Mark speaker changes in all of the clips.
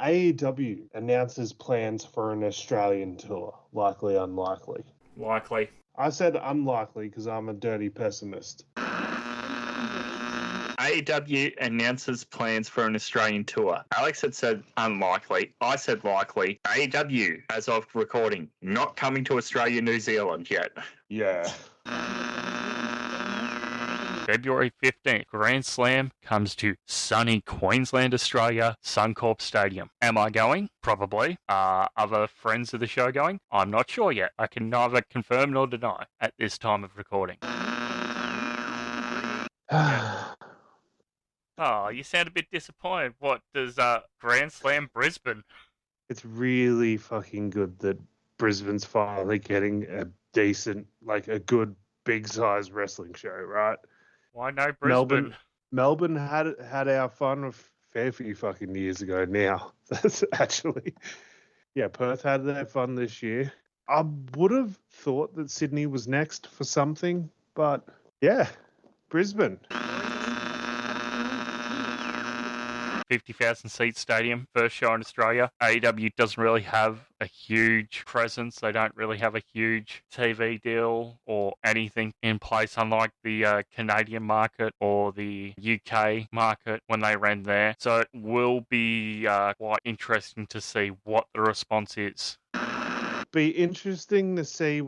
Speaker 1: AEW announces plans for an Australian tour. Likely, unlikely.
Speaker 2: Likely.
Speaker 1: I said unlikely because I'm a dirty pessimist.
Speaker 2: AEW announces plans for an Australian tour. Alex had said unlikely. I said likely. AEW, as of recording, not coming to Australia, New Zealand yet.
Speaker 1: Yeah.
Speaker 2: February 15th, Grand Slam comes to sunny Queensland, Australia, Suncorp Stadium. Am I going? Probably. Are other friends of the show going? I'm not sure yet. I can neither confirm nor deny at this time of recording. Oh, you sound a bit disappointed. What, does Grand Slam Brisbane?
Speaker 1: It's really fucking good that Brisbane's finally getting a decent, like a good big size wrestling show, right?
Speaker 2: Why no Brisbane?
Speaker 1: Melbourne had our fun a fair few fucking years ago now. That's actually... Yeah, Perth had their fun this year. I would have thought that Sydney was next for something, but yeah, Brisbane.
Speaker 2: 50,000 seat stadium, first show in Australia. AEW doesn't really have a huge presence. They don't really have a huge TV deal or anything in place, unlike the Canadian market or the UK market when they ran there. So it will be quite interesting to see what the response is.
Speaker 1: Be interesting to see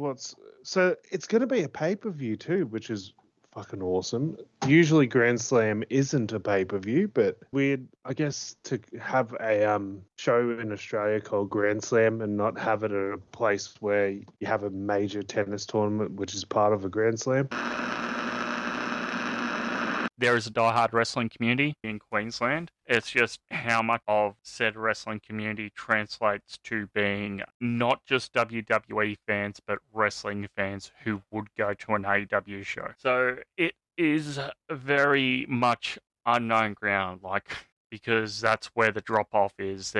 Speaker 1: so it's going to be a pay-per-view too, which is fucking awesome. Usually Grand Slam isn't a pay-per-view, but weird, I guess, to have a show in Australia called Grand Slam and not have it at a place where you have a major tennis tournament, which is part of a Grand Slam.
Speaker 2: There is a diehard wrestling community in Queensland. It's just how much of said wrestling community translates to being not just WWE fans, but wrestling fans who would go to an AEW show. So it is very much unknown ground, because that's where the drop-off is.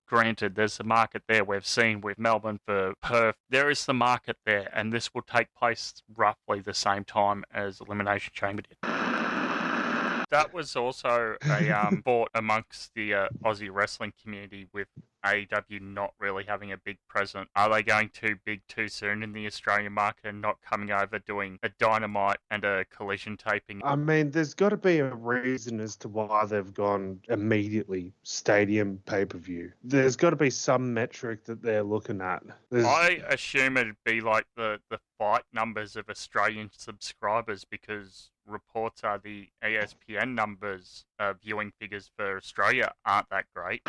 Speaker 2: Granted, there's a market there we've seen with Melbourne for Perth. There is the market there, and this will take place roughly the same time as Elimination Chamber did. That was also a thought amongst the Aussie wrestling community with AEW not really having a big presence. Are they going too big too soon in the Australian market and not coming over doing a Dynamite and a Collision taping?
Speaker 1: I mean, there's got to be a reason as to why they've gone immediately stadium pay-per-view. There's got to be some metric that they're looking at.
Speaker 2: I assume it'd be like the fight numbers of Australian subscribers, because reports are the ESPN numbers, viewing figures for Australia aren't that great.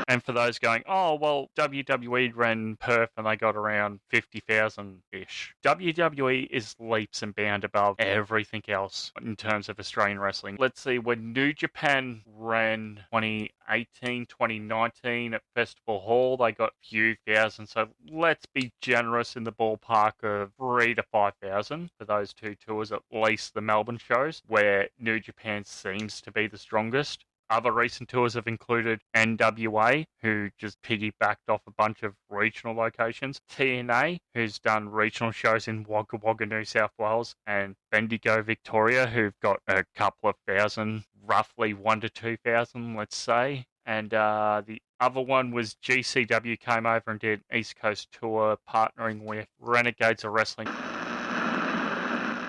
Speaker 2: And for those going, oh, well, WWE ran Perth and they got around 50,000-ish. WWE is leaps and bounds above everything else in terms of Australian wrestling. Let's see, when New Japan ran 2018, 2019 at Festival Hall, they got a few thousand. So let's be generous in the ballpark of 3,000 to 5,000 for those two tours, at least the Melbourne shows, where New Japan seems to be the strongest. Other recent tours have included NWA, who just piggybacked off a bunch of regional locations, TNA, who's done regional shows in Wagga Wagga, New South Wales, and Bendigo, Victoria, who've got a couple of thousand, roughly 1,000 to 2,000, let's say. And the other one was GCW came over and did an East Coast tour partnering with Renegades of Wrestling.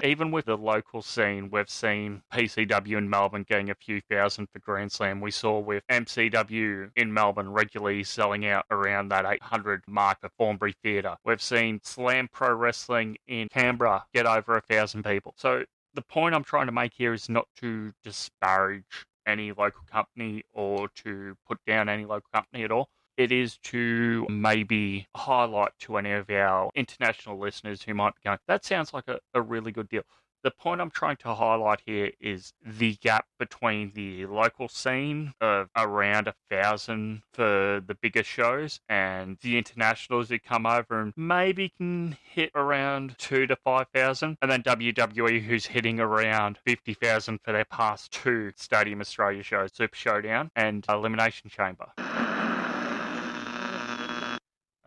Speaker 2: Even with the local scene, we've seen PCW in Melbourne getting a few thousand for Grand Slam. We saw with MCW in Melbourne regularly selling out around that 800 mark at Thornbury Theatre. We've seen Slam Pro Wrestling in Canberra get over 1,000 people. So the point I'm trying to make here is not to disparage any local company or to put down any local company at all. It is to maybe highlight to any of our international listeners who might be going, that sounds like a really good deal. The point I'm trying to highlight here is the gap between the local scene of around 1,000 for the bigger shows and the internationals who come over and maybe can hit around 2,000 to 5,000. And then WWE, who's hitting around 50,000 for their past two Stadium Australia shows, Super Showdown and Elimination Chamber.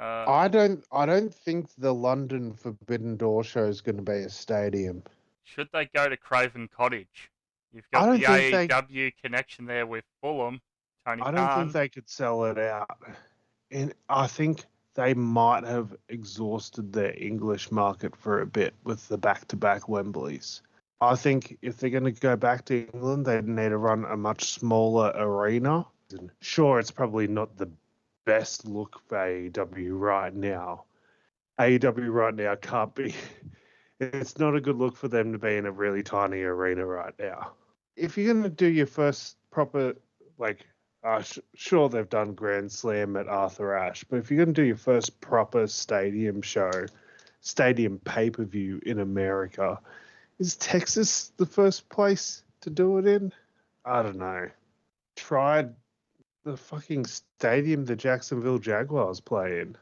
Speaker 1: I don't think the London Forbidden Door show is going to be a stadium.
Speaker 2: Should they go to Craven Cottage? You've got the AEW connection there with Fulham, Tony
Speaker 1: I don't think
Speaker 2: Khan.
Speaker 1: they could sell it out. And I think they might have exhausted their English market for a bit with the back-to-back Wembleys. I think if they're going to go back to England, they need to run a much smaller arena. And sure, it's probably not the best look for AEW right now. AEW right now can't be... It's not a good look for them to be in a really tiny arena right now. If you're going to do your first proper, sure, they've done Grand Slam at Arthur Ashe, but if you're going to do your first proper stadium show, stadium pay-per-view in America, is Texas the first place to do it in? I don't know. Tried the fucking stadium the Jacksonville Jaguars play in.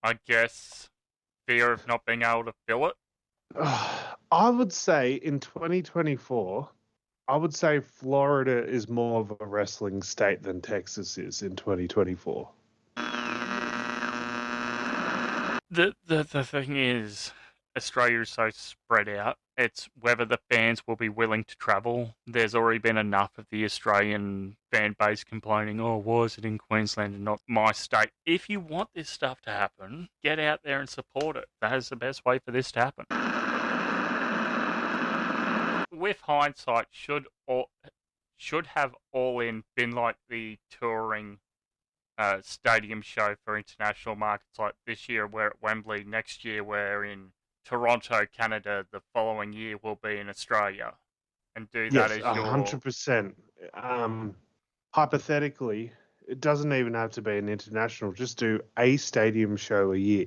Speaker 2: I guess fear of not being able to fill it.
Speaker 1: I would say in 2024, I would say Florida is more of a wrestling state than Texas is in 2024.
Speaker 2: The thing is, Australia is so spread out. It's whether the fans will be willing to travel. There's already been enough of the Australian fan base complaining, oh, why is it in Queensland and not my state? If you want this stuff to happen, get out there and support it. That is the best way for this to happen. With hindsight, should have All In been like the touring stadium show for international markets like this year we're at Wembley, next year we're in Toronto, Canada, the following year we'll be in Australia, and do that as your...
Speaker 1: 100%. Hypothetically, it doesn't even have to be an international. Just do a stadium show a year.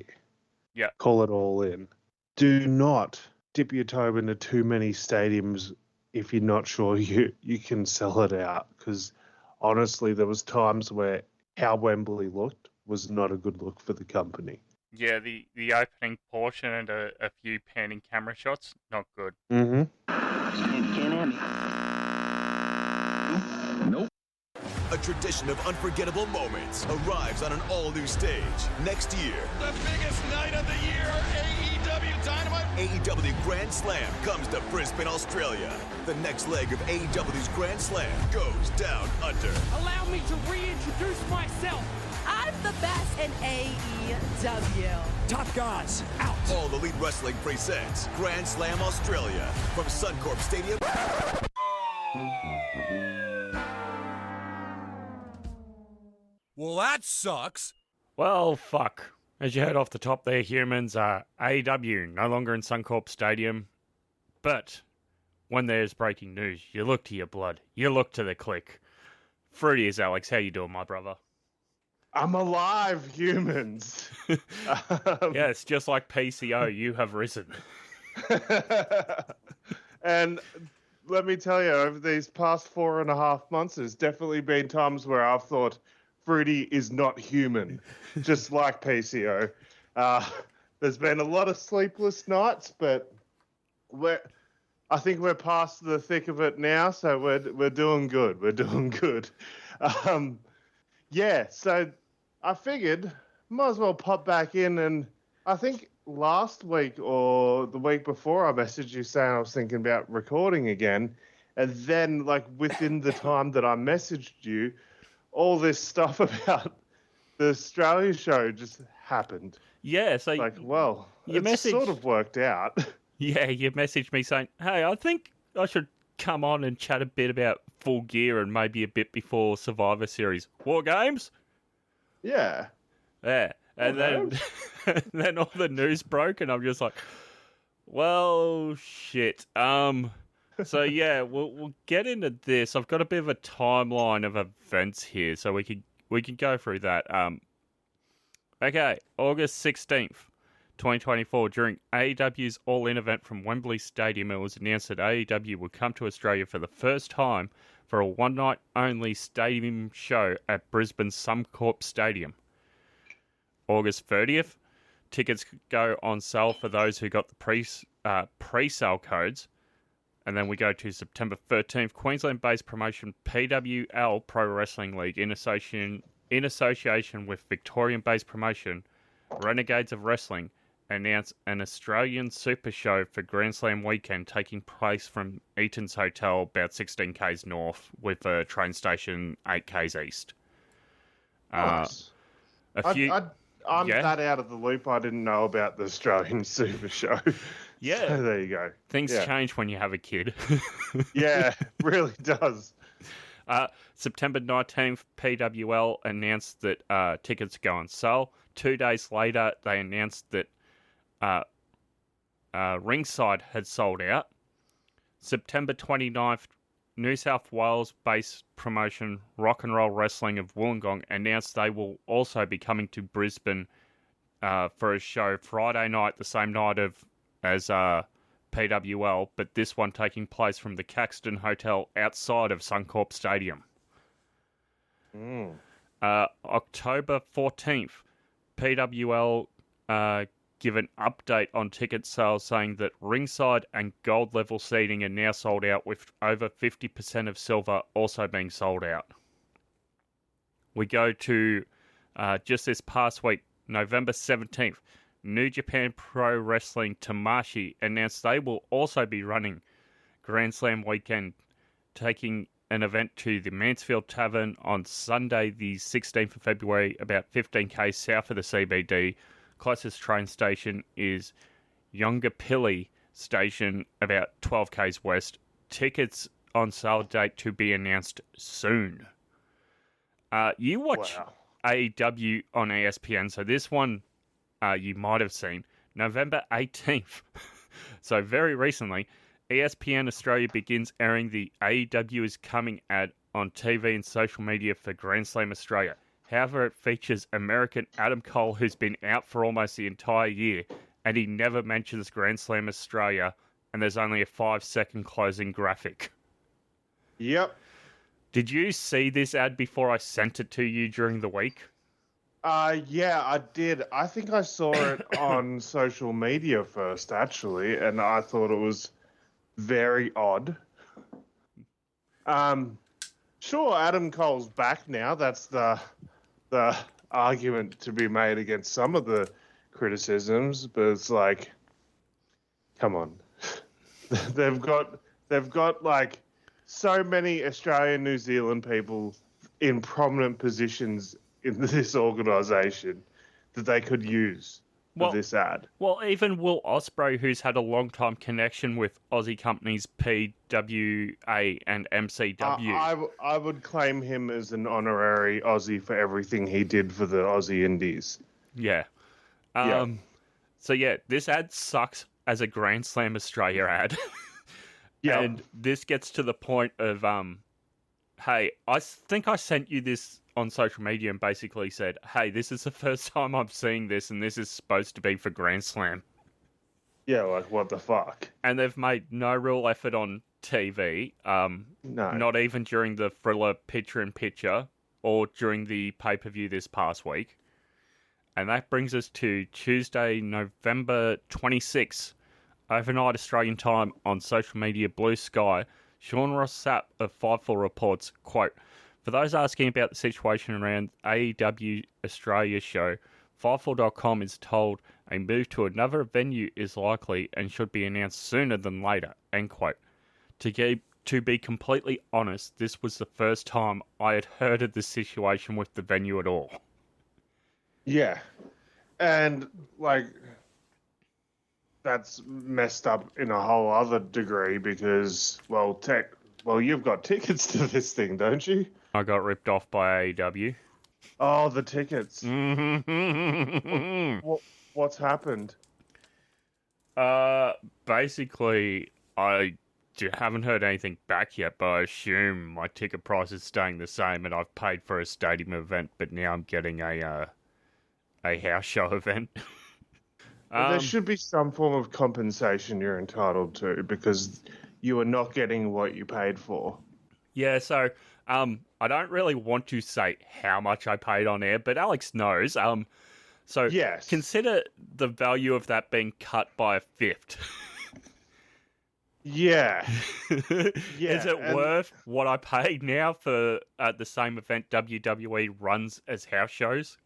Speaker 2: Yeah.
Speaker 1: Call it All In. Do not dip your toe into too many stadiums if you're not sure you can sell it out. Because honestly, there was times where how Wembley looked was not a good look for the company.
Speaker 2: Yeah, the opening portion and a few panning camera shots, not good.
Speaker 1: Mm-hmm.
Speaker 3: Nope. A tradition of unforgettable moments arrives on an all-new stage next year.
Speaker 4: The biggest night of the year, AEW Dynamite.
Speaker 3: AEW Grand Slam comes to Brisbane, Australia. The next leg of AEW's Grand Slam goes down under.
Speaker 5: Allow me to reintroduce myself.
Speaker 6: I'm the best in AEW.
Speaker 5: Top guys, out.
Speaker 3: All Elite Wrestling presents Grand Slam Australia from Suncorp Stadium.
Speaker 4: Well, that sucks.
Speaker 7: Well, fuck. As you heard off the top there, humans, AEW no longer in Suncorp Stadium. But when there's breaking news, you look to your blood. You look to the click. Fruity is Alex. How you doing, my brother?
Speaker 1: I'm alive, humans.
Speaker 7: Yes, just like PCO, you have risen.
Speaker 1: And let me tell you, over these past 4.5 months, there's definitely been times where I've thought Fruity is not human, just like PCO. There's been a lot of sleepless nights, but I think we're past the thick of it now, so we're doing good. We're doing good. Yeah, so I figured might as well pop back in, and I think last week or the week before I messaged you saying I was thinking about recording again, and then within the time that I messaged you, all this stuff about the Australia show just happened.
Speaker 7: Yeah, so
Speaker 1: it sort of worked out.
Speaker 7: Yeah, you messaged me saying, hey, I think I should come on and chat a bit about Full Gear and maybe a bit before Survivor Series. War Games?
Speaker 1: Yeah.
Speaker 7: Yeah. And then all the news broke, and I'm just like, well, shit. So yeah, we'll get into this. I've got a bit of a timeline of events here, so we can go through that. Okay, August 16th, 2024, during AEW's All In event from Wembley Stadium, it was announced that AEW would come to Australia for the first time for a one-night only stadium show at Brisbane's Suncorp Stadium. August 30th, tickets go on sale for those who got the pre-sale codes. And then we go to September 13th, Queensland-based promotion PWL Pro Wrestling League in association with Victorian-based promotion Renegades of Wrestling announced an Australian Super Show for Grand Slam weekend taking place from Eaton's Hotel, about 16 k's north, with a train station 8 k's east.
Speaker 1: Nice.
Speaker 7: A few.
Speaker 1: I'm
Speaker 7: Yeah.
Speaker 1: that out of the loop. I didn't know about the Australian Super Show.
Speaker 7: Yeah.
Speaker 1: So there you go.
Speaker 7: Things change when you have a kid.
Speaker 1: Yeah, really does.
Speaker 7: September 19th, PWL announced that tickets go on sale. 2 days later, they announced that Ringside had sold out. September 29th, New South Wales-based promotion Rock and Roll Wrestling of Wollongong announced they will also be coming to Brisbane for a show Friday night, the same night as PWL, but this one taking place from the Caxton Hotel outside of Suncorp Stadium. October 14th, PWL give an update on ticket sales, saying that ringside and gold level seating are now sold out, with over 50% of silver also being sold out. We go to just this past week, November 17th, New Japan Pro Wrestling Tamashii announced they will also be running Grand Slam weekend, taking an event to the Mansfield Tavern on Sunday the 16th of February, about 15k south of the CBD. Closest train station is Yongapilli Station, about 12 k's west. Tickets on sale date to be announced soon. You watch AEW on ESPN, so this one you might have seen. November 18th, so very recently, ESPN Australia begins airing the AEW is Coming ad on TV and social media for Grand Slam Australia. However, it features American Adam Cole, who's been out for almost the entire year, and he never mentions Grand Slam Australia, and there's only a 5-second closing graphic.
Speaker 1: Yep.
Speaker 7: Did you see this ad before I sent it to you during the week?
Speaker 1: Yeah, I did. I think I saw it on social media first, actually, and I thought it was very odd. Sure, Adam Cole's back now. That's the argument to be made against some of the criticisms, but it's like, come on. they've got like so many Australian, New Zealand people in prominent positions in this organisation that they could use for this ad.
Speaker 7: Well, even Will Ospreay, who's had a long-time connection with Aussie companies PWA and MCW.
Speaker 1: I would claim him as an honorary Aussie for everything he did for the Aussie Indies.
Speaker 7: Yeah. So, yeah, this ad sucks as a Grand Slam Australia ad.
Speaker 1: Yeah.
Speaker 7: And this gets to the point of, hey, I think I sent you this on social media and basically said, hey, this is the first time I'm seeing this, and this is supposed to be for Grand Slam.
Speaker 1: Yeah, like, what the fuck?
Speaker 7: And they've made no real effort on TV.
Speaker 1: No.
Speaker 7: Not even during the Thriller picture-in-picture or during the pay-per-view this past week. And that brings us to Tuesday, November 26th, overnight Australian time on social media Blue Sky. Sean Ross Sapp of Fightful reports, quote, for those asking about the situation around AEW Australia show, Fightful.com is told a move to another venue is likely and should be announced sooner than later, end quote. To be completely honest, this was the first time I had heard of the situation with the venue at all.
Speaker 1: Yeah. And, like, that's messed up in a whole other degree because, well, you've got tickets to this thing, don't you?
Speaker 7: I got ripped off by AEW.
Speaker 1: Oh, the tickets. What's happened?
Speaker 7: Basically, I haven't heard anything back yet, but I assume my ticket price is staying the same, and I've paid for a stadium event, but now I'm getting a house show event.
Speaker 1: There should be some form of compensation you're entitled to because you are not getting what you paid for.
Speaker 7: Yeah, so I don't really want to say how much I paid on air, but Alex knows. So
Speaker 1: yes.
Speaker 7: Consider the value of that being cut by a fifth.
Speaker 1: Yeah.
Speaker 7: Is it worth what I paid now for the same event WWE runs as house shows?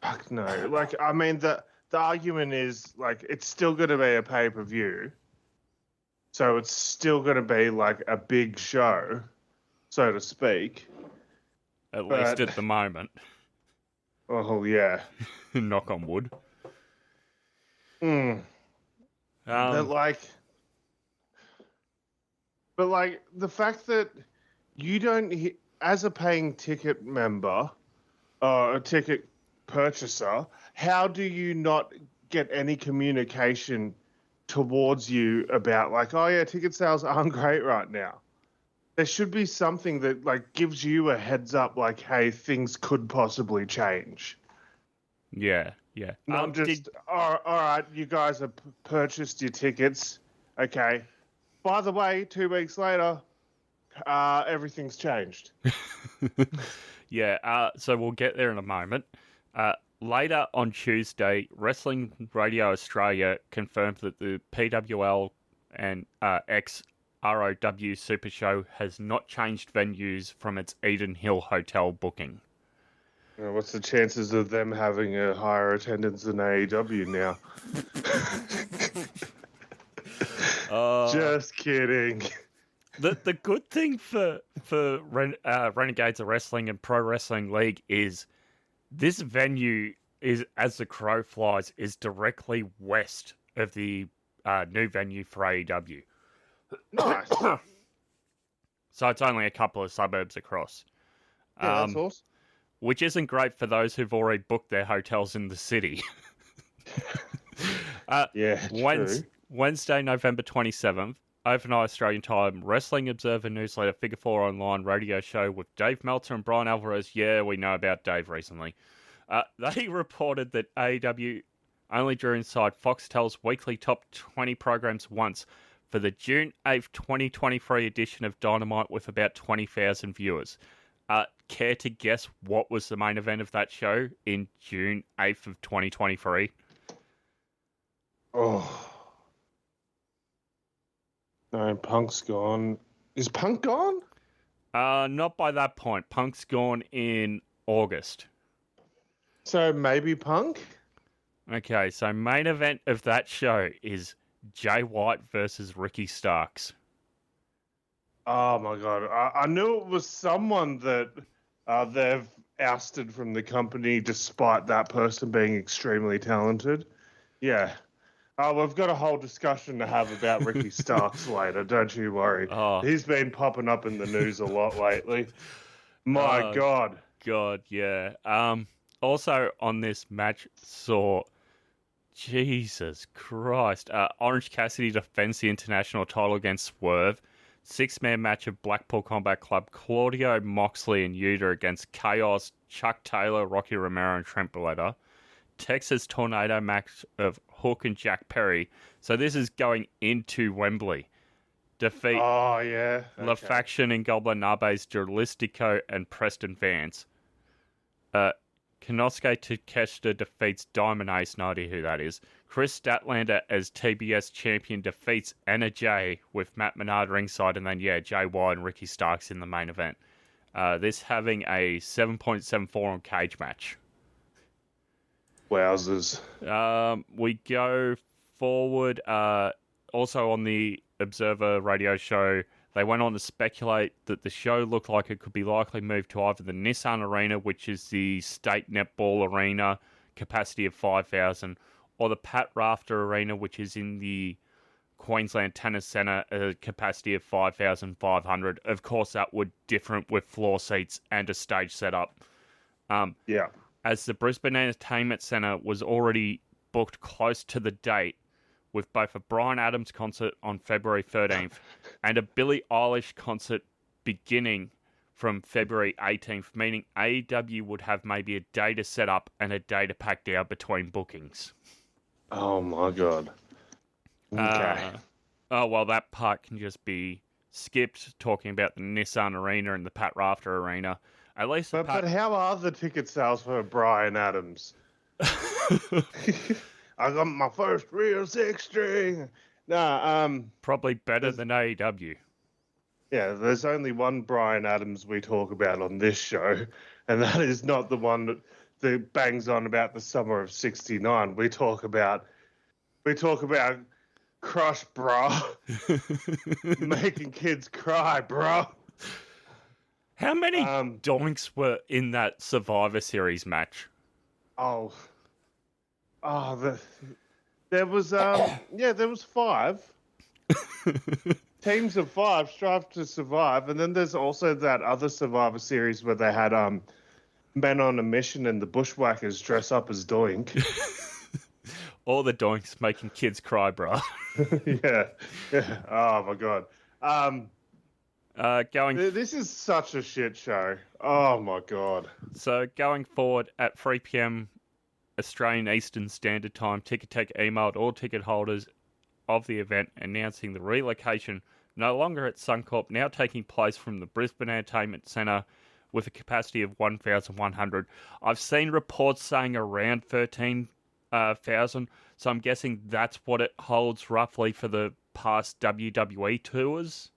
Speaker 1: Fuck no. Like, I mean, the argument is, like, it's still going to be a pay-per-view. So it's still going to be, like, a big show, so to speak.
Speaker 7: At least at the moment.
Speaker 1: Oh, yeah.
Speaker 7: Knock on wood.
Speaker 1: But the fact that you don't, as a paying ticket member or a ticket purchaser, how do you not get any communication towards you about, like, oh yeah, ticket sales aren't great right now? There should be something that, like, gives you a heads up, like, hey, things could possibly change.
Speaker 7: Yeah.
Speaker 1: Not just, all right, you guys have purchased your tickets. Okay. By the way, 2 weeks later, everything's changed.
Speaker 7: Yeah, so we'll get there in a moment. Later on Tuesday, Wrestling Radio Australia confirmed that the PWL and ex-ROW Super Show has not changed venues from its Eden Hill Hotel booking.
Speaker 1: What's the chances of them having a higher attendance than AEW now? Just kidding.
Speaker 7: The good thing for Renegades of Wrestling and Pro Wrestling League is this venue is, as the crow flies, is directly west of the new venue for AEW.
Speaker 1: Nice.
Speaker 7: So it's only a couple of suburbs across.
Speaker 1: Yeah, that's awesome.
Speaker 7: Which isn't great for those who've already booked their hotels in the city.
Speaker 1: True.
Speaker 7: Wednesday, November 27th, overnight Australian time, Wrestling Observer Newsletter, Figure 4 Online radio show with Dave Meltzer and Brian Alvarez. Yeah, we know about Dave recently. They reported that AEW only drew inside Foxtel's weekly top 20 programs once for the June 8th, 2023 edition of Dynamite with about 20,000 viewers. Care to guess what was the main event of that show in June 8th of 2023?
Speaker 1: Oh. No, Punk's gone. Is Punk gone?
Speaker 7: Not by that point. Punk's gone in August.
Speaker 1: So maybe Punk?
Speaker 7: Okay, so main event of that show is Jay White versus Ricky Starks.
Speaker 1: Oh my god. I knew it was someone that they've ousted from the company despite that person being extremely talented. Yeah. We've got a whole discussion to have about Ricky Starks later, don't you worry.
Speaker 7: Oh.
Speaker 1: He's been popping up in the news a lot lately. My God.
Speaker 7: God, yeah. Also on this match saw, Jesus Christ, Orange Cassidy defends the international title against Swerve. 6-man match of Blackpool Combat Club, Claudio, Moxley, and Yuta against Chaos, Chuck Taylor, Rocky Romero, and Trent Beretta. Texas Tornado match of Hook and Jack Perry. So this is going into Wembley. Defeat La Faction and Goblin Nabes, Jurlistico, and Preston Vance. Konosuke Takeshita defeats Diamond Ace, no idea who that is. Chris Statlander as TBS champion defeats Anna Jay with Matt Menard ringside, and then Jay White and Ricky Starks in the main event. This having a 7.74 on Cage Match.
Speaker 1: Wowzers.
Speaker 7: We go forward. Also on the Observer radio show, they went on to speculate that the show looked like it could be likely moved to either the Nissan Arena, which is the state netball arena, capacity of 5,000, or the Pat Rafter Arena, which is in the Queensland Tennis Centre, a capacity of 5,500. Of course, that would differ with floor seats and a stage setup. As the Brisbane Entertainment Centre was already booked close to the date, with both a Bryan Adams concert on February 13th and a Billie Eilish concert beginning from February 18th, meaning AEW would have maybe a day to set up and a day to pack down between bookings.
Speaker 1: Oh my God. Okay.
Speaker 7: That part can just be skipped, talking about the Nissan Arena and the Pat Rafter Arena. At least
Speaker 1: but how are the ticket sales for Bryan Adams? I got my first real 6-string.
Speaker 7: Probably better than AEW.
Speaker 1: Yeah, there's only one Bryan Adams we talk about on this show, and that is not the one that bangs on about the summer of '69. We talk about crush, bro, making kids cry, bro.
Speaker 7: How many doinks were in that Survivor Series match?
Speaker 1: There was 5 teams of 5 strive to survive, and then there's also that other Survivor Series where they had men on a mission and the bushwhackers dress up as Doink.
Speaker 7: All the doinks making kids cry, bro.
Speaker 1: yeah. Oh my god. This is such a shit show. Oh my god.
Speaker 7: So going forward at 3 p.m. Australian Eastern Standard Time, Ticketek emailed all ticket holders of the event announcing the relocation no longer at Suncorp, now taking place from the BRISBANE Entertainment Centre with a capacity of 1,100. I've seen reports saying around 13,000, so I'm guessing that's what it holds roughly for the past WWE tours.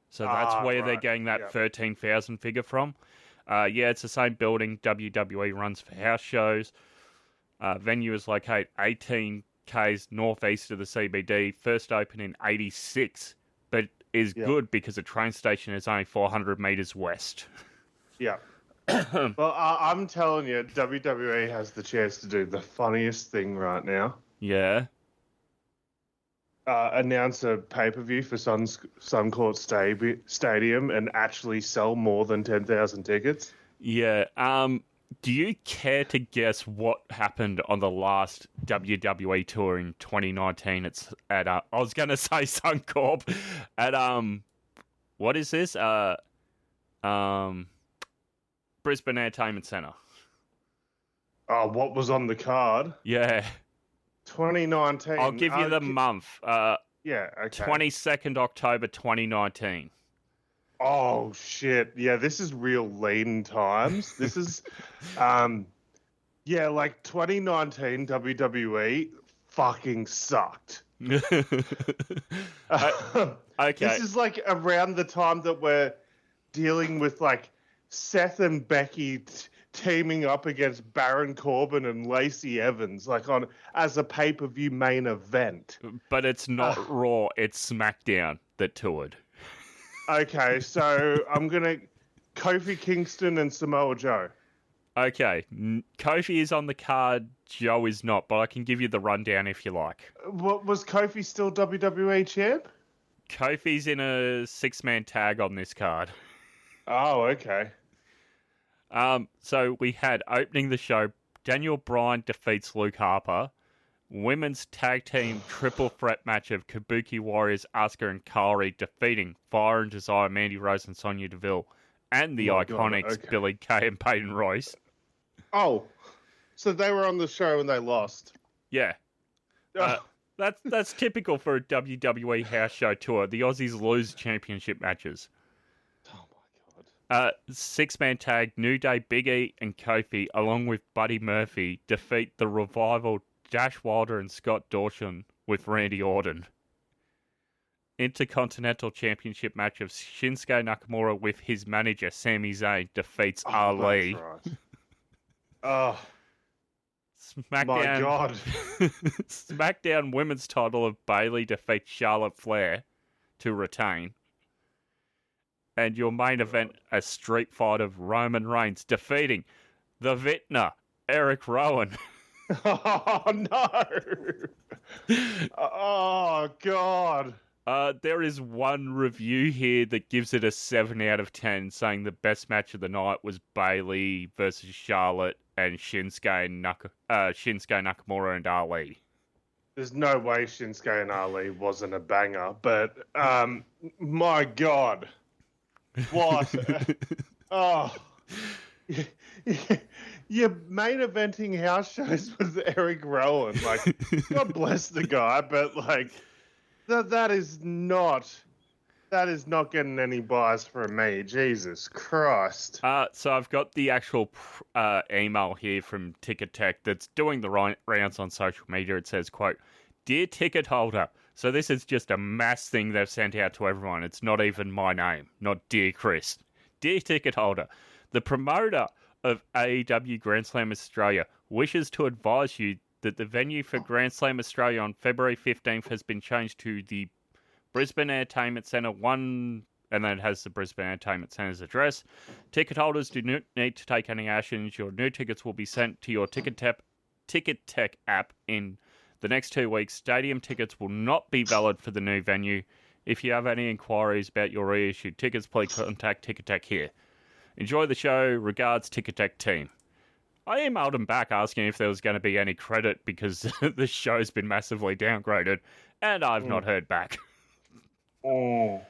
Speaker 7: So that's where they're getting that 13,000 figure from. It's the same building WWE runs for house shows. Venue is located 18 k's northeast of the CBD. First opened in '86, but is good because the train station is only 400 meters west.
Speaker 1: Yeah. Well, I'm telling you, WWE has the chance to do the funniest thing right now.
Speaker 7: Yeah.
Speaker 1: Announce a pay-per-view for Suncorp Stadium and actually sell more than 10,000 tickets.
Speaker 7: Yeah. Do you care to guess what happened on the last WWE tour in 2019? It's at I was going to say Suncorp at what is this? BRISBANE Entertainment Centre.
Speaker 1: Oh, what was on the card?
Speaker 7: Yeah.
Speaker 1: 2019.
Speaker 7: I'll give you the month.
Speaker 1: Okay.
Speaker 7: 22nd October 2019.
Speaker 1: Oh, shit. Yeah, this is real lean times. This is, like 2019 WWE fucking sucked.
Speaker 7: Okay.
Speaker 1: This is like around the time that we're dealing with like Seth and Becky teaming up against Baron Corbin and Lacey Evans, like as a pay-per-view main event.
Speaker 7: But it's not Raw, it's SmackDown that toured.
Speaker 1: Okay, so I'm gonna Kofi Kingston and Samoa Joe.
Speaker 7: Okay, Kofi is on the card, Joe is not, but I can give you the rundown if you like.
Speaker 1: What was Kofi still WWE champ?
Speaker 7: Kofi's in a 6-man tag on this card.
Speaker 1: Oh, okay.
Speaker 7: So we had opening the show, Daniel Bryan defeats Luke Harper. Women's tag team triple threat match of Kabuki Warriors Asuka and Kairi defeating Fire and Desire, Mandy Rose and Sonya Deville, and the Iconics Billie Kay and Peyton Royce.
Speaker 1: Oh, so they were on the show and they lost.
Speaker 7: Yeah. That's typical for a WWE house show tour. The Aussies lose championship matches.
Speaker 1: Oh my god.
Speaker 7: 6-man tag, New Day, Big E and Kofi, along with Buddy Murphy, defeat the Revival, Dash Wilder and Scott Dawson with Randy Orton. Intercontinental Championship match of Shinsuke Nakamura with his manager Sami Zayn defeats Ali.
Speaker 1: That's right. Oh,
Speaker 7: SmackDown.
Speaker 1: my God.
Speaker 7: SmackDown Women's title of Bayley defeats Charlotte Flair to retain. And your main event, a street fight of Roman Reigns defeating the Vintner, Eric Rowan.
Speaker 1: Oh, no. Oh, God.
Speaker 7: There is one review here that gives it a 7 out of 10, saying the best match of the night was Bayley versus Charlotte and Shinsuke Nakamura and Ali.
Speaker 1: There's no way Shinsuke and Ali wasn't a banger, but my God. What? Oh. You're main eventing house shows with Eric Rowan. Like, God bless the guy, but like, that is not getting any buys from me. Jesus Christ.
Speaker 7: So I've got the actual email here from Ticketek that's doing the rounds on social media. It says, quote, "Dear ticket holder," so this is just a mass thing they've sent out to everyone. It's not even my name, not Dear Chris. "Dear ticket holder, the promoter of AEW Grand Slam Australia wishes to advise you that the venue for Grand Slam Australia on February 15th has been changed to the BRISBANE Entertainment Centre 1, and then it has the BRISBANE Entertainment Centre's address. Ticket holders do not need to take any actions. Your new tickets will be sent to your Ticketek app in the next 2 weeks. Stadium tickets will not be valid for the new venue. If you have any inquiries about your reissued tickets, please contact Ticketek here. Enjoy the show. Regards, Ticketek team. I emailed him back asking if there was going to be any credit because the show's been massively downgraded, and I've not heard back. Okay.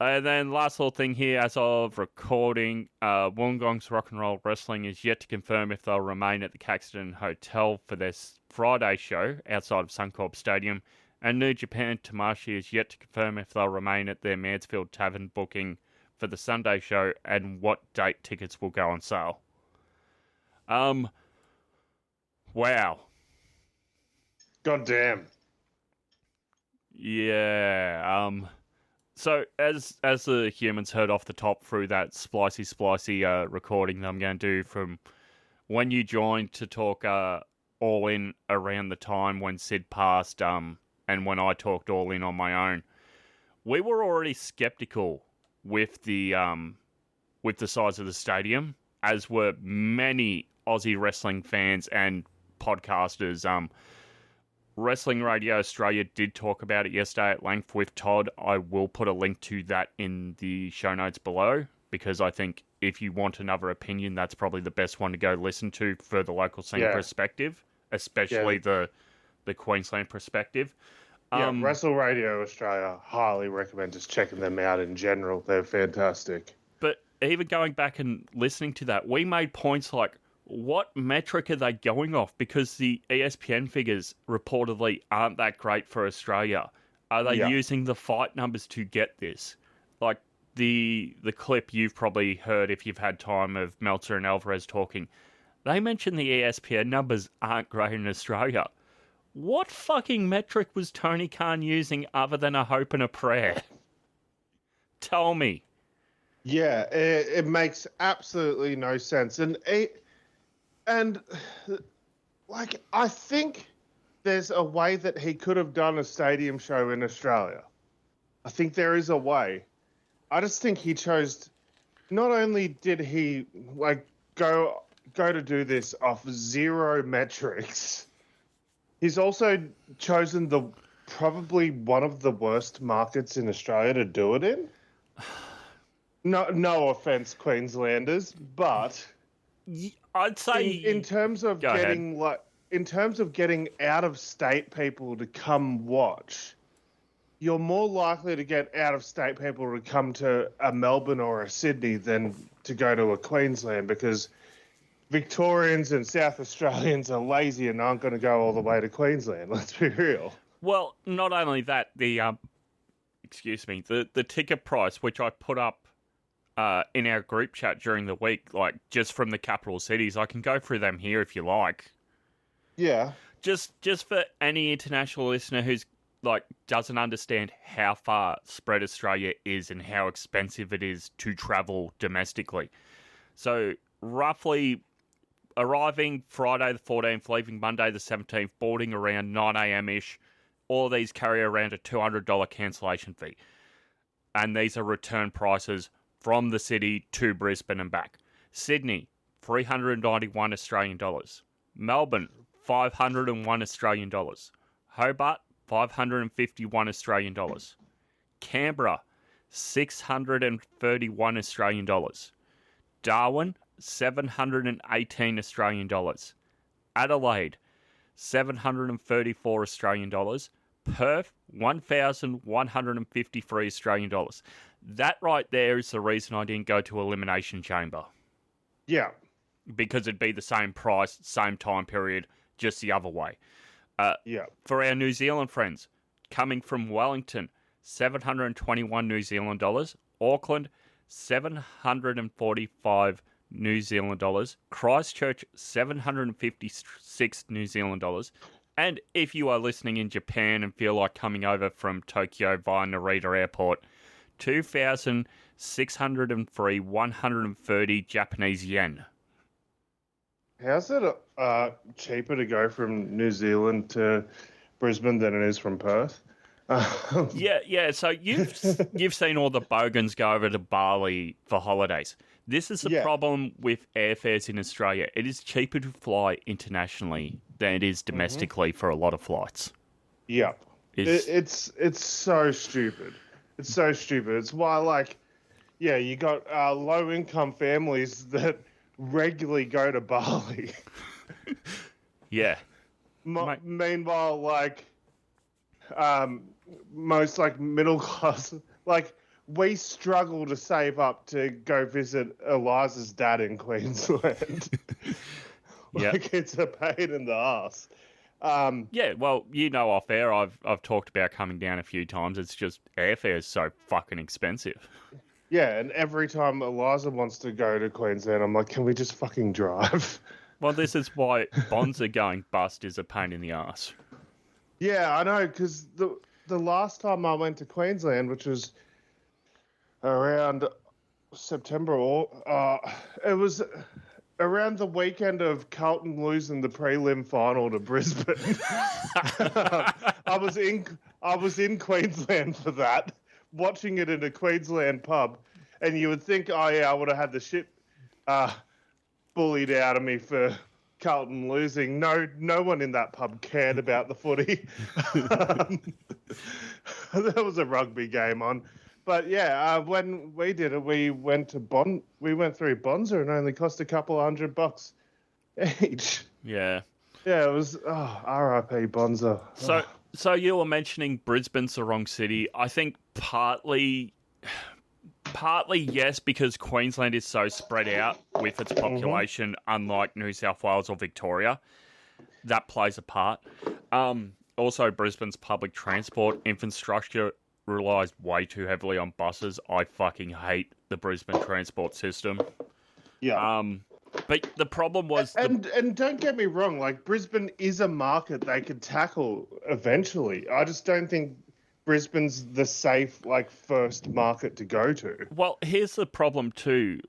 Speaker 7: And then last little thing here, as of recording, Wollongong's Rock and Roll Wrestling is yet to confirm if they'll remain at the Caxton Hotel for their Friday show outside of Suncorp Stadium, and New Japan Tamashii is yet to confirm if they'll remain at their Mansfield Tavern booking for the Sunday show and what date tickets will go on sale. Wow.
Speaker 1: Goddamn.
Speaker 7: Yeah. So as the humans heard off the top through that splicey recording that I'm going to do from when you joined to talk All In around the time when Sid passed, and when I talked All In on my own, we were already skeptical with the size of the stadium, as were many Aussie wrestling fans and podcasters. Wrestling Radio Australia did talk about it yesterday at length with Todd. I will put a link to that in the show notes below, because I think if you want another opinion, that's probably the best one to go listen to for the local scene perspective, especially the Queensland perspective.
Speaker 1: Wrestle Radio Australia, highly recommend just checking them out in general. They're fantastic.
Speaker 7: But even going back and listening to that, we made points like, what metric are they going off? Because the ESPN figures reportedly aren't that great for Australia. Are they using the fight numbers to get this? Like the clip you've probably heard if you've had time of Meltzer and Alvarez talking, they mentioned the ESPN numbers aren't great in Australia. What fucking metric was Tony Khan using other than a hope and a prayer? Tell me.
Speaker 1: Yeah, it makes absolutely no sense. And I think there's a way that he could have done a stadium show in Australia. I think there is a way. I just think he chose. Not only did he go to do this off zero metrics, he's also chosen probably one of the worst markets in Australia to do it in. No offense, Queenslanders, but
Speaker 7: I'd say
Speaker 1: in terms of getting out of state people to come watch, you're more likely to get out of state people to come to a Melbourne or a Sydney than to go to a Queensland, because Victorians and South Australians are lazy and aren't going to go all the way to Queensland. Let's be real.
Speaker 7: Well, not only that, the ticket price, which I put up in our group chat during the week, like just from the capital cities, I can go through them here if you like.
Speaker 1: Yeah.
Speaker 7: Just for any international listener who's doesn't understand how far spread Australia is and how expensive it is to travel domestically. So roughly arriving Friday the 14th, leaving Monday the 17th, boarding around 9 a.m.-ish. All these carry around a $200 cancellation fee. And these are return prices from the city to Brisbane and back. Sydney, 391 Australian dollars. Melbourne, 501 Australian dollars. Hobart, 551 Australian dollars. Canberra, 631 Australian dollars. Darwin, 718 Australian dollars. Adelaide, 734 Australian dollars. Perth, 1,153 Australian dollars. That right there is the reason I didn't go to Elimination Chamber.
Speaker 1: Yeah.
Speaker 7: Because it'd be the same price, same time period, just the other way. For our New Zealand friends, coming from Wellington, 721 New Zealand dollars. Auckland, 745 New Zealand dollars. Christchurch, 756 New Zealand dollars. And if you are listening in Japan and feel like coming over from Tokyo via Narita Airport 2,603 130 Japanese yen.
Speaker 1: How's it cheaper to go from New Zealand to Brisbane than it is from Perth?
Speaker 7: Yeah. So you've seen all the bogans go over to Bali for holidays. This is the problem with airfares in Australia. It is cheaper to fly internationally than it is domestically for a lot of flights.
Speaker 1: Yep. It's so stupid. It's so stupid. It's why, you got low-income families that regularly go to Bali.
Speaker 7: Yeah.
Speaker 1: Meanwhile, most middle class, we struggle to save up to go visit Eliza's dad in Queensland. It's a pain in the ass.
Speaker 7: Yeah, well, off air, I've talked about coming down a few times. It's just airfare is so fucking expensive.
Speaker 1: Yeah, and every time Eliza wants to go to Queensland, I'm like, can we just fucking drive?
Speaker 7: Well, this is why Bonza going bust is a pain in the ass.
Speaker 1: Yeah, I know, because the last time I went to Queensland, which was around September, it was around the weekend of Carlton losing the prelim final to Brisbane. I was in Queensland for that, watching it in a Queensland pub, and you would think, I would have had the shit bullied out of me for Carlton losing. No one in that pub cared about the footy. There was a rugby game on. But yeah, when we did it, we went through Bonza and it only cost a couple $100 each.
Speaker 7: Yeah.
Speaker 1: Yeah, it was R.I.P. Bonza.
Speaker 7: So you were mentioning Brisbane's the wrong city. I think partly yes, because Queensland is so spread out with its population, unlike New South Wales or Victoria. That plays a part. Also, Brisbane's public transport infrastructure relies way too heavily on buses. I fucking hate the Brisbane transport system.
Speaker 1: Yeah.
Speaker 7: But the problem was...
Speaker 1: And don't get me wrong, Brisbane is a market they could tackle eventually. I just don't think Brisbane's the safe, first market to go to.
Speaker 7: Well, here's the problem too,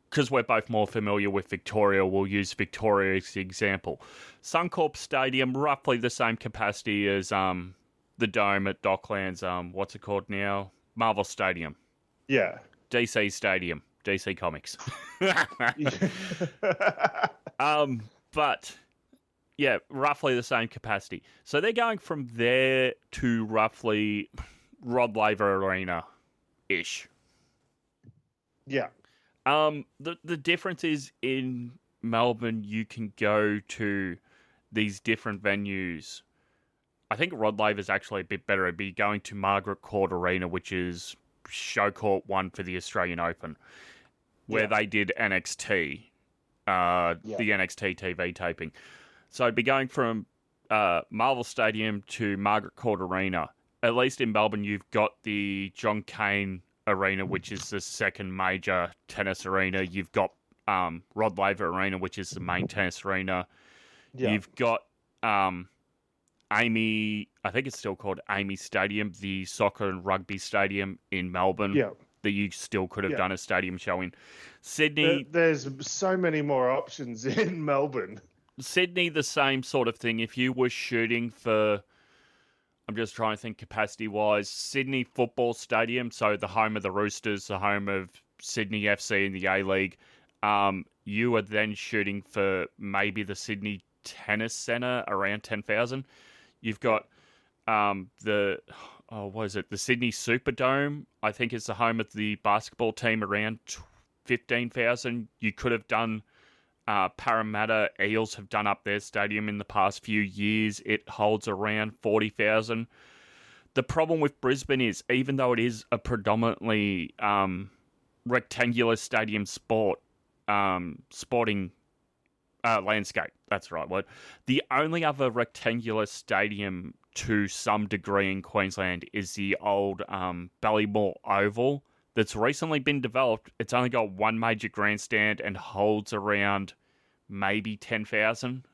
Speaker 7: because we're both more familiar with Victoria. We'll use Victoria as the example. Suncorp Stadium, roughly the same capacity as the Dome at Docklands. What's it called now? Marvel Stadium.
Speaker 1: Yeah.
Speaker 7: DC Stadium. DC Comics. But... yeah, roughly the same capacity. So they're going from there to roughly Rod Laver Arena-ish.
Speaker 1: Yeah.
Speaker 7: The difference is in Melbourne, you can go to these different venues. I think Rod Laver's actually a bit better. It'd be going to Margaret Court Arena, which is Show Court 1 for the Australian Open, where they did NXT, the NXT TV taping. So I'd be going from Marvel Stadium to Margaret Court Arena. At least in Melbourne, you've got the John Cain Arena, which is the second major tennis arena. You've got Rod Laver Arena, which is the main tennis arena. Yeah. You've got Amy, I think it's still called Amy Stadium, the soccer and rugby stadium in Melbourne.
Speaker 1: Yeah.
Speaker 7: That you still could have done a stadium show in. Sydney...
Speaker 1: There's so many more options in Melbourne.
Speaker 7: Sydney, the same sort of thing. If you were shooting for, I'm just trying to think capacity-wise, Sydney Football Stadium, so the home of the Roosters, the home of Sydney FC in the A-League, you are then shooting for maybe the Sydney Tennis Centre, around 10,000. You've got the Sydney Superdome, I think is the home of the basketball team, around 15,000. You could have done... Parramatta Eels have done up their stadium in the past few years. It holds around 40,000. The problem with Brisbane is, even though it is a predominantly rectangular stadium sporting landscape, that's the right word, the only other rectangular stadium to some degree in Queensland is the old Ballymore Oval that's recently been developed. It's only got one major grandstand and holds around maybe 10,000.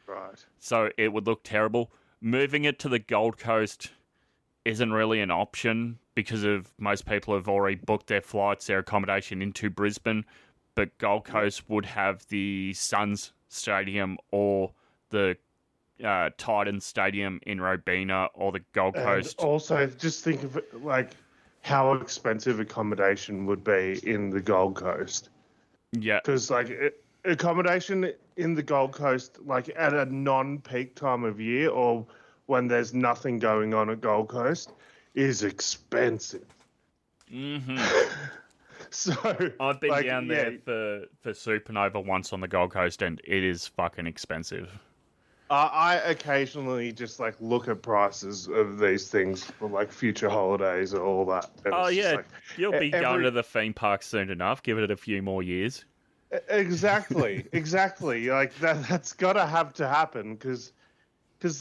Speaker 1: Right.
Speaker 7: So it would look terrible. Moving it to the Gold Coast isn't really an option because of most people have already booked their flights, their accommodation into Brisbane, but Gold Coast would have the Suns Stadium or the Titans Stadium in Robina or the Gold Coast.
Speaker 1: And also, just think of it like how expensive accommodation would be in the Gold Coast.
Speaker 7: Yeah.
Speaker 1: Because accommodation in the Gold Coast, like at a non-peak time of year or when there's nothing going on at Gold Coast, is expensive.
Speaker 7: Mm-hmm.
Speaker 1: So
Speaker 7: I've been down there for Supernova once on the Gold Coast, and it is fucking expensive.
Speaker 1: I occasionally just like look at prices of these things for like future holidays and all that. And
Speaker 7: Oh
Speaker 1: it's just
Speaker 7: yeah,
Speaker 1: like,
Speaker 7: you'll be going to the theme park soon enough. Give it a few more years.
Speaker 1: Exactly. Like that's got to happen because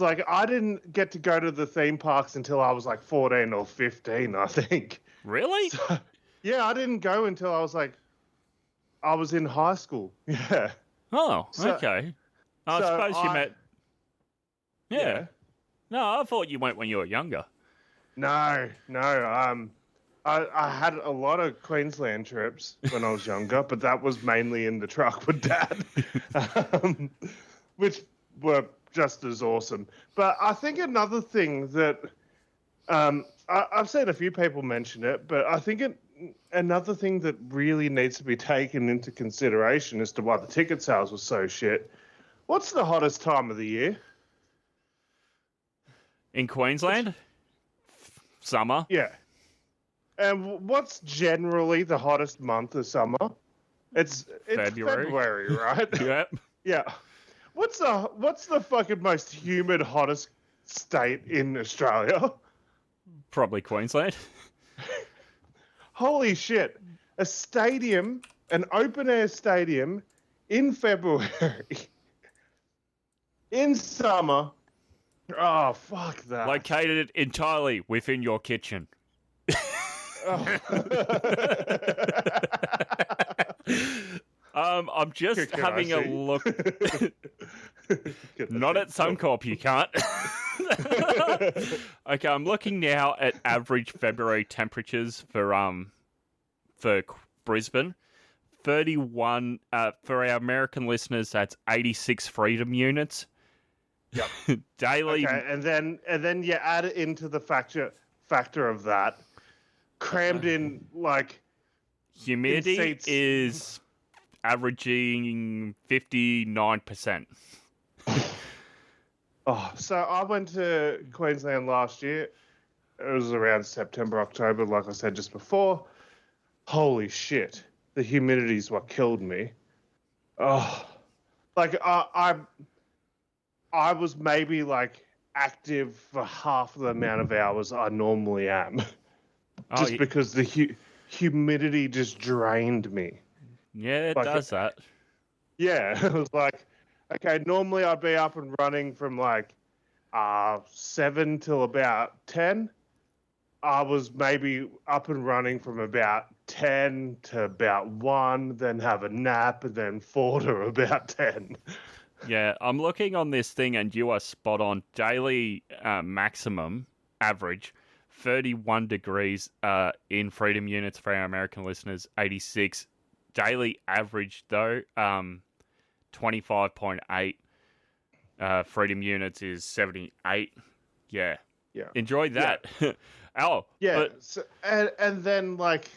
Speaker 1: like I didn't get to go to the theme parks until I was like 14 or 15, I think.
Speaker 7: Really?
Speaker 1: So, yeah, I didn't go until I was in high school. Yeah.
Speaker 7: Oh, okay. I suppose you met. Yeah. No, I thought you went when you were younger.
Speaker 1: No. I had a lot of Queensland trips when I was younger, but that was mainly in the truck with Dad, which were just as awesome. But I think another thing that I've seen a few people mention it, but I think another thing that really needs to be taken into consideration as to why the ticket sales were so shit. What's the hottest time of the year?
Speaker 7: In Queensland? Summer.
Speaker 1: Yeah. And what's generally the hottest month of summer? It's February, right?
Speaker 7: Yep.
Speaker 1: Yeah. What's the fucking most humid, hottest state in Australia?
Speaker 7: Probably Queensland.
Speaker 1: Holy shit. A stadium, an open-air stadium in February, in summer. Oh, fuck that.
Speaker 7: Located entirely within your kitchen. I'm just having a look. Not at Suncorp, you can't. Okay, I'm looking now at average February temperatures for Brisbane. 31 for our American listeners. That's 86 freedom units.
Speaker 1: Yep.
Speaker 7: Daily.
Speaker 1: Okay, and then you add it into the factor of that. Crammed in like
Speaker 7: humidity
Speaker 1: in seats.
Speaker 7: Is averaging 59%.
Speaker 1: Oh, so I went to Queensland last year. It was around September, October, like I said just before. Holy shit. The humidity's what killed me. Oh, like I was maybe like active for half the amount of hours I normally am. Just because the humidity just drained me.
Speaker 7: Yeah, it does that.
Speaker 1: Yeah, it was like, okay, normally I'd be up and running from like 7 till about 10. I was maybe up and running from about 10 to about 1, then have a nap, and then 4 to about 10.
Speaker 7: Yeah, I'm looking on this thing, and you are spot on. Daily maximum average, 31 degrees in freedom units for our American listeners, 86. Daily average, though, 25.8 freedom units is 78. Yeah. Enjoy that.
Speaker 1: Yeah.
Speaker 7: Oh,
Speaker 1: yeah.
Speaker 7: But
Speaker 1: so, and then, like...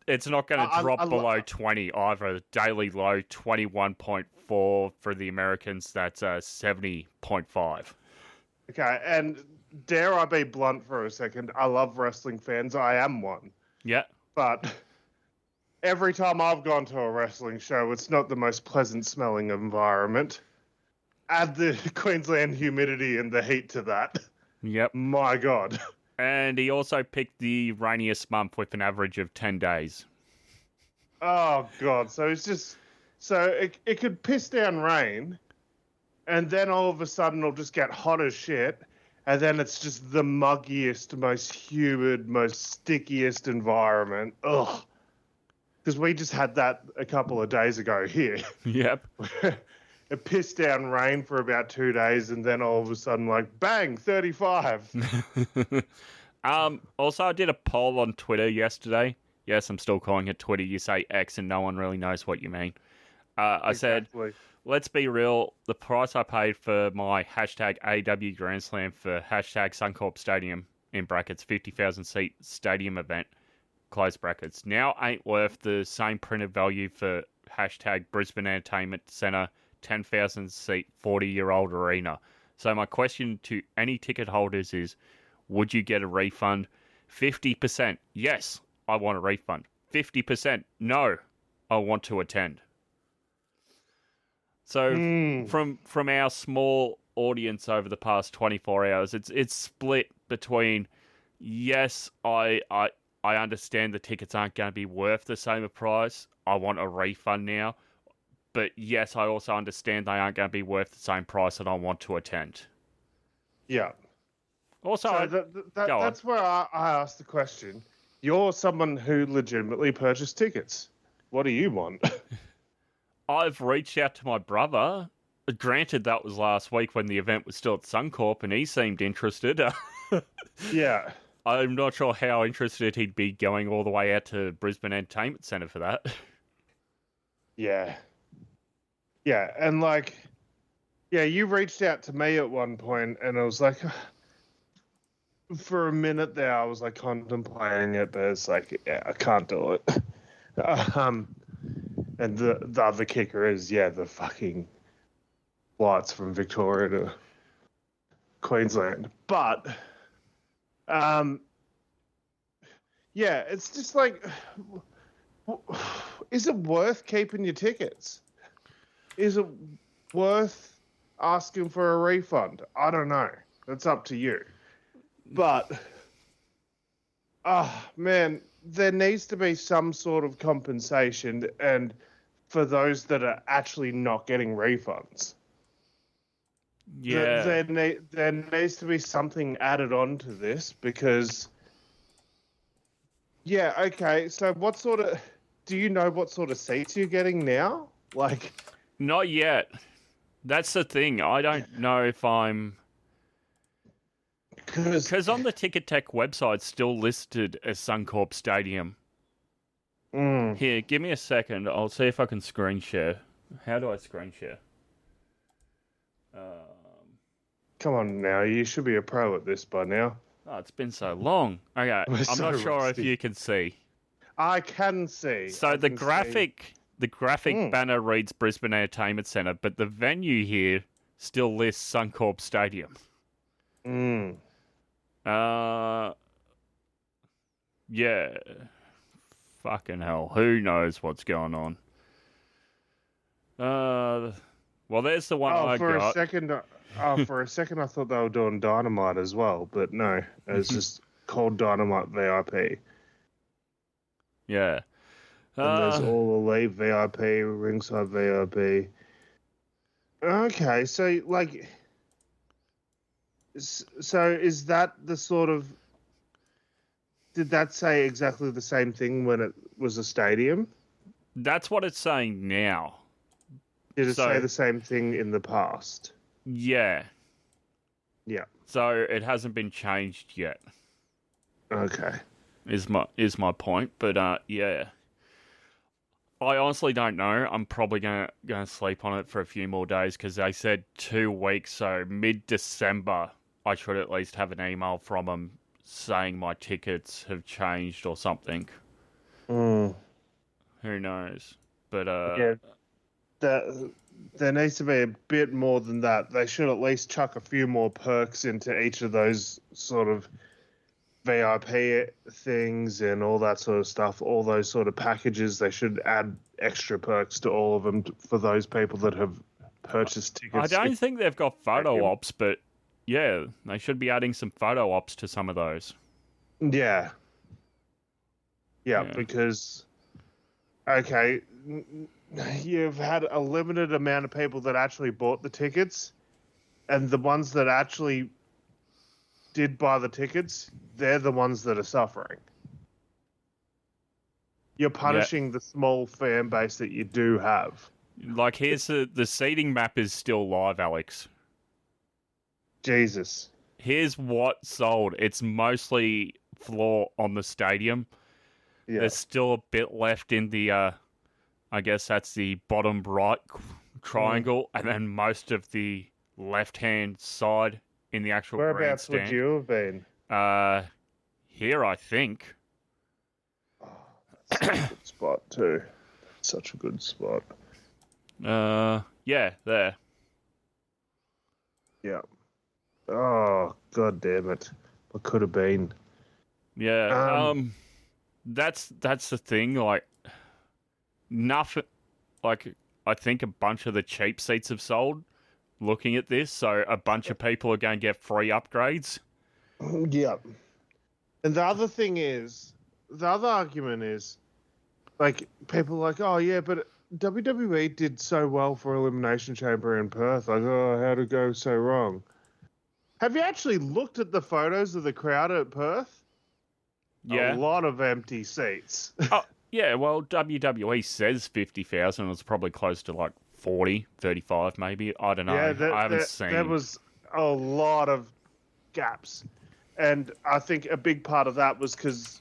Speaker 7: it's not going to drop below 20 either. Daily low, 21.4 for the Americans. That's 70.5.
Speaker 1: Okay, and dare I be blunt for a second? I love wrestling fans. I am one.
Speaker 7: Yeah.
Speaker 1: But every time I've gone to a wrestling show, it's not the most pleasant smelling environment. Add the Queensland humidity and the heat to that.
Speaker 7: Yep.
Speaker 1: My God.
Speaker 7: And he also picked the rainiest month with an average of 10 days.
Speaker 1: Oh, God. So it's just... So it could piss down rain, and then all of a sudden it'll just get hot as shit, and then it's just the muggiest, most humid, most stickiest environment. Ugh. Because we just had that a couple of days ago here.
Speaker 7: Yep.
Speaker 1: It pissed down rain for about 2 days, and then all of a sudden, like, bang, 35.
Speaker 7: Also, I did a poll on Twitter yesterday. Yes, I'm still calling it Twitter. You say X and no one really knows what you mean. I said, let's be real. The price I paid for my hashtag AEW Grand Slam for hashtag Suncorp Stadium, in brackets, 50,000 seat stadium event, close brackets, now ain't worth the same printed value for hashtag BRISBANE Entertainment Centre, 10,000 seat, 40-year-old arena. So my question to any ticket holders is, would you get a refund? 50%, yes, I want a refund. 50%, no, I want to attend. So from our small audience over the past 24 hours, it's split between, yes, I understand the tickets aren't going to be worth the same price. I want a refund now. But yes, I also understand they aren't going to be worth the same price and I want to attend.
Speaker 1: Yeah.
Speaker 7: Also,
Speaker 1: so that's where I asked the question. You're someone who legitimately purchased tickets. What do you want?
Speaker 7: I've reached out to my brother. Granted, that was last week when the event was still at Suncorp, and he seemed interested.
Speaker 1: Yeah.
Speaker 7: I'm not sure how interested he'd be going all the way out to Brisbane Entertainment Centre for that.
Speaker 1: Yeah. Yeah, and like, yeah, you reached out to me at one point, and I was like, for a minute there, I was like contemplating it, but it's like, yeah, I can't do it. And the other kicker is, yeah, the fucking flights from Victoria to Queensland. But, yeah, it's just like, is it worth keeping your tickets? Is it worth asking for a refund? I don't know. That's up to you. But, man, there needs to be some sort of compensation, and for those that are actually not getting refunds.
Speaker 7: Yeah.
Speaker 1: There needs to be something added on to this because, yeah, okay, so do you know what sort of seats you're getting now? Like...
Speaker 7: Not yet. That's the thing. I don't know if I'm... Because on the Ticketek website, it's still listed as Suncorp Stadium. Here, give me a second. I'll see if I can screen share. How do I screen share?
Speaker 1: Come on now. You should be a pro at this by now.
Speaker 7: Oh, it's been so long. Okay, I'm not sure if you can see.
Speaker 1: I can see.
Speaker 7: So the graphic banner reads Brisbane Entertainment Centre, but the venue here still lists Suncorp Stadium. Yeah. Fucking hell. Who knows what's going on? Well, there's the one I got.
Speaker 1: For a second, I thought they were doing Dynamite as well, but no. It's just called Dynamite VIP.
Speaker 7: Yeah.
Speaker 1: And there's all Elite VIP, Ringside VIP. Okay, so, like... So is that the sort of... Did that say exactly the same thing when it was a stadium?
Speaker 7: That's what it's saying now.
Speaker 1: Did it say the same thing in the past?
Speaker 7: Yeah.
Speaker 1: Yeah.
Speaker 7: So it hasn't been changed yet.
Speaker 1: Okay.
Speaker 7: Is my point, but yeah. I honestly don't know. I'm probably gonna sleep on it for a few more days because they said 2 weeks, so mid-December I should at least have an email from them saying my tickets have changed or something. Who knows? But
Speaker 1: yeah, there needs to be a bit more than that. They should at least chuck a few more perks into each of those sort of VIP things and all that sort of stuff, all those sort of packages. They should add extra perks to all of them for those people that have purchased tickets.
Speaker 7: I don't think they've got photo ops, but yeah, they should be adding some photo ops to some of those.
Speaker 1: Yeah, because, okay, you've had a limited amount of people that actually bought the tickets, and the ones that actually did buy the tickets, they're the ones that are suffering. You're punishing the small fan base that you do have.
Speaker 7: Like, here's the seating map is still live, Alex.
Speaker 1: Jesus.
Speaker 7: Here's what sold. It's mostly floor on the stadium.
Speaker 1: Yeah.
Speaker 7: There's still a bit left in the, I guess that's the bottom right triangle, and then most of the left-hand side in the actual
Speaker 1: Whereabouts
Speaker 7: grandstand.
Speaker 1: would you have been?
Speaker 7: Here, I think.
Speaker 1: Oh, that's such a good spot too. Such a good spot.
Speaker 7: Yeah, there.
Speaker 1: Yeah. Oh, god damn it! What could have been?
Speaker 7: Yeah. That's the thing. Like, nothing. Like, I think a bunch of the cheap seats have sold. Looking at this, so a bunch of people are going to get free upgrades.
Speaker 1: Yeah. And the other thing is, the other argument is, like, people are like, oh yeah, but WWE did so well for Elimination Chamber in Perth. Like, oh, how'd it go so wrong? Have you actually looked at the photos of the crowd at Perth?
Speaker 7: Yeah.
Speaker 1: A lot of empty seats.
Speaker 7: Oh, yeah, well, WWE says 50,000. It's probably close to like 40, 35 maybe. I don't know.
Speaker 1: Yeah,
Speaker 7: I haven't seen.
Speaker 1: There was a lot of gaps. And I think a big part of that was because,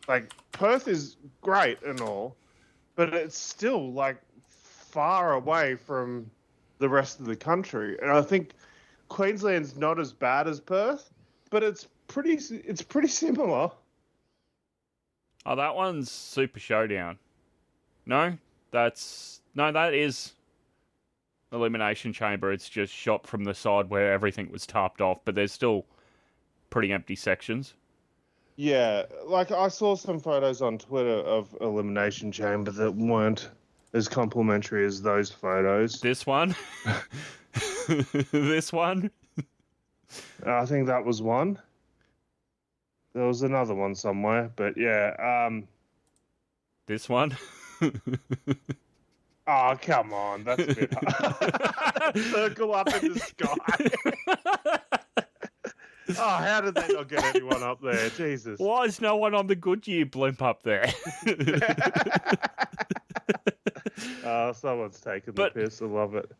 Speaker 1: like, Perth is great and all, but it's still, like, far away from the rest of the country. And I think Queensland's not as bad as Perth, but it's pretty similar.
Speaker 7: Oh, that one's Super Showdown. No, that is Elimination Chamber. It's just shot from the side where everything was tarped off, but there's still pretty empty sections.
Speaker 1: Yeah, like I saw some photos on Twitter of Elimination Chamber that weren't as complimentary as those photos.
Speaker 7: This one? This one?
Speaker 1: I think that was one. There was another one somewhere, but yeah.
Speaker 7: This one?
Speaker 1: Oh, come on. That's a bit hard. Circle up in the sky. Oh, how did they not get anyone up there? Jesus.
Speaker 7: Why is no one on the Goodyear blimp up there?
Speaker 1: Someone's taking the piss. I love it.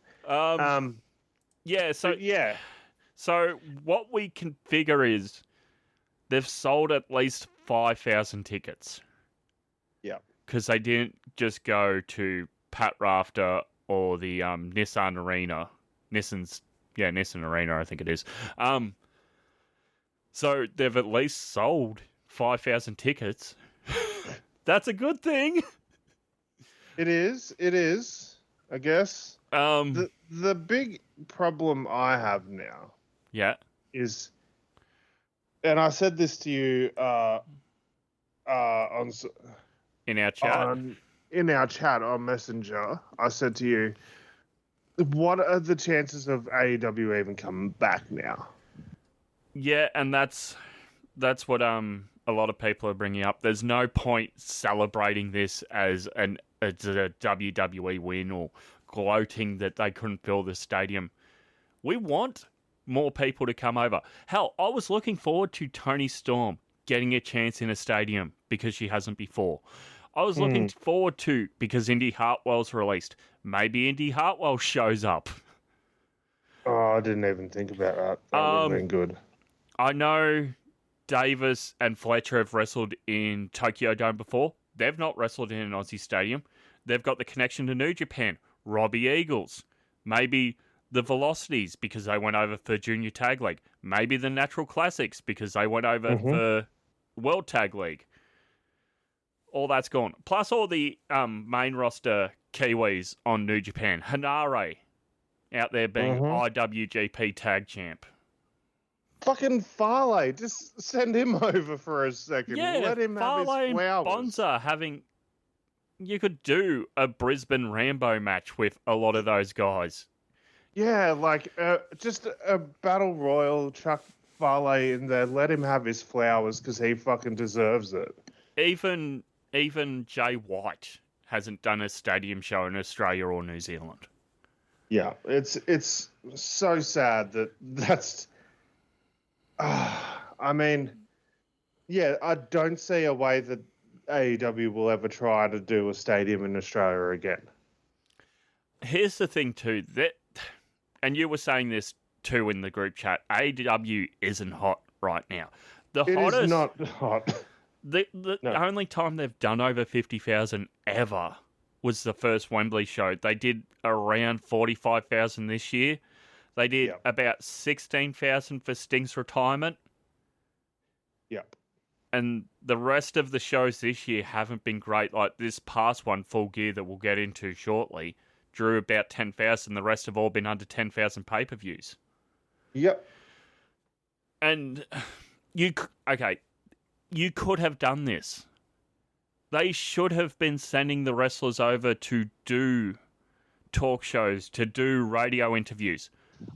Speaker 7: Yeah, so
Speaker 1: yeah.
Speaker 7: So what we can figure is they've sold at least 5,000 tickets.
Speaker 1: Yeah.
Speaker 7: Because they didn't just go to Pat Rafter or the Nissan Arena. Nissan Arena, I think it is. So they've at least sold 5,000 tickets. That's a good thing.
Speaker 1: It is, I guess. The big problem I have now is, and I said this to you
Speaker 7: in our chat.
Speaker 1: In our chat on Messenger, I said to you, what are the chances of AEW even coming back now?
Speaker 7: Yeah, and that's what a lot of people are bringing up. There's no point celebrating this as a WWE win or gloating that they couldn't fill the stadium. We want more people to come over. Hell, I was looking forward to Toni Storm getting a chance in a stadium because she hasn't before. I was looking forward to, because Indy Hartwell's released, maybe Indy Hartwell shows up.
Speaker 1: Oh, I didn't even think about that. That would have been good.
Speaker 7: I know Davis and Fletcher have wrestled in Tokyo Dome before. They've not wrestled in an Aussie stadium. They've got the connection to New Japan. Robbie Eagles. Maybe the Velocities because they went over for Junior Tag League. Maybe the Natural Classics because they went over for World Tag League. All that's gone. Plus all the main roster Kiwis on New Japan. Hanare out there being IWGP Tag Champ.
Speaker 1: Fucking Farley, just send him over for a second.
Speaker 7: Yeah,
Speaker 1: let him
Speaker 7: Farley
Speaker 1: have his flowers.
Speaker 7: and Bonza having... You could do a Brisbane Rambo match with a lot of those guys.
Speaker 1: Yeah, like just a battle royal, chuck Farley in there, let him have his flowers because he fucking deserves it.
Speaker 7: Even Jay White hasn't done a stadium show in Australia or New Zealand.
Speaker 1: Yeah, it's so sad that's... I mean, yeah, I don't see a way that AEW will ever try to do a stadium in Australia again.
Speaker 7: Here's the thing too, and you were saying this too in the group chat. AEW isn't hot right now. The
Speaker 1: It
Speaker 7: hottest,
Speaker 1: is not hot.
Speaker 7: The
Speaker 1: No.
Speaker 7: only time they've done over 50,000 ever was the first Wembley show. They did around 45,000 this year. They did about 16,000 for Sting's retirement.
Speaker 1: Yep.
Speaker 7: And the rest of the shows this year haven't been great. Like this past one, Full Gear, that we'll get into shortly, drew about 10,000. The rest have all been under 10,000 pay-per-views.
Speaker 1: Yep.
Speaker 7: And you could have done this. They should have been sending the wrestlers over to do talk shows, to do radio interviews.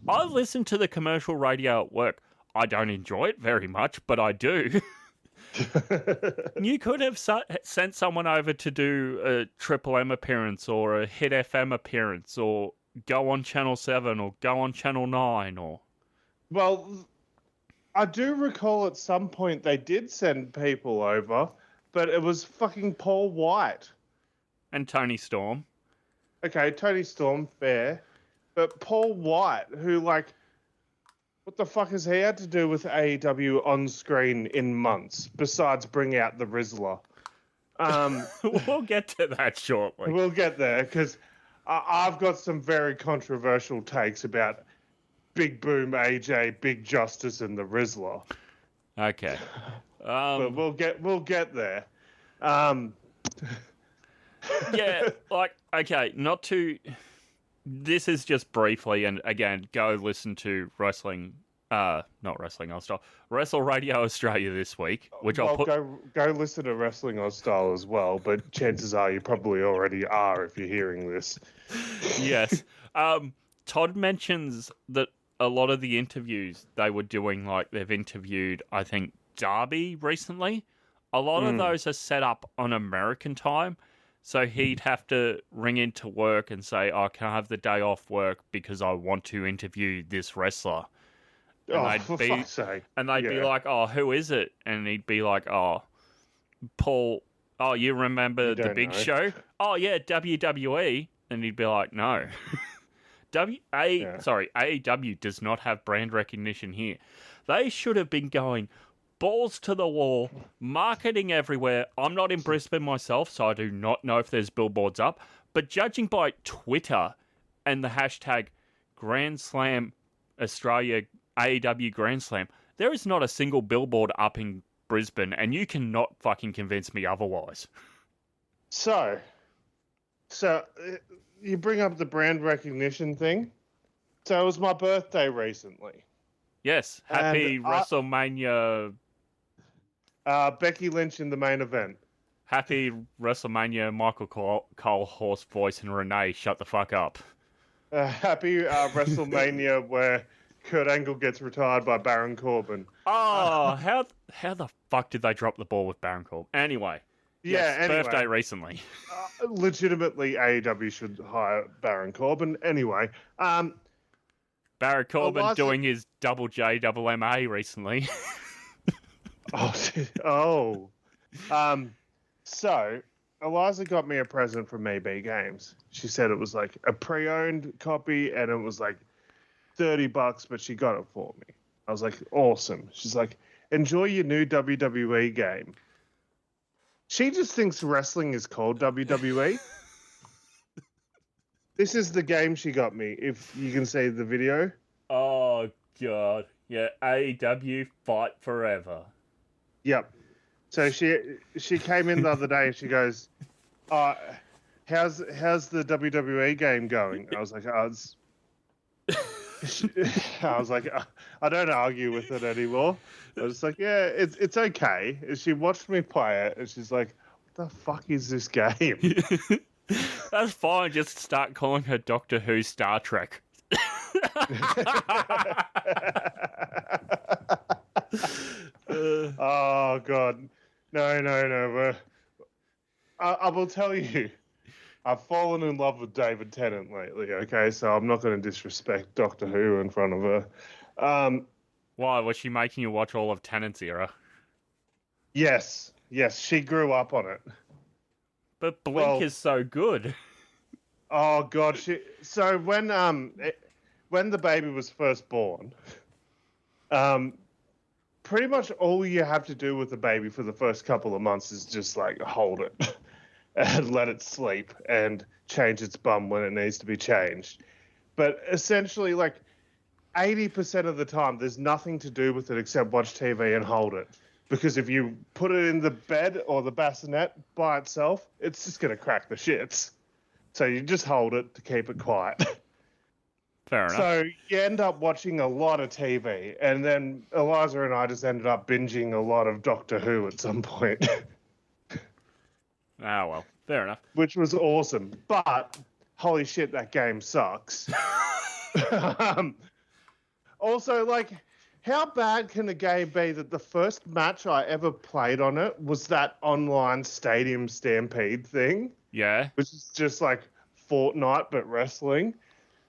Speaker 7: I listen to the commercial radio at work. I don't enjoy it very much, but I do. You could have sent someone over to do a Triple M appearance or a Hit FM appearance or go on Channel 7 or go on Channel 9 or...
Speaker 1: Well, I do recall at some point they did send people over, but it was fucking Paul White.
Speaker 7: And Tony Storm.
Speaker 1: Okay, Tony Storm, fair. But Paul White, who, like, what the fuck has he had to do with AEW on screen in months, besides bring out the Rizzler?
Speaker 7: We'll get to that shortly.
Speaker 1: We'll get there, because I've got some very controversial takes about Big Boom AJ, Big Justice, and the Rizzler.
Speaker 7: Okay.
Speaker 1: But we'll get there.
Speaker 7: Yeah, like, okay, not to... This is just briefly, and again, go listen to Wrestle Radio Australia this week, which I'll put...
Speaker 1: Go listen to Wrestling Oz Style as well, but chances are you probably already are if you're hearing this.
Speaker 7: Yes. Todd mentions that a lot of the interviews they were doing, like they've interviewed, I think, Darby recently. A lot of those are set up on American time. So he'd have to ring into work and say, "Oh, can I have the day off work because I want to interview this wrestler?" And
Speaker 1: for fuck's sake.
Speaker 7: And they'd be like, "Oh, who is it?" And he'd be like, "Oh, Paul. Oh, you remember the Big Show? Oh, yeah, WWE." And he'd be like, "No." AEW does not have brand recognition here. They should have been going balls to the wall, marketing everywhere. I'm not in Brisbane myself, so I do not know if there's billboards up. But judging by Twitter and the hashtag Grand Slam Australia, AEW Grand Slam, there is not a single billboard up in Brisbane, and you cannot fucking convince me otherwise.
Speaker 1: So you bring up the brand recognition thing. So it was my birthday recently.
Speaker 7: Yes, happy WrestleMania...
Speaker 1: Becky Lynch in the main event.
Speaker 7: Happy WrestleMania, Michael Cole, Horse Voice, and Renee, shut the fuck up.
Speaker 1: Happy WrestleMania where Kurt Angle gets retired by Baron Corbin.
Speaker 7: Oh, how the fuck did they drop the ball with Baron Corbin? Anyway. Birthday recently.
Speaker 1: Legitimately, AEW should hire Baron Corbin. Anyway.
Speaker 7: Baron Corbin doing his double J, double MA recently.
Speaker 1: So Eliza got me a present from EB Games. She said it was like a pre-owned copy and it was like $30, but she got it for me. I was like, awesome. She's like, enjoy your new WWE game. She just thinks wrestling is called WWE. This is the game she got me, if you can see the video.
Speaker 7: Oh, God. Yeah, AEW Fight Forever.
Speaker 1: Yep. So she came in the other day and she goes, how's the WWE game going? I was like, I don't argue with it anymore. I was like, yeah, it's okay. And she watched me play it and she's like, what the fuck is this game?
Speaker 7: That's fine. Just start calling her Doctor Who Star Trek.
Speaker 1: Oh, God. No. I will tell you, I've fallen in love with David Tennant lately, okay? So I'm not going to disrespect Doctor Who in front of her.
Speaker 7: Why? Was she making you watch all of Tennant's era?
Speaker 1: Yes, she grew up on it.
Speaker 7: But Blink is so good.
Speaker 1: Oh, God. So when when the baby was first born, pretty much all you have to do with the baby for the first couple of months is just like hold it and let it sleep and change its bum when it needs to be changed. But essentially, like 80% of the time, there's nothing to do with it except watch TV and hold it. Because if you put it in the bed or the bassinet by itself, it's just going to crack the shits. So you just hold it to keep it quiet.
Speaker 7: Fair enough.
Speaker 1: So you end up watching a lot of TV. And then Eliza and I just ended up binging a lot of Doctor Who at some point.
Speaker 7: Ah, well, fair enough.
Speaker 1: Which was awesome. But, holy shit, that game sucks. Also, like, how bad can a game be that the first match I ever played on it was that online Stadium Stampede thing?
Speaker 7: Yeah.
Speaker 1: Which is just like Fortnite, but wrestling.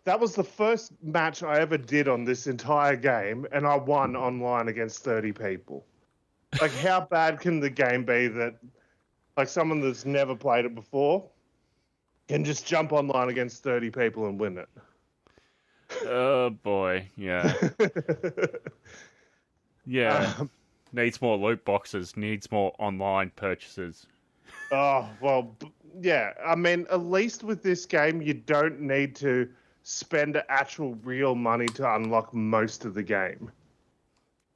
Speaker 1: That was the first match I ever did on this entire game, and I won online against 30 people. Like, how bad can the game be that, like, someone that's never played it before can just jump online against 30 people and win it?
Speaker 7: Oh, boy. Yeah. Yeah. Needs more loot boxes. Needs more online purchases.
Speaker 1: Oh, well, yeah. I mean, at least with this game, you don't need to spend actual real money to unlock most of the game.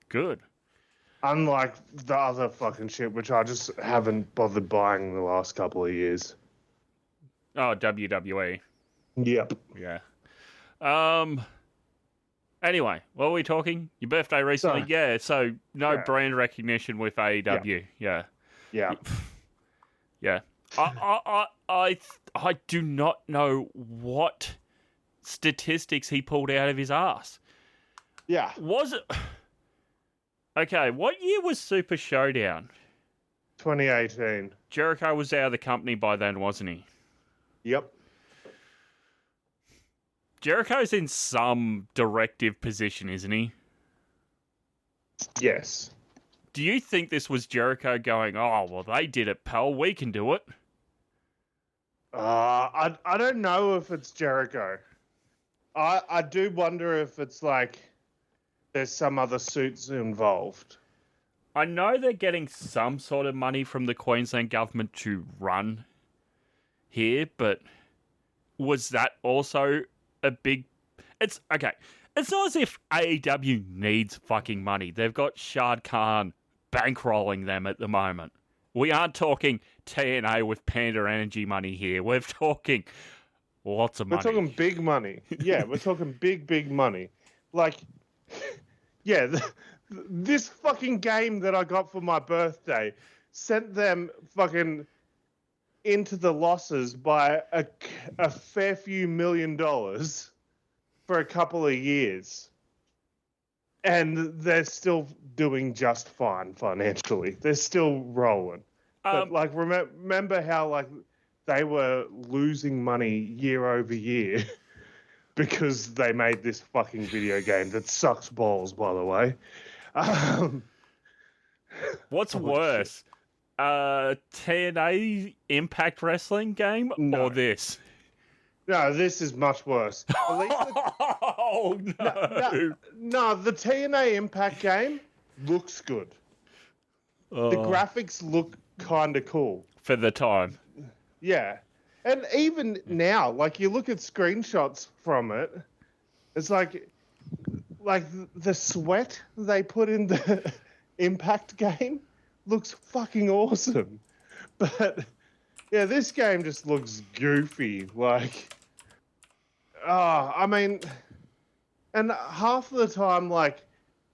Speaker 7: Good.
Speaker 1: Unlike the other fucking shit, which I just haven't bothered buying the last couple of years.
Speaker 7: Oh, WWE.
Speaker 1: Yep.
Speaker 7: Yeah. Anyway, what were we talking? Your birthday recently? So no brand recognition with AEW. Yeah.
Speaker 1: Yeah.
Speaker 7: Yeah. I do not know what statistics he pulled out of his ass.
Speaker 1: Yeah.
Speaker 7: Was it... Okay, what year was Super Showdown?
Speaker 1: 2018.
Speaker 7: Jericho was out of the company by then, wasn't he?
Speaker 1: Yep.
Speaker 7: Jericho's in some directive position, isn't he?
Speaker 1: Yes.
Speaker 7: Do you think this was Jericho going, oh, well, they did it, pal, we can do it?
Speaker 1: I don't know if it's Jericho. I do wonder if it's like there's some other suits involved.
Speaker 7: I know they're getting some sort of money from the Queensland government to run here, but was that also a big... It's okay. It's not as if AEW needs fucking money. They've got Shad Khan bankrolling them at the moment. We aren't talking TNA with Panda Energy money here. We're talking lots of money.
Speaker 1: We're talking big money. Yeah, we're talking big money. Like, yeah, this fucking game that I got for my birthday sent them fucking into the losses by a fair few $1 million for a couple of years. And they're still doing just fine financially. They're still rolling. But, like, remember how, like, they were losing money year over year because they made this fucking video game that sucks balls, by the way.
Speaker 7: What's worse? TNA Impact Wrestling game or this?
Speaker 1: No, this is much worse. At least
Speaker 7: Oh, no.
Speaker 1: No, the TNA Impact game looks good. The graphics look kind of cool.
Speaker 7: For the time.
Speaker 1: Yeah. And even now, like, you look at screenshots from it, it's like the sweat they put in the Impact game looks fucking awesome. But, yeah, this game just looks goofy. Like, I mean, and half the time, like,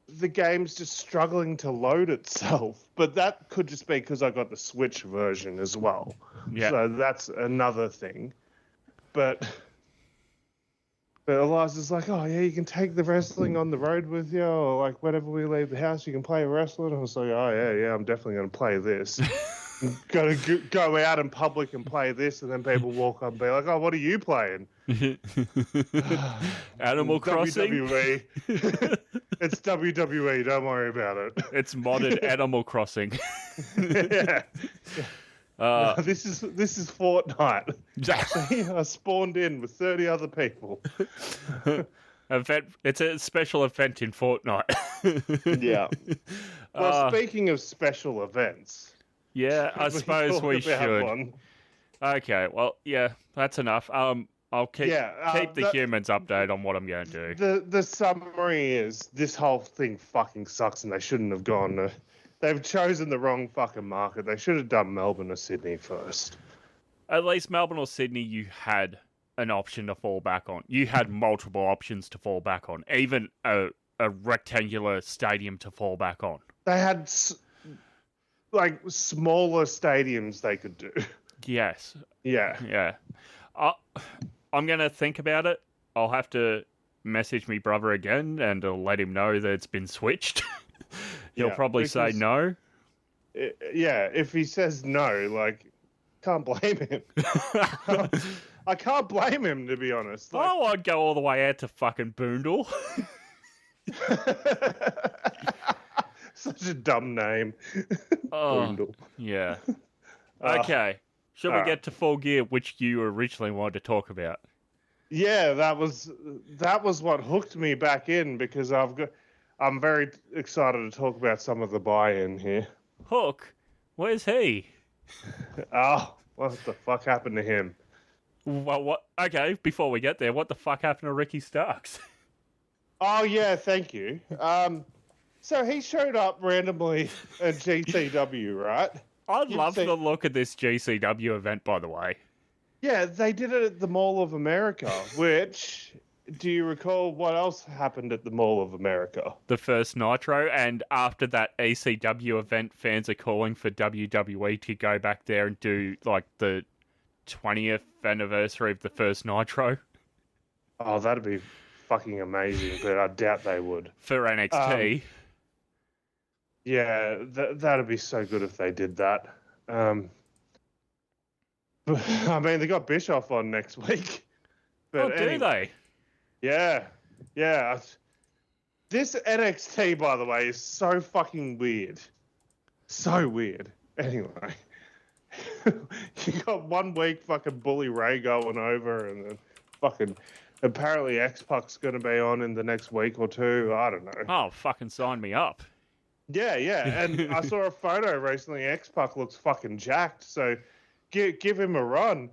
Speaker 1: the game's just struggling to load itself. But that could just be because I got the Switch version as well.
Speaker 7: Yeah.
Speaker 1: So that's another thing. But Eliza's like, oh, yeah, you can take the wrestling on the road with you, or, like, whenever we leave the house, you can play wrestling. I was like, oh, yeah, I'm definitely going to play this. Got to go out in public and play this, and then people walk up and be like, oh, what are you playing?
Speaker 7: Animal Crossing?
Speaker 1: WWE. It's WWE, don't worry about it.
Speaker 7: It's modded Animal Crossing.
Speaker 1: Yeah. No, this is Fortnite. I spawned in with 30 other people.
Speaker 7: event. It's a special event in Fortnite.
Speaker 1: Yeah. Well, speaking of special events.
Speaker 7: Yeah, I suppose we should.
Speaker 1: One.
Speaker 7: Okay, well, yeah, that's enough. I'll keep the humans updated on what I'm going to do.
Speaker 1: The summary is this whole thing fucking sucks, and they shouldn't have gone. They've chosen the wrong fucking market. They should have done Melbourne or Sydney first.
Speaker 7: At least Melbourne or Sydney, you had an option to fall back on. You had multiple options to fall back on, even a rectangular stadium to fall back on.
Speaker 1: They had like smaller stadiums they could do.
Speaker 7: Yes.
Speaker 1: Yeah.
Speaker 7: I'm going to think about it. I'll have to message me brother again and I'll let him know that it's been switched. He'll probably say no.
Speaker 1: Yeah, if he says no, like, can't blame him. I can't blame him, to be honest. Like,
Speaker 7: I'd go all the way out to fucking Boondall.
Speaker 1: Such a dumb name. Boondall.
Speaker 7: Yeah. Okay. Should we get to Full Gear, which you originally wanted to talk about?
Speaker 1: Yeah, that was what hooked me back in, because I'm very excited to talk about some of the buy-in here.
Speaker 7: Hook? Where's he?
Speaker 1: Oh, what the fuck happened to him?
Speaker 7: Well, what? Okay, before we get there, what the fuck happened to Ricky Starks?
Speaker 1: Oh yeah, thank you. So he showed up randomly at GCW, right?
Speaker 7: I love the look of this GCW event, by the way.
Speaker 1: Yeah, they did it at the Mall of America, which, do you recall what else happened at the Mall of America?
Speaker 7: The first Nitro, and after that ECW event, fans are calling for WWE to go back there and do, like, the 20th anniversary of the first Nitro.
Speaker 1: Oh, that'd be fucking amazing, but I doubt they would.
Speaker 7: For NXT.
Speaker 1: Yeah, that'd be so good if they did that. I mean, they got Bischoff on next week. But
Speaker 7: do they?
Speaker 1: Yeah. This NXT, by the way, is so fucking weird. So weird. Anyway. You got 1 week fucking Bully Ray going over, and then fucking apparently X-Pac's going to be on in the next week or two. I don't know.
Speaker 7: Oh, fucking sign me up.
Speaker 1: Yeah. And I saw a photo recently. X-Pac looks fucking jacked, so give him a run.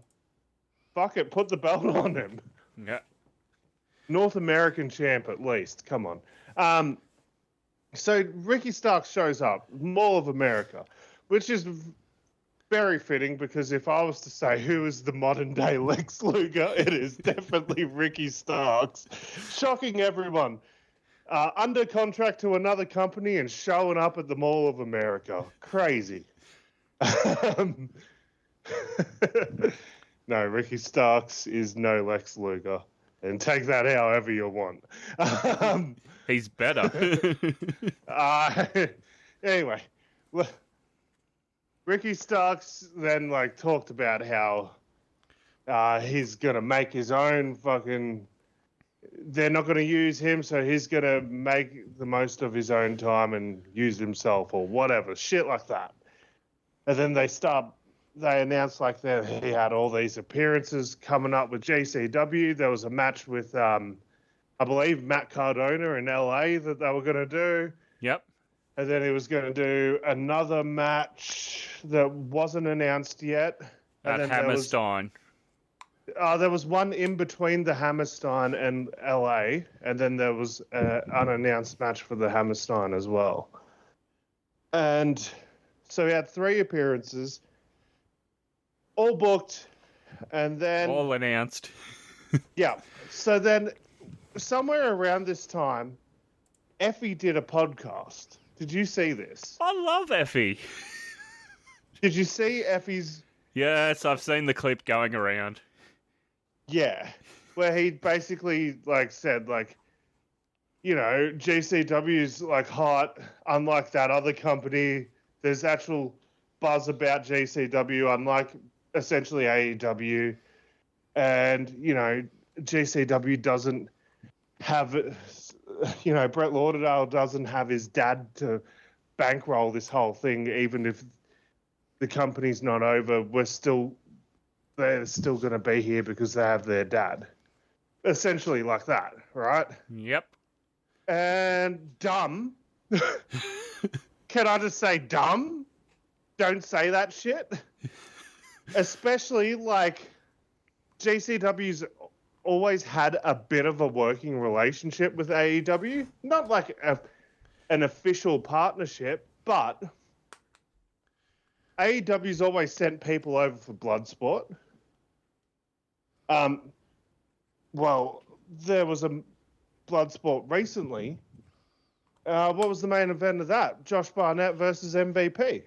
Speaker 1: Fuck it, put the belt on him.
Speaker 7: Yeah.
Speaker 1: North American champ, at least. Come on. So Ricky Starks shows up, Mall of America, which is very fitting, because if I was to say who is the modern day Lex Luger, it is definitely Ricky Starks. Shocking everyone. Under contract to another company and showing up at the Mall of America. Crazy. No, Ricky Starks is no Lex Luger. And take that however you want.
Speaker 7: He's better.
Speaker 1: Anyway, Ricky Starks then talked about how he's gonna make his own fucking. They're not gonna use him, so he's gonna make the most of his own time and use himself or whatever, shit like that. And then they announced that he had all these appearances coming up with GCW. There was a match with, I believe, Matt Cardona in LA that they were going to do.
Speaker 7: Yep.
Speaker 1: And then he was going to do another match that wasn't announced yet.
Speaker 7: At Hammerstein.
Speaker 1: There was one in between the Hammerstein and LA, and then there was an unannounced match for the Hammerstein as well. And so he had 3 appearances. All booked, and then...
Speaker 7: all announced.
Speaker 1: Yeah. So then, somewhere around this time, Effie did a podcast. Did you see this?
Speaker 7: I love Effie.
Speaker 1: Did you see Effie's...
Speaker 7: Yes, I've seen the clip going around.
Speaker 1: Yeah. Where he basically, said, GCW's, hot, unlike that other company. There's actual buzz about GCW, unlike... essentially AEW, and GCW doesn't have, Brett Lauderdale doesn't have his dad to bankroll this whole thing. Even if the company's not over, they're still going to be here because they have their dad. Essentially like that, right?
Speaker 7: Yep.
Speaker 1: And dumb. Can I just say dumb? Don't say that shit. Especially like GCW's always had a bit of a working relationship with AEW. Not like an official partnership, but AEW's always sent people over for Bloodsport. Well, there was a Bloodsport recently. What was the main event of that? Josh Barnett versus MVP.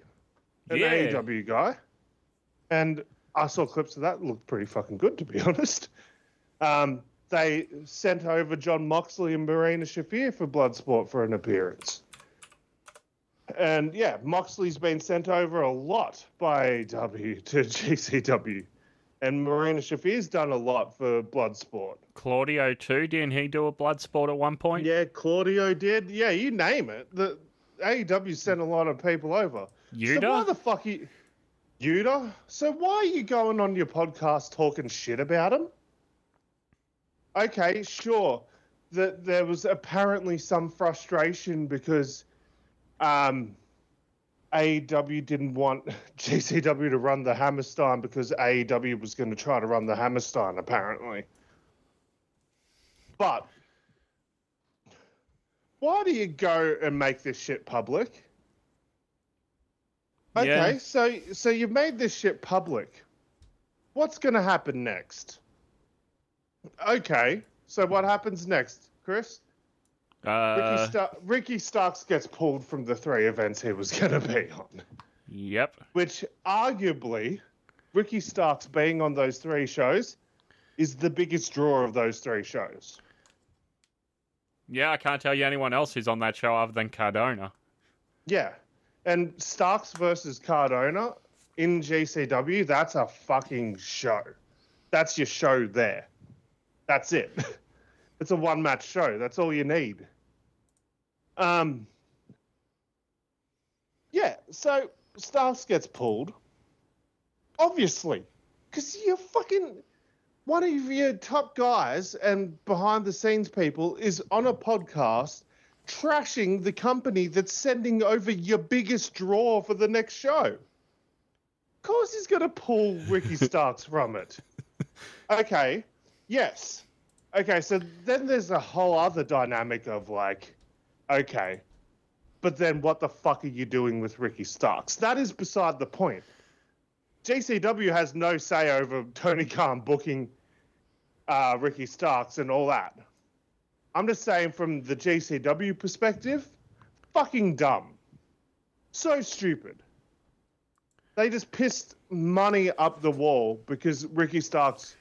Speaker 1: An AEW guy. And I saw clips of that. It looked pretty fucking good, to be honest. They sent over John Moxley and Marina Shafir for Bloodsport for an appearance. And yeah, Moxley's been sent over a lot by AEW to GCW. And Marina Shafir's done a lot for Bloodsport.
Speaker 7: Claudio too, didn't he do a Bloodsport at one point?
Speaker 1: Yeah, Claudio did. Yeah, you name it. The AEW sent a lot of people over.
Speaker 7: Yuta?
Speaker 1: So why the fuck Yuta? So why are you going on your podcast talking shit about him? Okay, sure. There was apparently some frustration because AEW didn't want GCW to run the Hammerstein because AEW was going to try to run the Hammerstein, apparently. But why do you go and make this shit public? Okay,
Speaker 7: Yeah.
Speaker 1: so you've made this shit public. What's going to happen next? Okay, so what happens next, Chris? Ricky Starks gets pulled from the 3 events he was going to be on.
Speaker 7: Yep.
Speaker 1: Which, arguably, Ricky Starks being on those 3 shows is the biggest draw of those 3 shows.
Speaker 7: Yeah, I can't tell you anyone else who's on that show other than Cardona.
Speaker 1: Yeah. And Starks versus Cardona in GCW, that's a fucking show. That's your show there. That's it. It's a 1-match show. That's all you need. Yeah, so Starks gets pulled. Obviously. Because you're fucking... One of your top guys and behind-the-scenes people is on a podcast trashing the company that's sending over your biggest draw for the next show. Of course he's going to pull Ricky Starks from it. Okay, yes. Okay, so then there's a whole other dynamic of like, okay, but then what the fuck are you doing with Ricky Starks? That is beside the point. GCW has no say over Tony Khan booking Ricky Starks and all that. I'm just saying from the GCW perspective, fucking dumb. So stupid. They just pissed money up the wall because Ricky Starks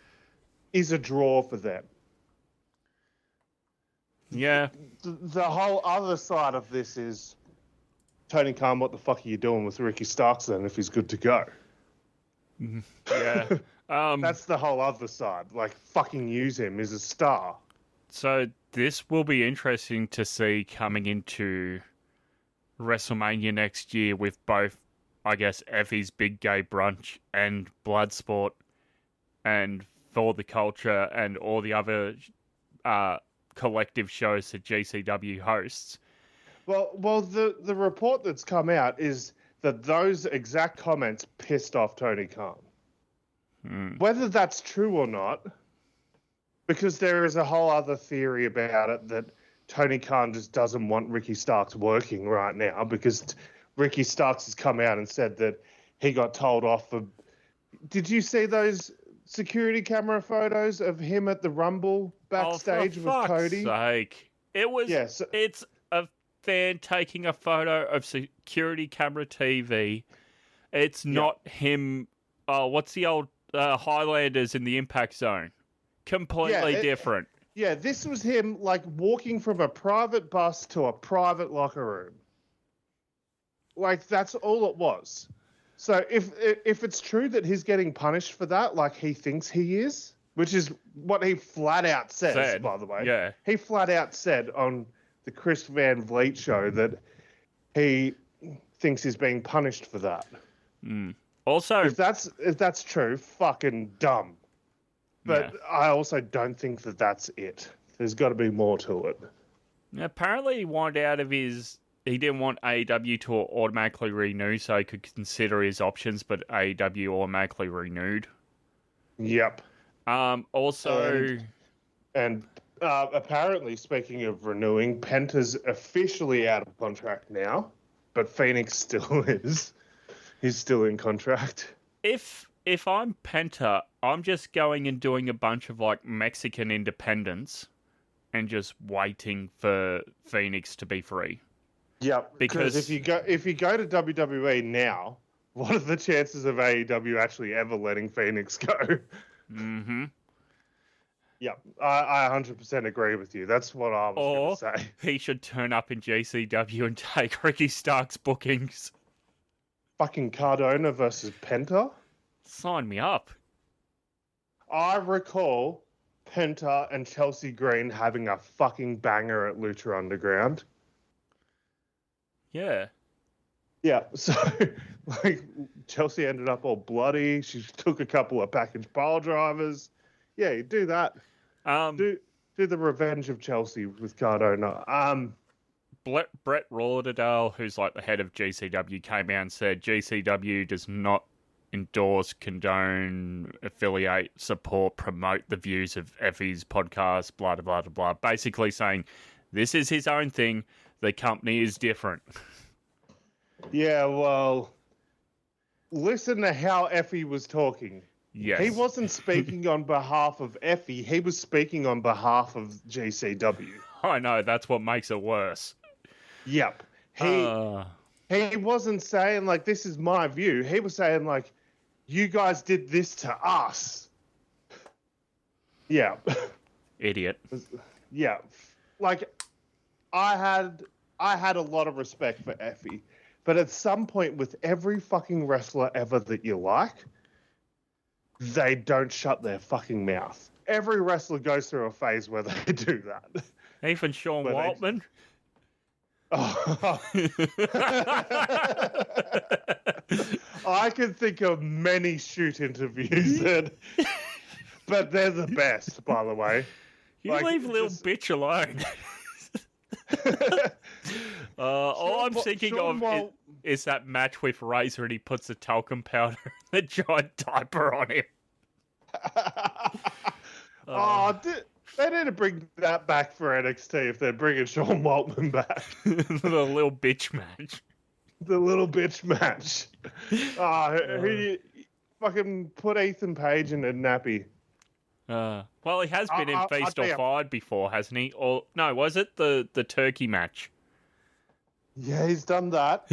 Speaker 1: is a draw for them.
Speaker 7: Yeah.
Speaker 1: The whole other side of this is, Tony Khan, what the fuck are you doing with Ricky Starks then if he's good to go?
Speaker 7: Yeah.
Speaker 1: That's the whole other side. Like, fucking use him as a star.
Speaker 7: So this will be interesting to see coming into WrestleMania next year with both, I guess, Effie's Big Gay Brunch and Bloodsport and For the Culture and all the other collective shows that GCW hosts.
Speaker 1: Well, the report that's come out is that those exact comments pissed off Tony Khan. Whether that's true or not, because there is a whole other theory about it that Tony Khan just doesn't want Ricky Starks working right now because Ricky Starks has come out and said that he got told off for... Did you see those security camera photos of him at the Rumble backstage with Cody?
Speaker 7: Sake. It was...
Speaker 1: Yes.
Speaker 7: It's a fan taking a photo of security camera TV. It's not him... Oh, what's the old Highlanders in the Impact Zone? Completely different.
Speaker 1: Yeah, this was him like walking from a private bus to a private locker room. Like, that's all it was. So if it's true that he's getting punished for that, like he thinks he is, which is what he flat out says, by the way.
Speaker 7: Yeah.
Speaker 1: He flat out said on the Chris Van Vliet show that he thinks he's being punished for that.
Speaker 7: Also,
Speaker 1: if that's true, fucking dumb. But I also don't think that that's it. There's got to be more to it.
Speaker 7: Apparently, he wanted out of his. He didn't want AEW to automatically renew, so he could consider his options, but AEW automatically renewed.
Speaker 1: Yep.
Speaker 7: Also.
Speaker 1: And apparently, speaking of renewing, Penta's officially out of contract now, but Phoenix still is. He's still in contract.
Speaker 7: If I'm Penta, I'm just going and doing a bunch of like Mexican independence and just waiting for Phoenix to be free.
Speaker 1: Yep.
Speaker 7: Because
Speaker 1: if you go to WWE now, what are the chances of AEW actually ever letting Phoenix go?
Speaker 7: Mm-hmm.
Speaker 1: Yep. I 100% agree with you. That's what I was going to say.
Speaker 7: He should turn up in GCW and take Ricky Stark's bookings.
Speaker 1: Fucking Cardona versus Penta?
Speaker 7: Sign me up.
Speaker 1: I recall Penta and Chelsea Green having a fucking banger at Lucha Underground.
Speaker 7: Yeah.
Speaker 1: Yeah, so, like, Chelsea ended up all bloody. She took a couple of package pile drivers. Yeah, you do that. Do the Revenge of Chelsea with Cardona.
Speaker 7: Brett Lauderdale, who's like the head of GCW, came out and said GCW does not endorse, condone, affiliate, support, promote the views of Effie's podcast, blah, blah, blah, blah. Basically saying this is his own thing. The company is different.
Speaker 1: Yeah, well, listen to how Effie was talking.
Speaker 7: Yes.
Speaker 1: He wasn't speaking on behalf of Effie. He was speaking on behalf of GCW.
Speaker 7: I know, that's what makes it worse.
Speaker 1: Yep. He wasn't saying, like, this is my view. He was saying, like, you guys did this to us. Yeah.
Speaker 7: Idiot.
Speaker 1: Yeah. Like, I had a lot of respect for Effie. But at some point with every fucking wrestler ever that you like, they don't shut their fucking mouth. Every wrestler goes through a phase where they do that.
Speaker 7: Even Sean Waltman.
Speaker 1: I can think of many shoot interviews, but they're the best, by the way.
Speaker 7: You leave little bitch alone. All I'm thinking of is that match with Razor and he puts the talcum powder and the giant diaper on him.
Speaker 1: They need to bring that back for NXT if they're bringing Sean Waltman back.
Speaker 7: The little bitch match.
Speaker 1: The little bitch match. Who fucking put Ethan Page in a nappy?
Speaker 7: Well, he has been in Feast or Fired before, hasn't he? Or no, was it the turkey match?
Speaker 1: Yeah, he's done that.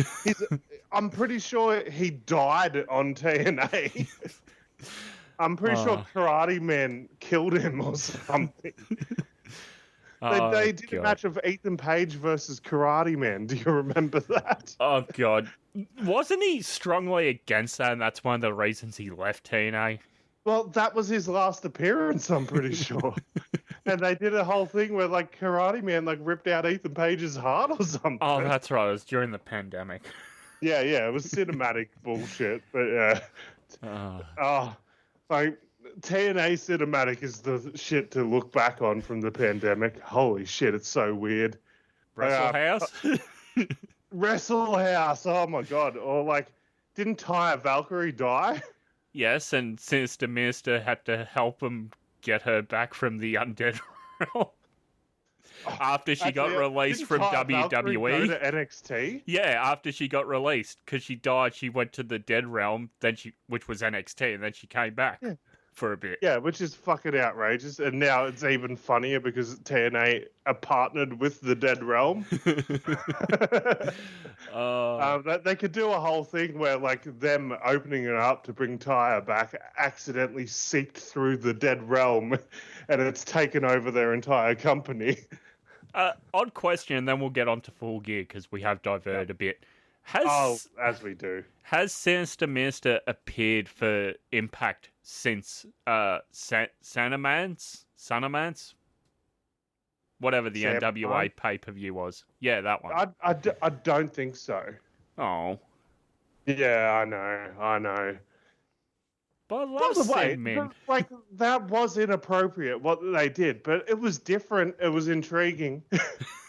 Speaker 1: I'm pretty sure he died on TNA. I'm pretty sure Karate Man killed him or something. They did a match of Ethan Page versus Karate Man. Do you remember that?
Speaker 7: Oh, God. Wasn't he strongly against that, and that's one of the reasons he left TNA?
Speaker 1: Well, that was his last appearance, I'm pretty sure. And they did a whole thing where, like, Karate Man, like, ripped out Ethan Page's heart or something.
Speaker 7: Oh, that's right. It was during the pandemic.
Speaker 1: Yeah, it was cinematic bullshit. But, like, TNA cinematic is the shit to look back on from the pandemic. Holy shit, it's so weird.
Speaker 7: Wrestle House?
Speaker 1: Wrestle House, oh my God. Or, like, didn't Taya Valkyrie die?
Speaker 7: Yes, and Sinister Minister had to help him get her back from the undead realm. After she got released from WWE.
Speaker 1: Go to NXT?
Speaker 7: Yeah, after she got released. Because she died, she went to the dead realm, which was NXT, and then she came back for a bit.
Speaker 1: Yeah, which is fucking outrageous. And now it's even funnier because TNA are partnered with the dead realm. They could do a whole thing where, like, them opening it up to bring Taya back accidentally seeped through the dead realm and it's taken over their entire company.
Speaker 7: Odd question, and then we'll get on to Full Gear because we have diverted a bit.
Speaker 1: As we do.
Speaker 7: Has Sinister Minister appeared for Impact since Sanamans? Whatever the NWA pay-per-view was. Yeah, that one.
Speaker 1: I don't think so.
Speaker 7: Oh.
Speaker 1: Yeah, I know.
Speaker 7: But I
Speaker 1: By
Speaker 7: love
Speaker 1: the way,
Speaker 7: Sid Min.
Speaker 1: like that was inappropriate what they did, but it was different. It was intriguing.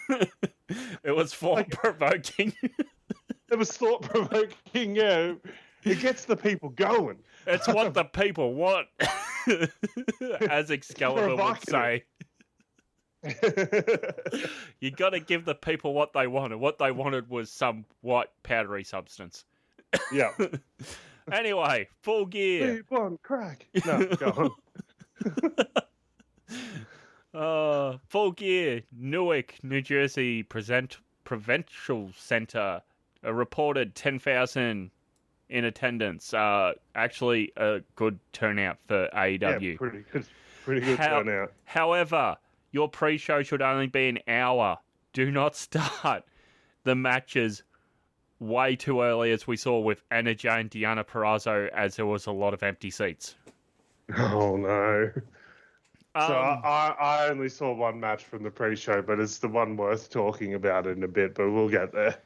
Speaker 7: It was thought-provoking.
Speaker 1: It was thought-provoking. Yeah, it gets the people going.
Speaker 7: It's what the people want, as Excalibur would say. You got to give the people what they wanted. What they wanted was some white powdery substance.
Speaker 1: Yeah.
Speaker 7: Anyway, Full Gear.
Speaker 1: Keep on crack. No, go
Speaker 7: on. Full Gear, Newark, New Jersey Provincial Center. Reported 10,000 in attendance. Actually, a good turnout for AEW.
Speaker 1: Yeah, pretty good turnout.
Speaker 7: However, your pre-show should only be an hour. Do not start the matches way too early, as we saw with Anna Jay and Deonna Purrazzo, as there was a lot of empty seats.
Speaker 1: Oh, no. So I only saw one match from the pre-show, but it's the one worth talking about in a bit, but we'll get there.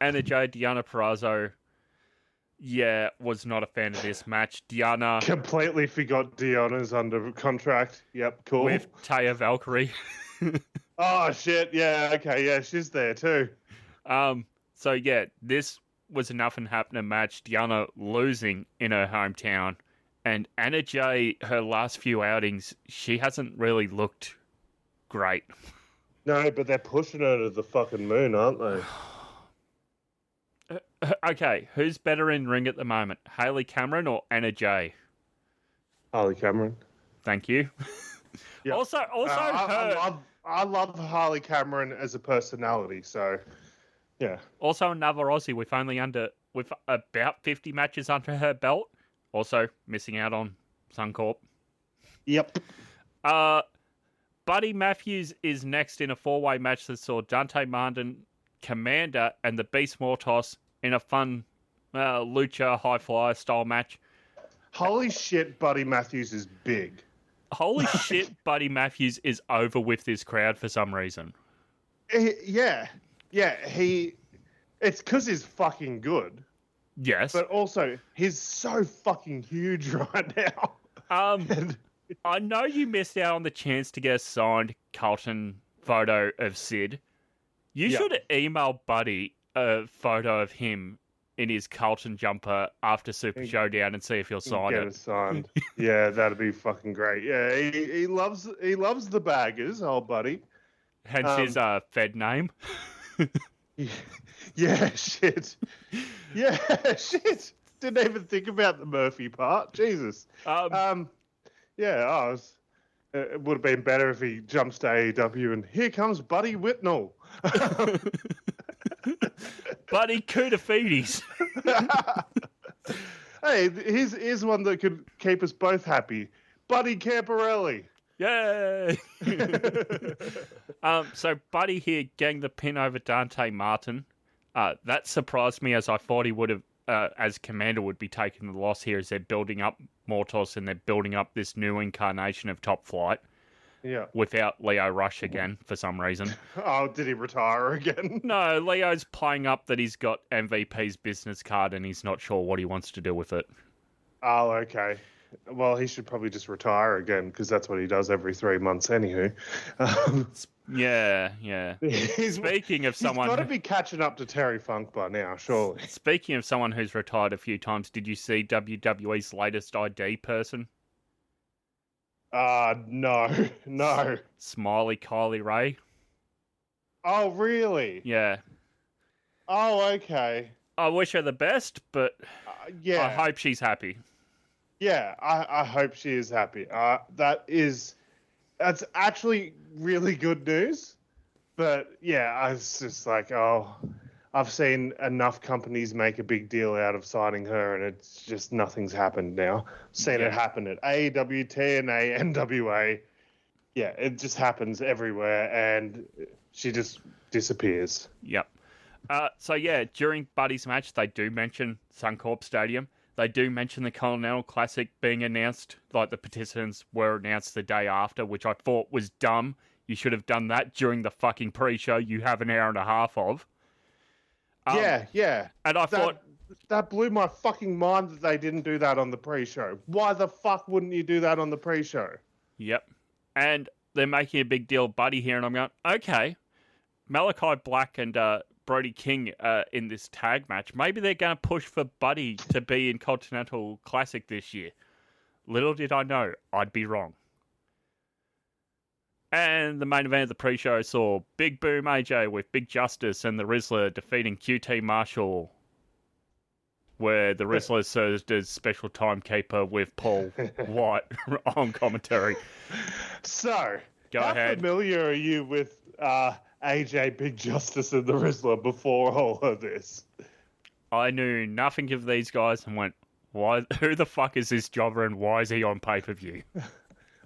Speaker 7: Anna Jay, Deonna Purrazzo, was not a fan of this match. Deonna...
Speaker 1: Completely forgot Deonna's under contract. Yep, cool.
Speaker 7: With Taya Valkyrie.
Speaker 1: Oh, shit. Yeah, okay. Yeah, she's there too.
Speaker 7: So, yeah, this was a nothing happening match. Deonna losing in her hometown. And Anna Jay, her last few outings, she hasn't really looked great.
Speaker 1: No, but they're pushing her to the fucking moon, aren't they?
Speaker 7: Okay, who's better in ring at the moment? Hayley Cameron or Anna Jay?
Speaker 1: Harley Cameron.
Speaker 7: Thank you.
Speaker 1: Yep.
Speaker 7: Also,
Speaker 1: I love Harley Cameron as a personality, so... Yeah.
Speaker 7: Also another Aussie with about 50 matches under her belt. Also missing out on Suncorp.
Speaker 1: Yep.
Speaker 7: Buddy Matthews is next in a four-way match that saw Dante Martin, Commander, and the Beast Mortos in a fun lucha high flyer style match.
Speaker 1: Holy shit, Buddy Matthews is big.
Speaker 7: Holy shit, Buddy Matthews is over with this crowd for some reason.
Speaker 1: Yeah, it's because he's fucking good.
Speaker 7: Yes.
Speaker 1: But also, he's so fucking huge right now.
Speaker 7: I know you missed out on the chance to get a signed Carlton photo of Sid. You should email Buddy a photo of him in his Carlton jumper after Super Showdown and see if he'll sign it.
Speaker 1: Get it signed. Yeah, that'd be fucking great. Yeah, he loves the baggers, old Buddy.
Speaker 7: Hence his Fed name.
Speaker 1: Yeah, shit. Yeah, shit. Didn't even think about the Murphy part. Jesus. It would have been better if he jumps to AEW and here comes Buddy Whitnell.
Speaker 7: Buddy Kudafides.
Speaker 1: Hey, here's one that could keep us both happy. Buddy Camparelli.
Speaker 7: Yay! So Buddy here getting the pin over Dante Martin. That surprised me, as I thought he would have, as Commander would be taking the loss here, as they're building up Mortos and they're building up this new incarnation of Top Flight.
Speaker 1: Yeah.
Speaker 7: Without Leo Rush again, for some reason.
Speaker 1: Oh, did he retire again?
Speaker 7: No, Leo's playing up that he's got MVP's business card and he's not sure what he wants to do with it.
Speaker 1: Oh, okay. Well, he should probably just retire again, because that's what he does every 3 months anywho.
Speaker 7: Yeah. Speaking of someone...
Speaker 1: He's got to be catching up to Terry Funk by now, surely.
Speaker 7: Speaking of someone who's retired a few times, did you see WWE's latest ID person? No.
Speaker 1: Smiley
Speaker 7: Kylie Ray.
Speaker 1: Oh, really?
Speaker 7: Yeah.
Speaker 1: Oh, okay.
Speaker 7: I wish her the best, but
Speaker 1: yeah.
Speaker 7: I hope she's happy.
Speaker 1: Yeah, I hope she is happy. That's actually really good news. But yeah, I was just like, I've seen enough companies make a big deal out of signing her, and it's just nothing's happened now. Seen it happen at AEW, TNA, NWA. Yeah, it just happens everywhere, and she just disappears.
Speaker 7: Yep. So yeah, during Buddy's match, they do mention Suncorp Stadium. They do mention the Continental Classic being announced, like the participants were announced the day after, which I thought was dumb. You should have done that during the fucking pre-show you have an hour and a half of.
Speaker 1: Yeah.
Speaker 7: And I thought
Speaker 1: that blew my fucking mind that they didn't do that on the pre-show. Why the fuck wouldn't you do that on the pre-show?
Speaker 7: Yep. And they're making a big deal of Buddy here, and I'm going, okay, Malachi Black and Brody King in this tag match. Maybe they're going to push for Buddy to be in Continental Classic this year. Little did I know, I'd be wrong. And the main event of the pre-show saw Big Boom AJ with Big Justice and the Rizzler defeating QT Marshall, where the Rizzler served as special timekeeper with Paul White on commentary.
Speaker 1: So,
Speaker 7: Go
Speaker 1: how
Speaker 7: ahead.
Speaker 1: familiar are you with AJ, Big Justice, and the Rizzler before all of this?
Speaker 7: I knew nothing of these guys and went, "Why? Who the fuck is this jobber and why is he on pay-per-view?"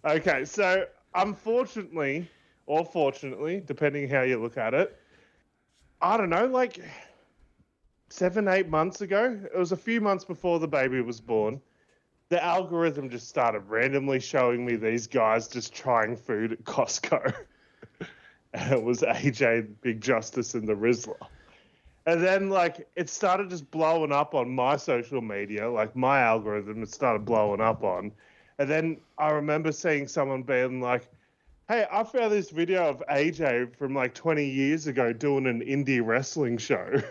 Speaker 1: Okay, so unfortunately, or fortunately, depending how you look at it, I don't know, like 7-8 months ago, it was a few months before the baby was born, the algorithm just started randomly showing me these guys just trying food at Costco. And it was AJ, Big Justice, and the Rizzler. And then, like, it started just blowing up on my social media, like my algorithm, it started blowing up on. And then I remember seeing someone being like, hey, I found this video of AJ from like 20 years ago doing an indie wrestling show.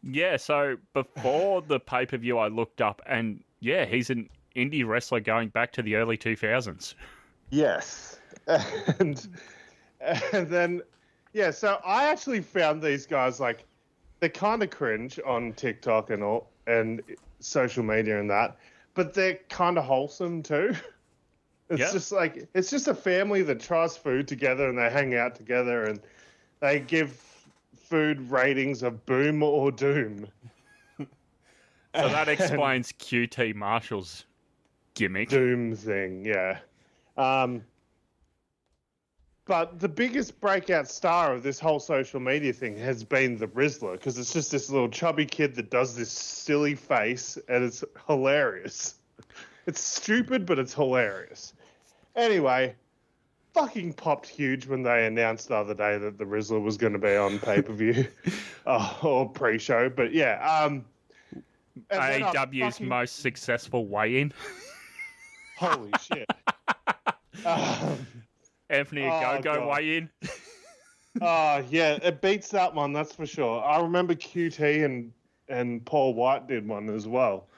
Speaker 7: Yeah, so before the pay-per-view I looked up, and yeah, he's an indie wrestler going back to the early 2000s.
Speaker 1: Yes. And then, yeah, so I actually found these guys, like, they're kind of cringe on TikTok and all, and social media and that, but they're kind of wholesome too. It's just like, it's just a family that tries food together and they hang out together and they give food ratings of boom or doom.
Speaker 7: So that explains QT Marshall's gimmick.
Speaker 1: Doom thing, yeah. But the biggest breakout star of this whole social media thing has been the Rizzler, because it's just this little chubby kid that does this silly face, and it's hilarious. It's stupid, but it's hilarious. Anyway, fucking popped huge when they announced the other day that the Rizzler was going to be on pay-per-view or pre-show. But yeah,
Speaker 7: AEW's most successful weigh-in.
Speaker 1: Holy shit.
Speaker 7: Anthony Go weigh-in.
Speaker 1: Oh, yeah, it beats that one, that's for sure. I remember QT and Paul White did one as well.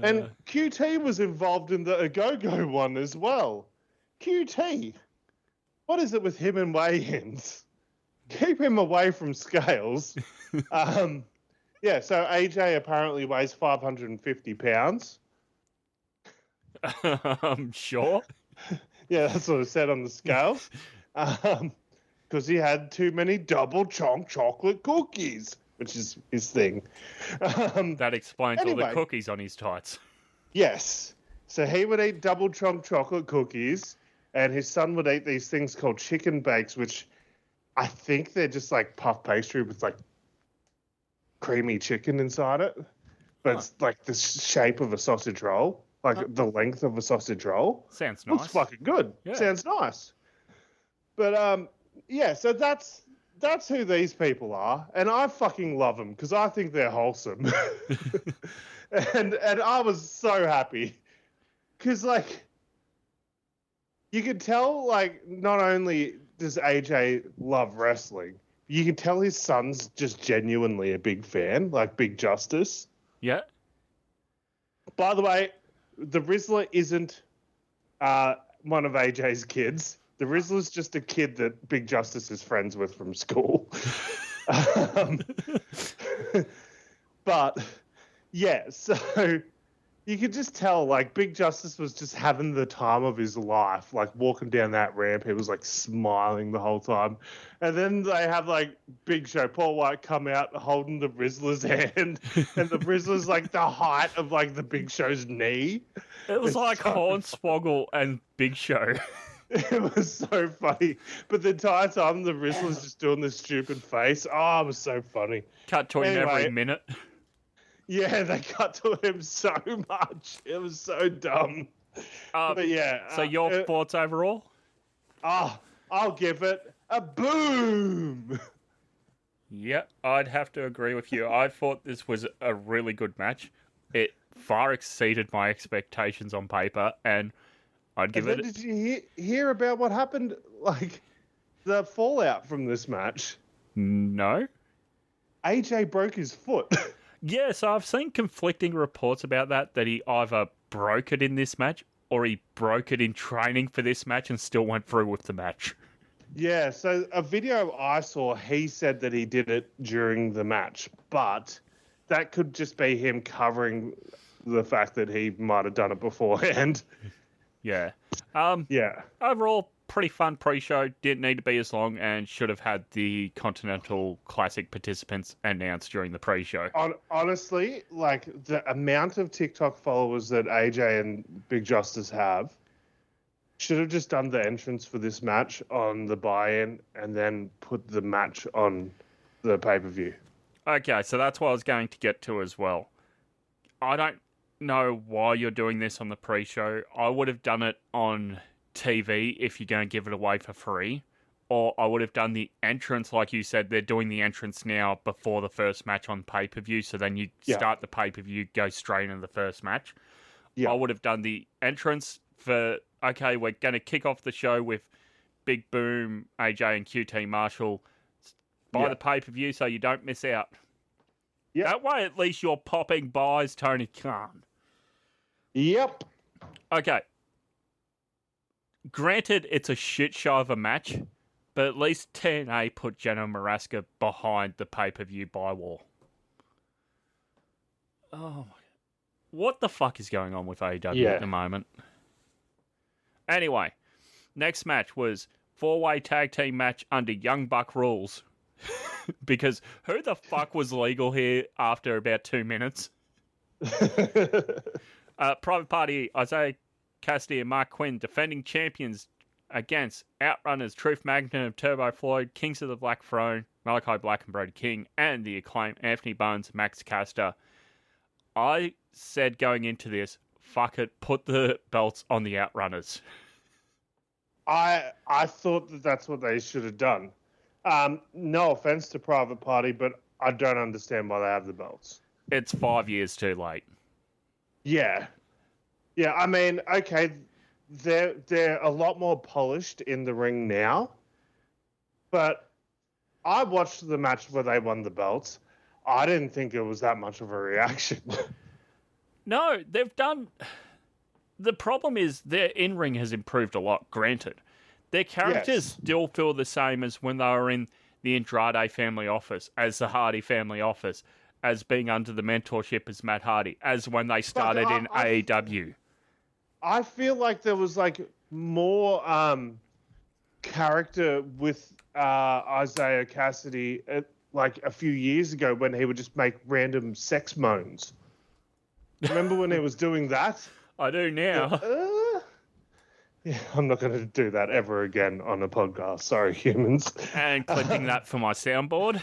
Speaker 1: And QT was involved in the Agogo one as well. QT, what is it with him and weigh-ins? Keep him away from scales. Yeah, so AJ apparently weighs 550 pounds.
Speaker 7: Sure.
Speaker 1: Yeah, that's what it said on the scales. Because he had too many double chunk chocolate cookies, which is his thing.
Speaker 7: That explains all the
Speaker 1: anyway.
Speaker 7: cookies on his tights.
Speaker 1: Yes. So he would eat double chunk chocolate cookies, and his son would eat these things called chicken bakes, which I think they're just like puff pastry with like creamy chicken inside it. But it's like the shape of a sausage roll. Like the length of a sausage roll.
Speaker 7: Sounds nice.
Speaker 1: Looks fucking good.
Speaker 7: Yeah.
Speaker 1: Sounds nice. But yeah, so that's who these people are, and I fucking love them because I think they're wholesome. and I was so happy because like you could tell like not only does AJ love wrestling, you can tell his son's just genuinely a big fan, like Big Justice.
Speaker 7: Yeah.
Speaker 1: By the way, the Rizzler isn't one of AJ's kids. The Rizzler's just a kid that Big Justice is friends with from school. But, yeah, so you could just tell, like, Big Justice was just having the time of his life. Like, walking down that ramp, he was, like, smiling the whole time. And then they have, like, Big Show, Paul White, come out holding the Rizzler's hand. And the Rizzler's, like, the height of, like, the Big Show's knee.
Speaker 7: It was like Hornswoggle and Big Show.
Speaker 1: It was so funny. But the entire time, the Rizzler's just doing this stupid face. Oh, it was so funny.
Speaker 7: Cut to him
Speaker 1: Anyway.
Speaker 7: every minute.
Speaker 1: Yeah, they cut to him so much. It was so dumb. But yeah.
Speaker 7: So your thoughts overall?
Speaker 1: I'll give it a boom.
Speaker 7: Yep, I'd have to agree with you. I thought this was a really good match. It far exceeded my expectations on paper, and I'd give it...
Speaker 1: Did you hear about what happened, like, the fallout from this match?
Speaker 7: No?
Speaker 1: AJ broke his foot.
Speaker 7: Yeah, so I've seen conflicting reports about that he either broke it in this match or he broke it in training for this match and still went through with the match.
Speaker 1: Yeah, so a video I saw, he said that he did it during the match, but that could just be him covering the fact that he might have done it beforehand.
Speaker 7: Yeah.
Speaker 1: Yeah.
Speaker 7: Overall, pretty fun pre-show. Didn't need to be as long and should have had the Continental Classic participants announced during the pre-show.
Speaker 1: Honestly, like the amount of TikTok followers that AJ and Big Justice have, should have just done the entrance for this match on the buy-in and then put the match on the pay-per-view.
Speaker 7: Okay, so that's what I was going to get to as well. I don't know why you're doing this on the pre-show. I would have done it on TV if you're going to give it away for free. Or I would have done the entrance, like you said, they're doing the entrance now before the first match on pay-per-view, so then you start the pay-per-view, go straight into the first match. Yeah. I would have done the entrance for... Okay, we're going to kick off the show with Big Boom, AJ, and QT Marshall. Buy the pay-per-view so you don't miss out. Yep. That way, at least you're popping buys, Tony Khan.
Speaker 1: Yep.
Speaker 7: Okay. Granted, it's a shit show of a match, but at least TNA put Jenna Maraska behind the pay-per-view buy wall. Oh, my God. What the fuck is going on with AEW at the moment? Anyway, next match was 4-way tag team match under Young Buck rules. Because who the fuck was legal here after about 2 minutes? Private Party, Isaiah Cassidy and Mark Quinn, defending champions against Outrunners, Truth Magnet of Turbo Floyd, Kings of the Black Throne, Malachi Black and Brody King, and the Acclaimed Anthony Bones, Max Caster. I said going into this, fuck it, put the belts on the Outrunners.
Speaker 1: I thought that that's what they should have done. No offense to Private Party, but I don't understand why they have the belts.
Speaker 7: It's 5 years too late.
Speaker 1: Yeah. Yeah, I mean, okay, they're a lot more polished in the ring now, but I watched the match where they won the belts. I didn't think it was that much of a reaction.
Speaker 7: No, they've done... The problem is their in-ring has improved a lot, granted. Their characters still feel the same as when they were in the Andrade family office, as the Hardy family office, as being under the mentorship as Matt Hardy, as when they started in AEW.
Speaker 1: I feel like there was like more character with Isaiah Cassidy like a few years ago when he would just make random sex moans. Remember when he was doing that?
Speaker 7: I do now.
Speaker 1: Yeah, I'm not going to do that ever again on a podcast. Sorry, humans.
Speaker 7: And clipping that for my soundboard.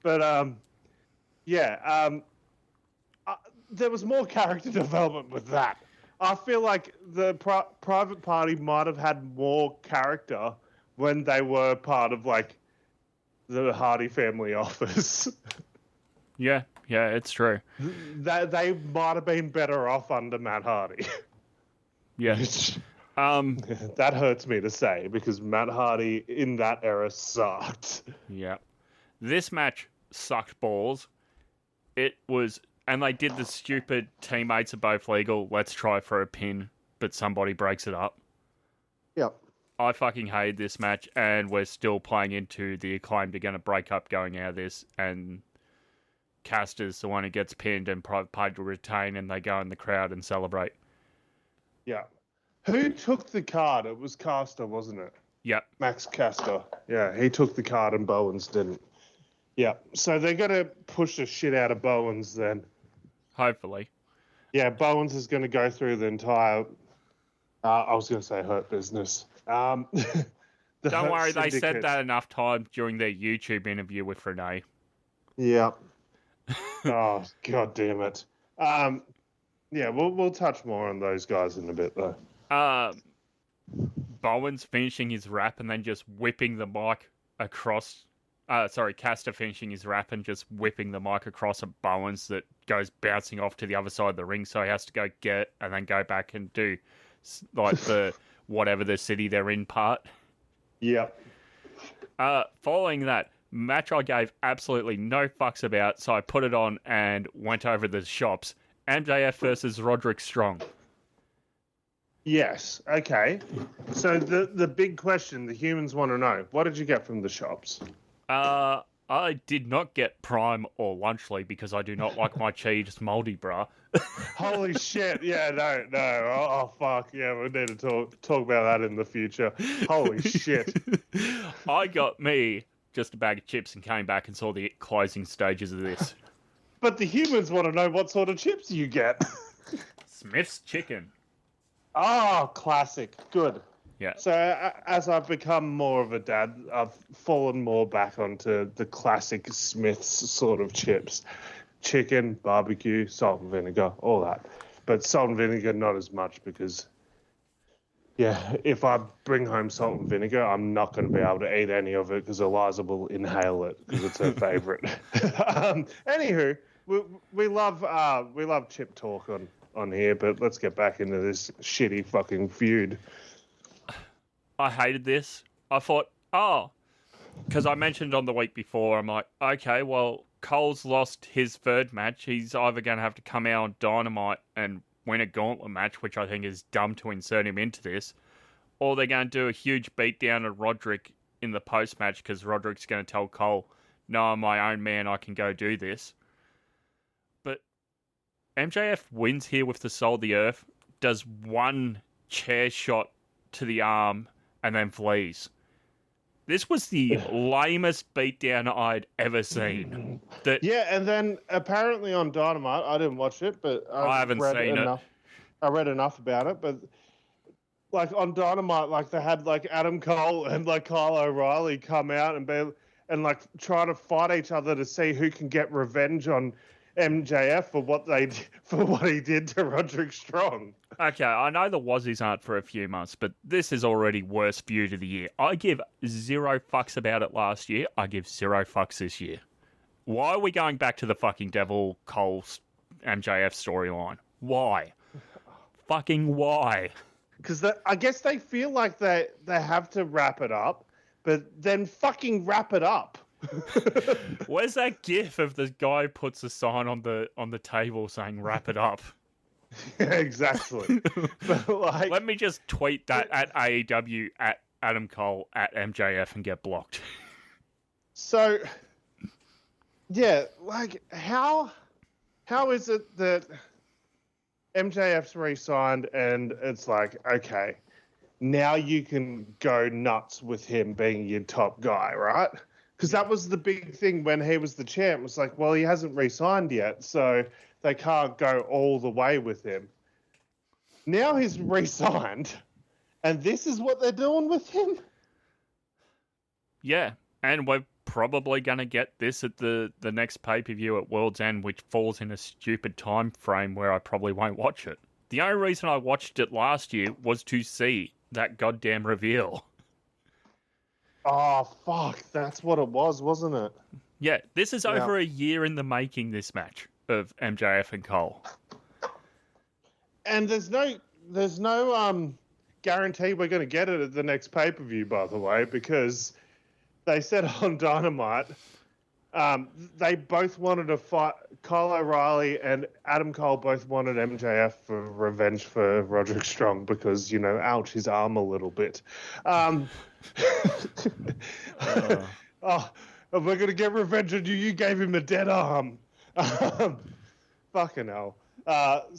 Speaker 1: But, there was more character development with that. I feel like the Private Party might have had more character when they were part of, like, the Hardy family office.
Speaker 7: Yeah, it's true.
Speaker 1: They might have been better off under Matt Hardy.
Speaker 7: Yeah.
Speaker 1: That hurts me to say because Matt Hardy in that era sucked.
Speaker 7: Yeah. This match sucked balls. It was, and they did the stupid teammates are both legal, let's try for a pin, but somebody breaks it up.
Speaker 1: Yep.
Speaker 7: I fucking hated this match, and we're still playing into the Acclaimed are going to break up going out of this, and Caster's the one who gets pinned and Private Party to retain, and they go in the crowd and celebrate.
Speaker 1: Yeah. Who took the card? It was Caster, wasn't it?
Speaker 7: Yep.
Speaker 1: Max Caster. Yeah, he took the card and Bowens didn't. Yeah. So they're going to push the shit out of Bowens then.
Speaker 7: Hopefully.
Speaker 1: Yeah, Bowens is going to go through the entire... I was going to say Hurt Business.
Speaker 7: Don't worry, they said that enough times during their YouTube interview with Renee.
Speaker 1: Yeah. Oh, God damn it. Yeah, we'll touch more on those guys in a bit, though.
Speaker 7: Bowen's finishing his rap and then just whipping the mic across. Caster finishing his rap and just whipping the mic across at Bowens that goes bouncing off to the other side of the ring, so he has to go get it and then go back and do like the whatever the city they're in part.
Speaker 1: Yep.
Speaker 7: Following that match, I gave absolutely no fucks about, so I put it on and went over the shops. MJF versus Roderick Strong.
Speaker 1: Yes. Okay. So the big question the humans want to know: what did you get from the shops?
Speaker 7: I did not get Prime or Lunchly because I do not like my cheese moldy, bruh.
Speaker 1: Holy shit! Yeah, no. Oh fuck! Yeah, we need to talk about that in the future. Holy shit!
Speaker 7: I got me just a bag of chips and came back and saw the closing stages of this.
Speaker 1: But the humans want to know what sort of chips you get.
Speaker 7: Smith's Chicken.
Speaker 1: Oh, classic. Good.
Speaker 7: Yeah.
Speaker 1: So as I've become more of a dad, I've fallen more back onto the classic Smith's sort of chips. Chicken, barbecue, salt and vinegar, all that. But salt and vinegar, not as much because, yeah, if I bring home salt and vinegar, I'm not going to be able to eat any of it because Eliza will inhale it because it's her favourite. Anywho, we love chip talk on here, but let's get back into this shitty fucking feud.
Speaker 7: I hated this. I thought, because I mentioned on the week before, I'm like, okay, well, Cole's lost his third match. He's either going to have to come out on Dynamite and win a gauntlet match, which I think is dumb to insert him into this, or they're going to do a huge beatdown of Roderick in the post-match because Roderick's going to tell Cole, no, I'm my own man, I can go do this. But MJF wins here with the Soul of the Earth, does one chair shot to the arm, and then flees. This was the lamest beatdown I'd ever seen.
Speaker 1: Yeah, and then apparently on Dynamite, I didn't watch it, but
Speaker 7: I haven't seen it.
Speaker 1: I read enough about it, but like on Dynamite, like they had like Adam Cole and like Kyle O'Reilly come out and like try to fight each other to see who can get revenge on MJF for what he did to Roderick Strong.
Speaker 7: Okay, I know the Wazzies aren't for a few months, but this is already worst feud of the year. I give 0 fucks about it last year. I give 0 fucks this year. Why are we going back to the fucking Devil Cole MJF storyline? Why? Fucking why?
Speaker 1: Because I guess they feel like they have to wrap it up, but then fucking wrap it up.
Speaker 7: Where's that gif of the guy who puts a sign on the table saying wrap it up?
Speaker 1: Yeah, exactly. But like,
Speaker 7: let me just tweet that at AEW at Adam Cole at MJF and get blocked.
Speaker 1: So yeah, like how is it that MJF's re-signed and it's like, okay, now you can go nuts with him being your top guy, right? Because that was the big thing when he was the champ. It was like, well, he hasn't re-signed yet, so they can't go all the way with him. Now he's re-signed, and this is what they're doing with him?
Speaker 7: Yeah, and we're probably going to get this at the next pay-per-view at World's End, which falls in a stupid time frame where I probably won't watch it. The only reason I watched it last year was to see that goddamn reveal.
Speaker 1: Oh, fuck. That's what it was, wasn't it?
Speaker 7: Yeah, this is over a year in the making, this match of MJF and Cole.
Speaker 1: And there's no guarantee we're going to get it at the next pay-per-view, by the way, because they said on Dynamite they both wanted to fight. Kyle O'Reilly and Adam Cole both wanted MJF for revenge for Roderick Strong because, ouch, his arm a little bit. Oh, we're going to get revenge on you. You gave him a dead arm. Fucking hell. And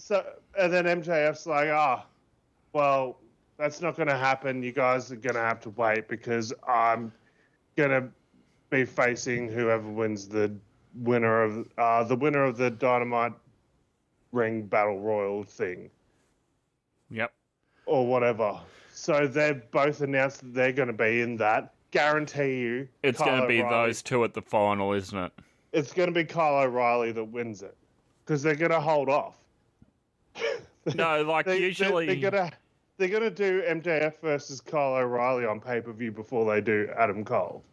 Speaker 1: then MJF's like, well, that's not going to happen. You guys are going to have to wait because I'm going to be facing whoever wins the winner of the Dynamite Ring Battle Royal thing.
Speaker 7: Yep.
Speaker 1: Or whatever. So they've both announced that they're going to be in that. Guarantee you.
Speaker 7: It's going to be those two at the final, isn't it?
Speaker 1: It's going to be Kyle O'Reilly that wins it. Because they're going to hold off.
Speaker 7: No, like usually...
Speaker 1: they're going to do MJF versus Kyle O'Reilly on pay-per-view before they do Adam Cole.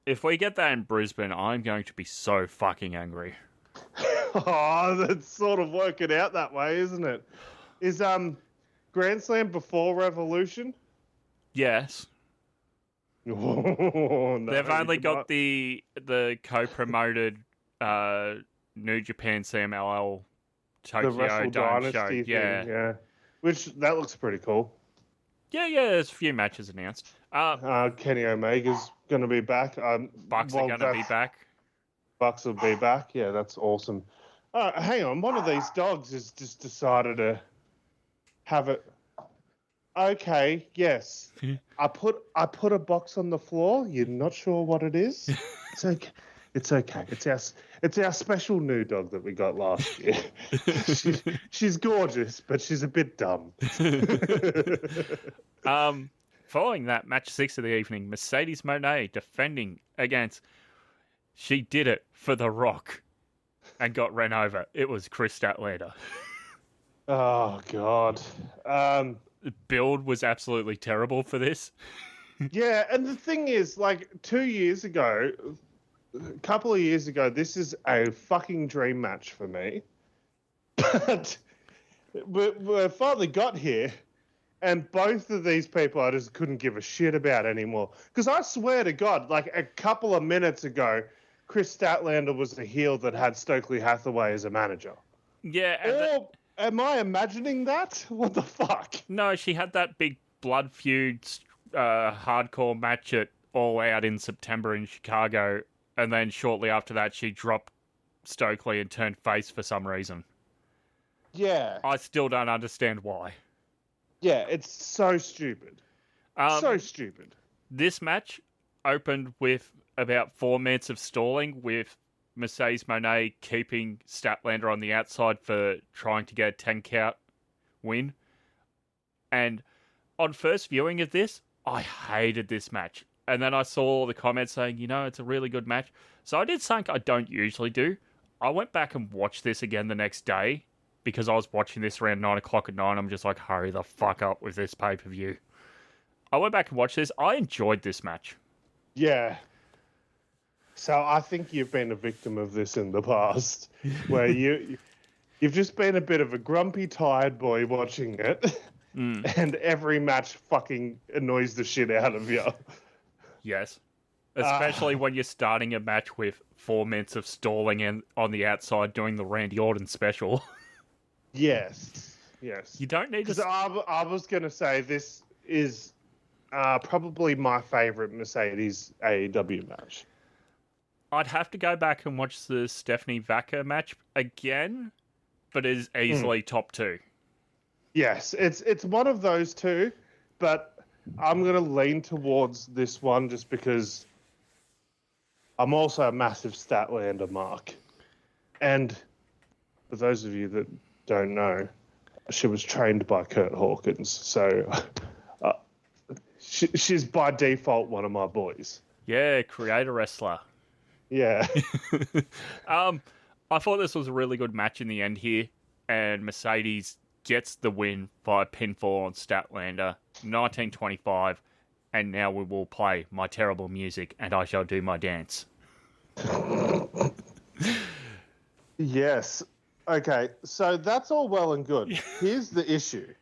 Speaker 7: If we get that in Brisbane, I'm going to be so fucking angry.
Speaker 1: Oh, that's sort of working out that way, isn't it? Is Grand Slam before Revolution?
Speaker 7: Yes.
Speaker 1: Oh, no,
Speaker 7: They've only got the co-promoted New Japan CMLL
Speaker 1: the
Speaker 7: Tokyo
Speaker 1: Wrestle
Speaker 7: Dome show.
Speaker 1: Dynasty
Speaker 7: Yeah.
Speaker 1: thing, yeah. Which, that looks pretty cool.
Speaker 7: Yeah, there's a few matches announced.
Speaker 1: Kenny Omega's going to be back.
Speaker 7: Bucks are going to be back.
Speaker 1: Bucks will be back. Yeah, that's awesome. Hang on, one of these dogs has just decided to have it. Okay, yes. I put a box on the floor. You're not sure what it is? It's okay. It's okay. It's our special new dog that we got last year. She's gorgeous, but she's a bit dumb.
Speaker 7: Following that, match 6 of the evening, Mercedes Moné defending against. She did it for The Rock and got ran over. It was Chris Statlander.
Speaker 1: Oh God.
Speaker 7: The build was absolutely terrible for this.
Speaker 1: Yeah, and the thing is, like, 2 years ago, a couple of years ago, this is a fucking dream match for me. But we finally got here, and both of these people I just couldn't give a shit about anymore. Because I swear to God, like, a couple of minutes ago, Chris Statlander was the heel that had Stokely Hathaway as a manager.
Speaker 7: Yeah.
Speaker 1: Am I imagining that? What the fuck?
Speaker 7: No, she had that big blood feud hardcore match at All Out in September in Chicago, and then shortly after that she dropped Stokely and turned face for some reason.
Speaker 1: Yeah.
Speaker 7: I still don't understand why.
Speaker 1: Yeah, it's so stupid. So stupid.
Speaker 7: This match opened with about 4 minutes of stalling, with Mercedes Moné keeping Statlander on the outside for trying to get a 10 count win. And on first viewing of this, I hated this match. And then I saw all the comments saying, it's a really good match. So I did something I don't usually do. I went back and watched this again the next day because I was watching this around 9 o'clock at night. I'm just like, hurry the fuck up with this pay-per-view. I went back and watched this. I enjoyed this match.
Speaker 1: Yeah. So I think you've been a victim of this in the past, where you've just been a bit of a grumpy, tired boy watching it, and every match fucking annoys the shit out of you.
Speaker 7: Yes. Especially when you're starting a match with 4 minutes of stalling and on the outside doing the Randy Orton special.
Speaker 1: Yes.
Speaker 7: You don't need to...
Speaker 1: Because I was going to say this is probably my favourite Mercedes AEW match.
Speaker 7: I'd have to go back and watch the Stephanie Vaca match again, but it is easily top 2.
Speaker 1: Yes, it's one of those two, but I'm going to lean towards this one just because I'm also a massive Statlander mark. And for those of you that don't know, she was trained by Kurt Hawkins, so she's by default one of my boys.
Speaker 7: Yeah, creator wrestler.
Speaker 1: Yeah.
Speaker 7: I thought this was a really good match in the end here, and Mercedes gets the win via pinfall on Statlander, 1925, and now we will play my terrible music, and I shall do my dance.
Speaker 1: Yes. Okay, so that's all well and good. Here's the issue.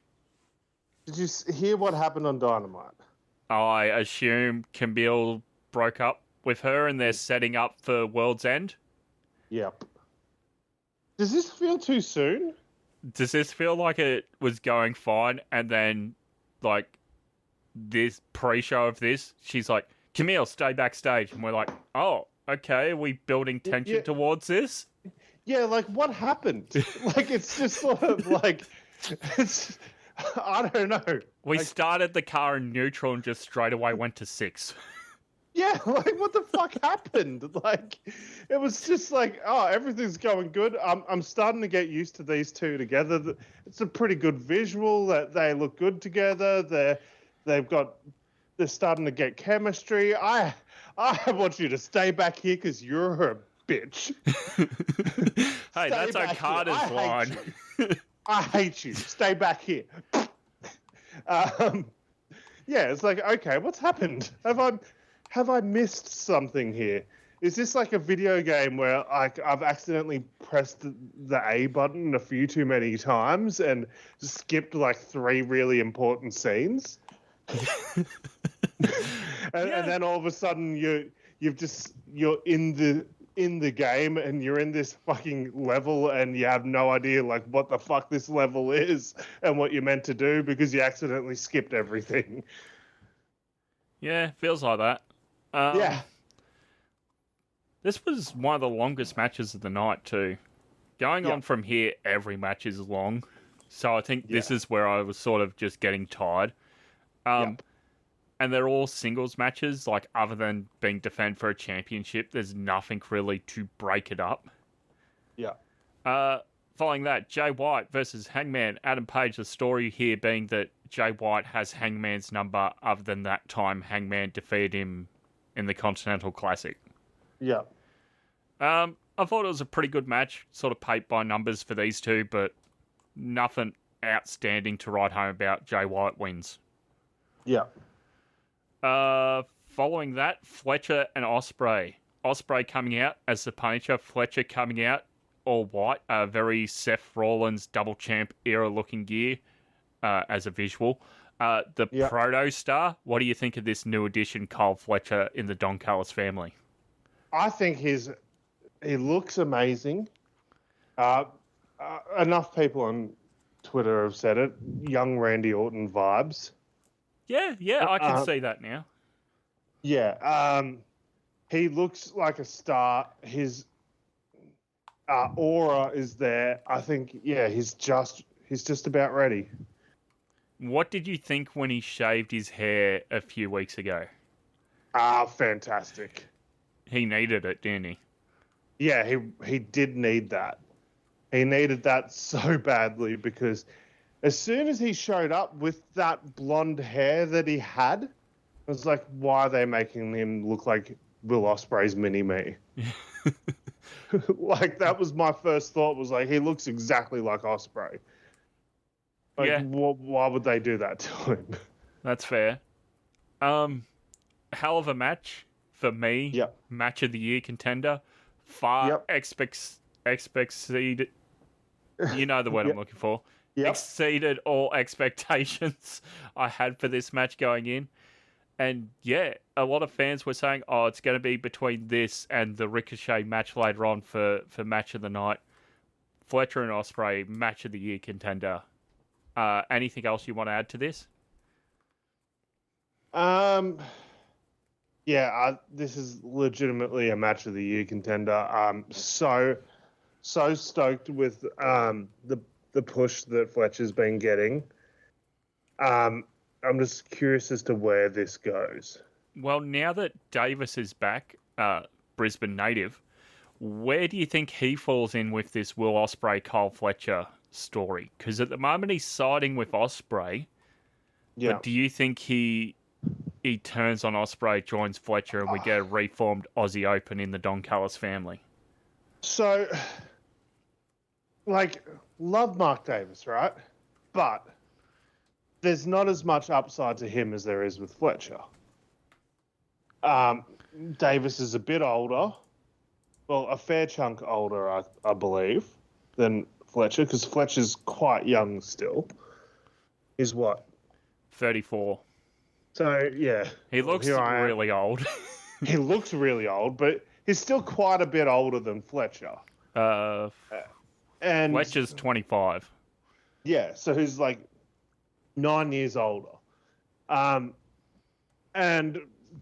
Speaker 1: Did you hear what happened on Dynamite?
Speaker 7: I assume Camille broke up with her and they're setting up for World's End?
Speaker 1: Yep. Does this feel too soon?
Speaker 7: Does this feel like it was going fine and then, like, this pre-show of this, she's like, Camille, stay backstage. And we're like, oh, okay, are we building tension towards this?
Speaker 1: Yeah, like, what happened? Like, it's just sort of like, I don't know.
Speaker 7: We started the car in neutral and just straight away went to 6.
Speaker 1: Yeah, like, what the fuck happened? Like, it was just like, oh, everything's going good. I'm starting to get used to these two together. It's a pretty good visual. That they look good together. They're starting to get chemistry. I want you to stay back here because you're a bitch.
Speaker 7: Hey, that's Okada's line.
Speaker 1: I hate you. Stay back here. Yeah, it's like, okay, what's happened? Have I missed something here? Is this like a video game where I've accidentally pressed the A button a few too many times and skipped like 3 really important scenes? And then all of a sudden you're in the game and you're in this fucking level and you have no idea like what the fuck this level is and what you're meant to do because you accidentally skipped everything.
Speaker 7: Yeah, feels like that.
Speaker 1: Yeah.
Speaker 7: This was one of the longest matches of the night too. Going on from here, every match is long. So I think this is where I was sort of just getting tired. And they're all singles matches, like other than being defended for a championship, there's nothing really to break it up.
Speaker 1: Yeah.
Speaker 7: Following that, Jay White versus Hangman. Adam Page, the story here being that Jay White has Hangman's number other than that time Hangman defeated him in the Continental Classic.
Speaker 1: Yeah.
Speaker 7: I thought it was a pretty good match, sort of paint by numbers for these two, but nothing outstanding to write home about. Jay White wins.
Speaker 1: Yeah.
Speaker 7: Following that, Fletcher and Ospreay. Ospreay coming out as the Punisher, Fletcher coming out all white, very Seth Rollins double champ era looking gear as a visual. The Proto Star, what do you think of this new addition, Kyle Fletcher, in the Don Callis family?
Speaker 1: I think he looks amazing. Enough people on Twitter have said it. Young Randy Orton vibes.
Speaker 7: Yeah, I can see that now.
Speaker 1: Yeah, he looks like a star. His aura is there. I think, he's just about ready.
Speaker 7: What did you think when he shaved his hair a few weeks ago?
Speaker 1: Fantastic.
Speaker 7: He needed it, didn't he?
Speaker 1: Yeah, he did need that. He needed that so badly because as soon as he showed up with that blonde hair that he had, I was like, why are they making him look like Will Ospreay's mini-me? Like, that was my first thought, was like, he looks exactly like Ospreay. Like, why would they do that to him?
Speaker 7: That's fair. Hell of a match for me.
Speaker 1: Yep.
Speaker 7: Match of the year contender. Far exceeded. You know the word I'm looking for.
Speaker 1: Yep.
Speaker 7: Exceeded all expectations I had for this match going in. And yeah, a lot of fans were saying, it's going to be between this and the Ricochet match later on for match of the night. Fletcher and Ospreay, match of the year contender. Anything else you want to add to this?
Speaker 1: This is legitimately a match of the year contender. So stoked with the push that Fletcher's been getting. I'm just curious as to where this goes.
Speaker 7: Well, now that Davis is back, Brisbane native, where do you think he falls in with this Will Ospreay, Kyle Fletcher story? Because at the moment he's siding with Ospreay.
Speaker 1: Yeah.
Speaker 7: But do you think he turns on Ospreay, joins Fletcher, and we get a reformed Aussie Open in the Don Callis family?
Speaker 1: So, love Mark Davis, right? But there's not as much upside to him as there is with Fletcher. Davis is a bit older. Well, a fair chunk older, I believe, than Fletcher, because Fletcher's quite young still. He's what?
Speaker 7: 34.
Speaker 1: So, yeah.
Speaker 7: He looks really old.
Speaker 1: He looks really old, but he's still quite a bit older than Fletcher.
Speaker 7: And Fletcher's 25.
Speaker 1: Yeah, so he's 9 years older. And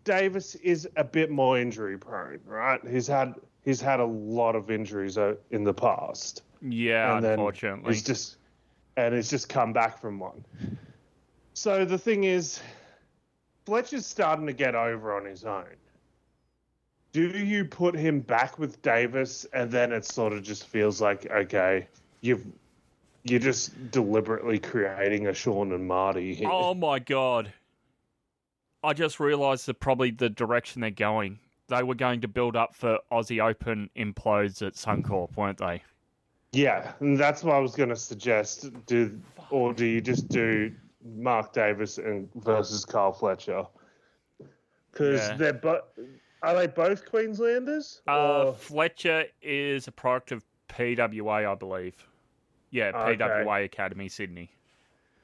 Speaker 1: Davis is a bit more injury prone, right? He's had a lot of injuries in the past.
Speaker 7: Yeah,
Speaker 1: and
Speaker 7: unfortunately.
Speaker 1: He's just come back from one. So the thing is, Fletcher's starting to get over on his own. Do you put him back with Davis, and then it sort of just feels like, okay, you're just deliberately creating a Sean and Marty here.
Speaker 7: Oh my god. I just realised that probably the direction they're going. They were going to build up for Aussie Open implodes at Suncorp, weren't they?
Speaker 1: Yeah, and that's what I was going to suggest. Do you just do Mark Davis versus Carl Fletcher? Because are they both Queenslanders?
Speaker 7: Fletcher is a product of PWA, I believe. Yeah, PWA Academy, Sydney.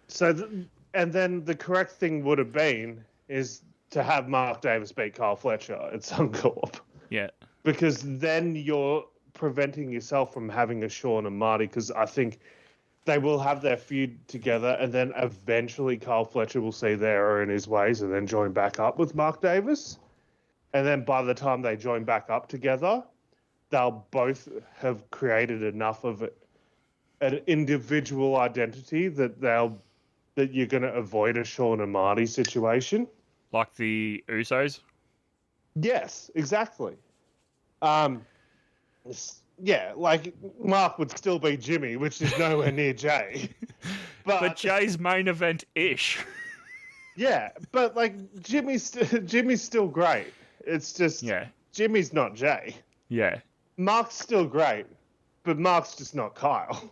Speaker 1: So, and then the correct thing would have been is to have Mark Davis beat Carl Fletcher at Suncorp.
Speaker 7: Yeah.
Speaker 1: Because then you're preventing yourself from having a Sean and Marty, because I think they will have their feud together, and then eventually Carl Fletcher will see the error in his ways and then join back up with Mark Davis. And then by the time they join back up together, they'll both have created enough of an individual identity that you're going to avoid a Sean and Marty situation.
Speaker 7: Like the Usos?
Speaker 1: Yes, exactly. Yeah, like Mark would still be Jimmy, which is nowhere near Jay.
Speaker 7: But Jay's main event-ish.
Speaker 1: Yeah, but like Jimmy's still great. It's just Jimmy's not Jay.
Speaker 7: Yeah.
Speaker 1: Mark's still great, but Mark's just not Kyle.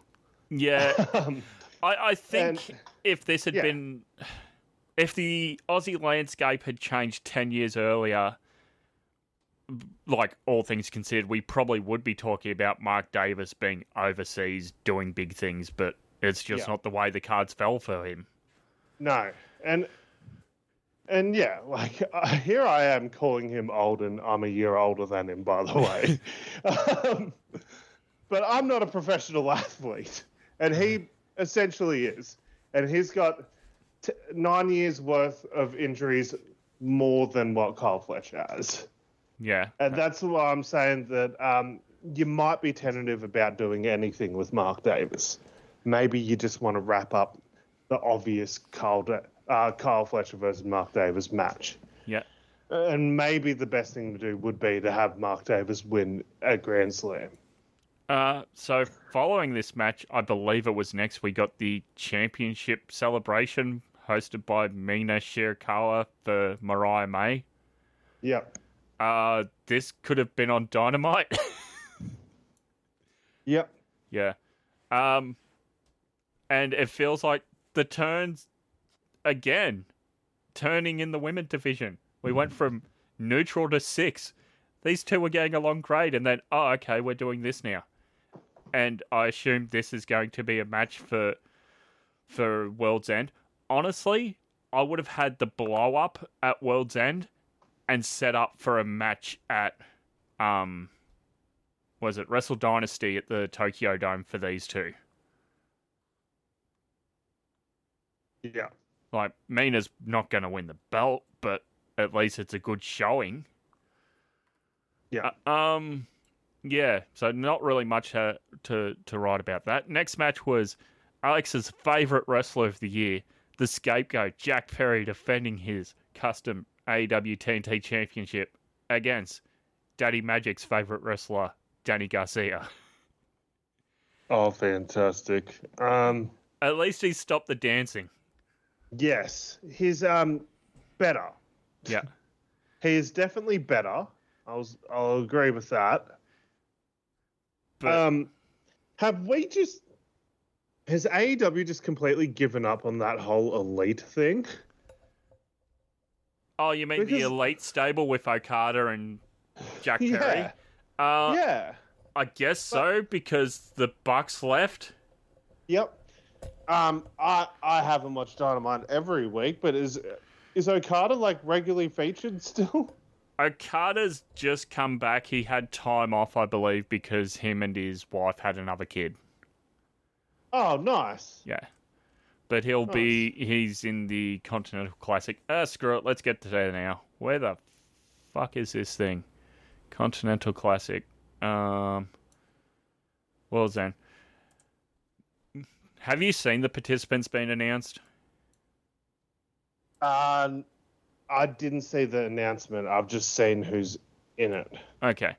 Speaker 7: Yeah. I think if this had been... If the Aussie landscape had changed 10 years earlier, like all things considered, we probably would be talking about Mark Davis being overseas doing big things, but it's just not the way the cards fell for him.
Speaker 1: No. And yeah, like here I am calling him old, and I'm a year older than him, by the way. But I'm not a professional athlete, and he essentially is. And he's got 9 years worth of injuries more than what Kyle Fletcher has.
Speaker 7: Yeah.
Speaker 1: And that's why I'm saying that you might be tentative about doing anything with Mark Davis. Maybe you just want to wrap up the obvious Kyle Fletcher versus Mark Davis match.
Speaker 7: Yeah.
Speaker 1: And maybe the best thing to do would be to have Mark Davis win a Grand Slam.
Speaker 7: So following this match, I believe it was next, we got the championship celebration hosted by Mina Shirakawa for Mariah May.
Speaker 1: Yep.
Speaker 7: This could have been on Dynamite.
Speaker 1: Yep.
Speaker 7: Yeah. And it feels like the turns again, turning in the women's division. We went from neutral to 6. These two were getting along great, and then, okay, we're doing this now. And I assume this is going to be a match for World's End. Honestly, I would have had the blow up at World's End and set up for a match at Wrestle Dynasty at the Tokyo Dome for these two.
Speaker 1: Yeah.
Speaker 7: Like, Mina's not going to win the belt, but at least it's a good showing.
Speaker 1: Yeah.
Speaker 7: Yeah, so not really much to write about that. Next match was Alex's favourite wrestler of the year, the Scapegoat, Jack Perry, defending his custom AEW TNT Championship against Daddy Magic's favourite wrestler, Danny Garcia.
Speaker 1: Oh, fantastic.
Speaker 7: At least he stopped the dancing.
Speaker 1: Yes, he's better.
Speaker 7: Yeah.
Speaker 1: He is definitely better. I'll agree with that.
Speaker 7: But
Speaker 1: has AEW just completely given up on that whole elite thing?
Speaker 7: Oh, you mean the elite stable with Okada and Jack Perry?
Speaker 1: Yeah.
Speaker 7: I guess so, because the Bucks left.
Speaker 1: Yep. I haven't watched Dynamite every week, but is Okada like regularly featured still?
Speaker 7: Okada's just come back. He had time off, I believe, because him and his wife had another kid.
Speaker 1: Oh, nice.
Speaker 7: Yeah. But he's in the Continental Classic. Screw it, let's get to that now. Where the fuck is this thing? Continental Classic. World's End. Have you seen the participants being announced?
Speaker 1: I didn't see the announcement. I've just seen who's in it.
Speaker 7: Okay.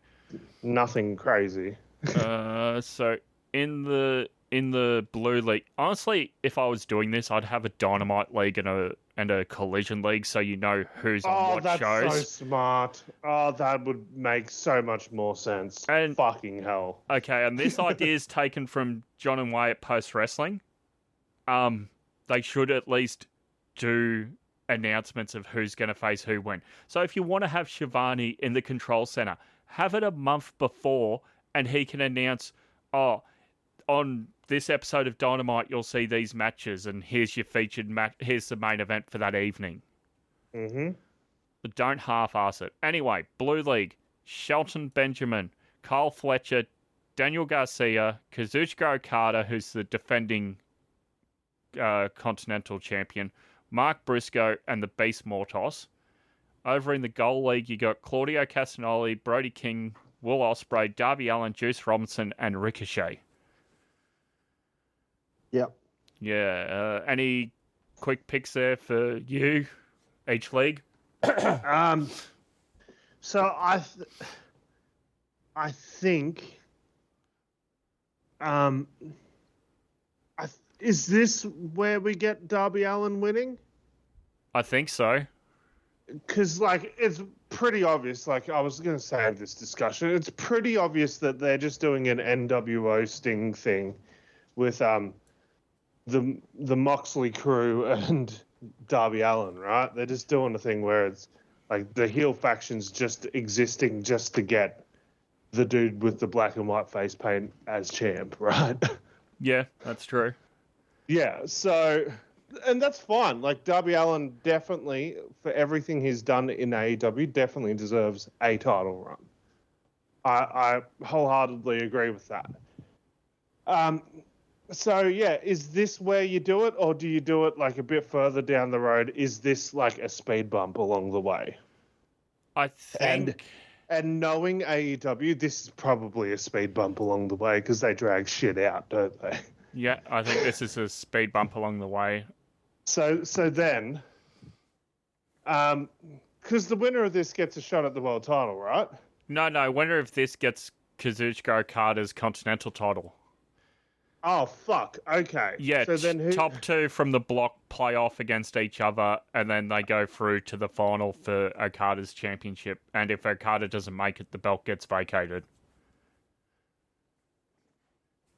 Speaker 1: Nothing crazy.
Speaker 7: So in the in the Blue League, honestly, if I was doing this, I'd have a Dynamite League and a Collision League, so you know who's on what
Speaker 1: that's
Speaker 7: shows.
Speaker 1: so smart. Oh, that would make so much more sense.
Speaker 7: And
Speaker 1: fucking hell.
Speaker 7: Okay, and this idea is taken from John and Wyatt Post Wrestling. They should at least do announcements of who's going to face who when. So if you want to have Shivani in the control center, have it a month before, and he can announce, on this episode of Dynamite, you'll see these matches, and here's your featured match. Here's the main event for that evening.
Speaker 1: Mm-hmm.
Speaker 7: But don't half-ass it. Anyway, Blue League, Shelton Benjamin, Kyle Fletcher, Daniel Garcia, Kazuchika Okada, who's the defending Continental Champion, Mark Briscoe, and the Beast Mortos. Over in the Gold League, you got Claudio Castagnoli, Brody King, Will Ospreay, Darby Allin, Juice Robinson, and Ricochet.
Speaker 1: Yep.
Speaker 7: Yeah. Any quick picks there for you, each league?
Speaker 1: So I think is this where we get Darby Allin winning?
Speaker 7: I think so.
Speaker 1: Because, like, it's pretty obvious. Like, I was going to say in this discussion, it's pretty obvious that they're just doing an NWO Sting thing with the Moxley crew and Darby Allin, right? They're just doing a thing where it's like the heel faction's just existing just to get the dude with the black and white face paint as champ, right?
Speaker 7: Yeah, that's true.
Speaker 1: Yeah, so, and that's fine. Like, Darby Allin definitely, for everything he's done in AEW, definitely deserves a title run. I wholeheartedly agree with that. So, yeah, is this where you do it, or do you do it, like, a bit further down the road? Is this, like, a speed bump along the way?
Speaker 7: I think...
Speaker 1: And knowing AEW, this is probably a speed bump along the way, because they drag shit out, don't they?
Speaker 7: Yeah, I think this is a speed bump along the way.
Speaker 1: So then, because the winner of this gets a shot at the world title, right?
Speaker 7: No, winner of this gets Kazuchika Okada's Continental title.
Speaker 1: Oh, fuck. Okay.
Speaker 7: Yeah,
Speaker 1: so then
Speaker 7: top two from the block play off against each other, and then they go through to the final for Okada's championship. And if Okada doesn't make it, the belt gets vacated.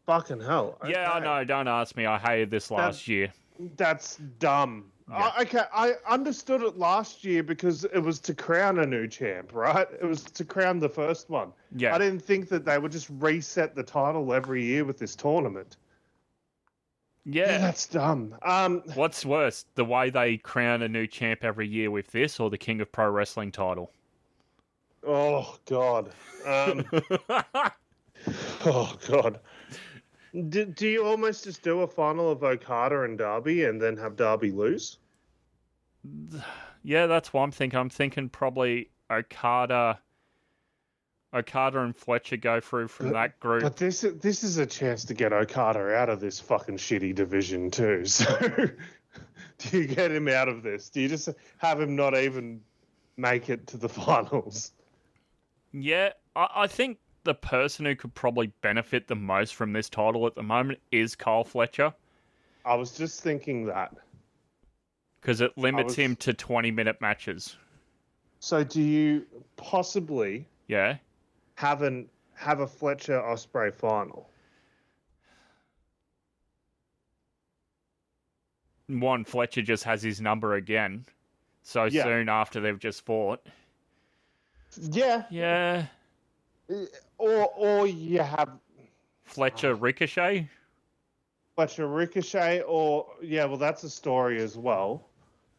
Speaker 1: Fucking hell. Okay.
Speaker 7: Yeah, I know. Don't ask me. I hated this last year.
Speaker 1: That's dumb.
Speaker 7: Yeah.
Speaker 1: I understood it last year because it was to crown a new champ, right? It was to crown the first one.
Speaker 7: Yeah.
Speaker 1: I didn't think that they would just reset the title every year with this tournament.
Speaker 7: Yeah.
Speaker 1: That's dumb.
Speaker 7: What's worse, the way they crown a new champ every year with this, or the King of Pro Wrestling title?
Speaker 1: Oh, God. Oh, God. Do you almost just do a final of Okada and Darby and then have Darby lose?
Speaker 7: Yeah, that's what I'm thinking. I'm thinking probably Okada and Fletcher go through from that group.
Speaker 1: But this is a chance to get Okada out of this fucking shitty division too. So do you get him out of this? Do you just have him not even make it to the finals?
Speaker 7: Yeah, I think the person who could probably benefit the most from this title at the moment is Kyle Fletcher.
Speaker 1: I was just thinking that.
Speaker 7: Because it limits him to 20-minute matches.
Speaker 1: So do you possibly have a Fletcher Ospreay final?
Speaker 7: One, Fletcher just has his number again. So soon after they've just fought.
Speaker 1: Yeah.
Speaker 7: Yeah.
Speaker 1: Or you have
Speaker 7: Fletcher Ricochet,
Speaker 1: or well, that's a story as well,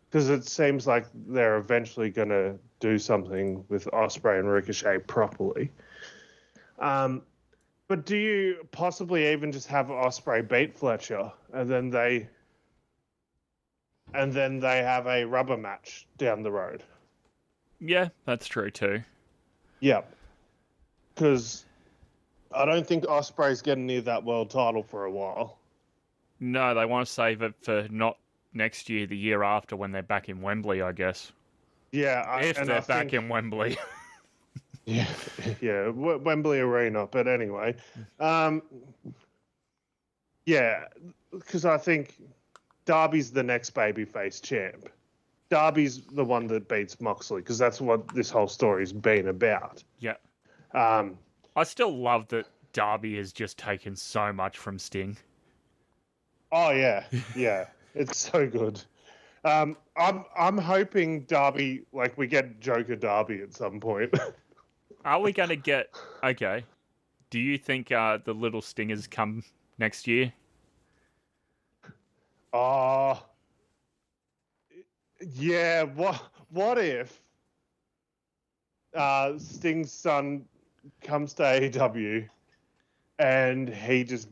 Speaker 1: because it seems like they're eventually going to do something with Ospreay and Ricochet properly. But do you possibly even just have Ospreay beat Fletcher, and then they have a rubber match down the road?
Speaker 7: Yeah, that's true too.
Speaker 1: Yeah. Because I don't think Ospreay's getting near that world title for a while.
Speaker 7: No, they want to save it for not next year, the year after, when they're back in Wembley, I guess.
Speaker 1: Yeah.
Speaker 7: If they're back in Wembley.
Speaker 1: Yeah, Wembley Arena. But anyway. Yeah, because I think Darby's the next babyface champ. Darby's the one that beats Moxley, because that's what this whole story's been about.
Speaker 7: Yeah.
Speaker 1: Um,
Speaker 7: I still love that Darby has just taken so much from Sting.
Speaker 1: Oh yeah, yeah, it's so good. I'm hoping Darby, like, we get Joker Darby at some point.
Speaker 7: Are we going to get... Okay. Do you think the little Stingers come next year?
Speaker 1: Oh, yeah. What if Sting's son comes to AEW and he's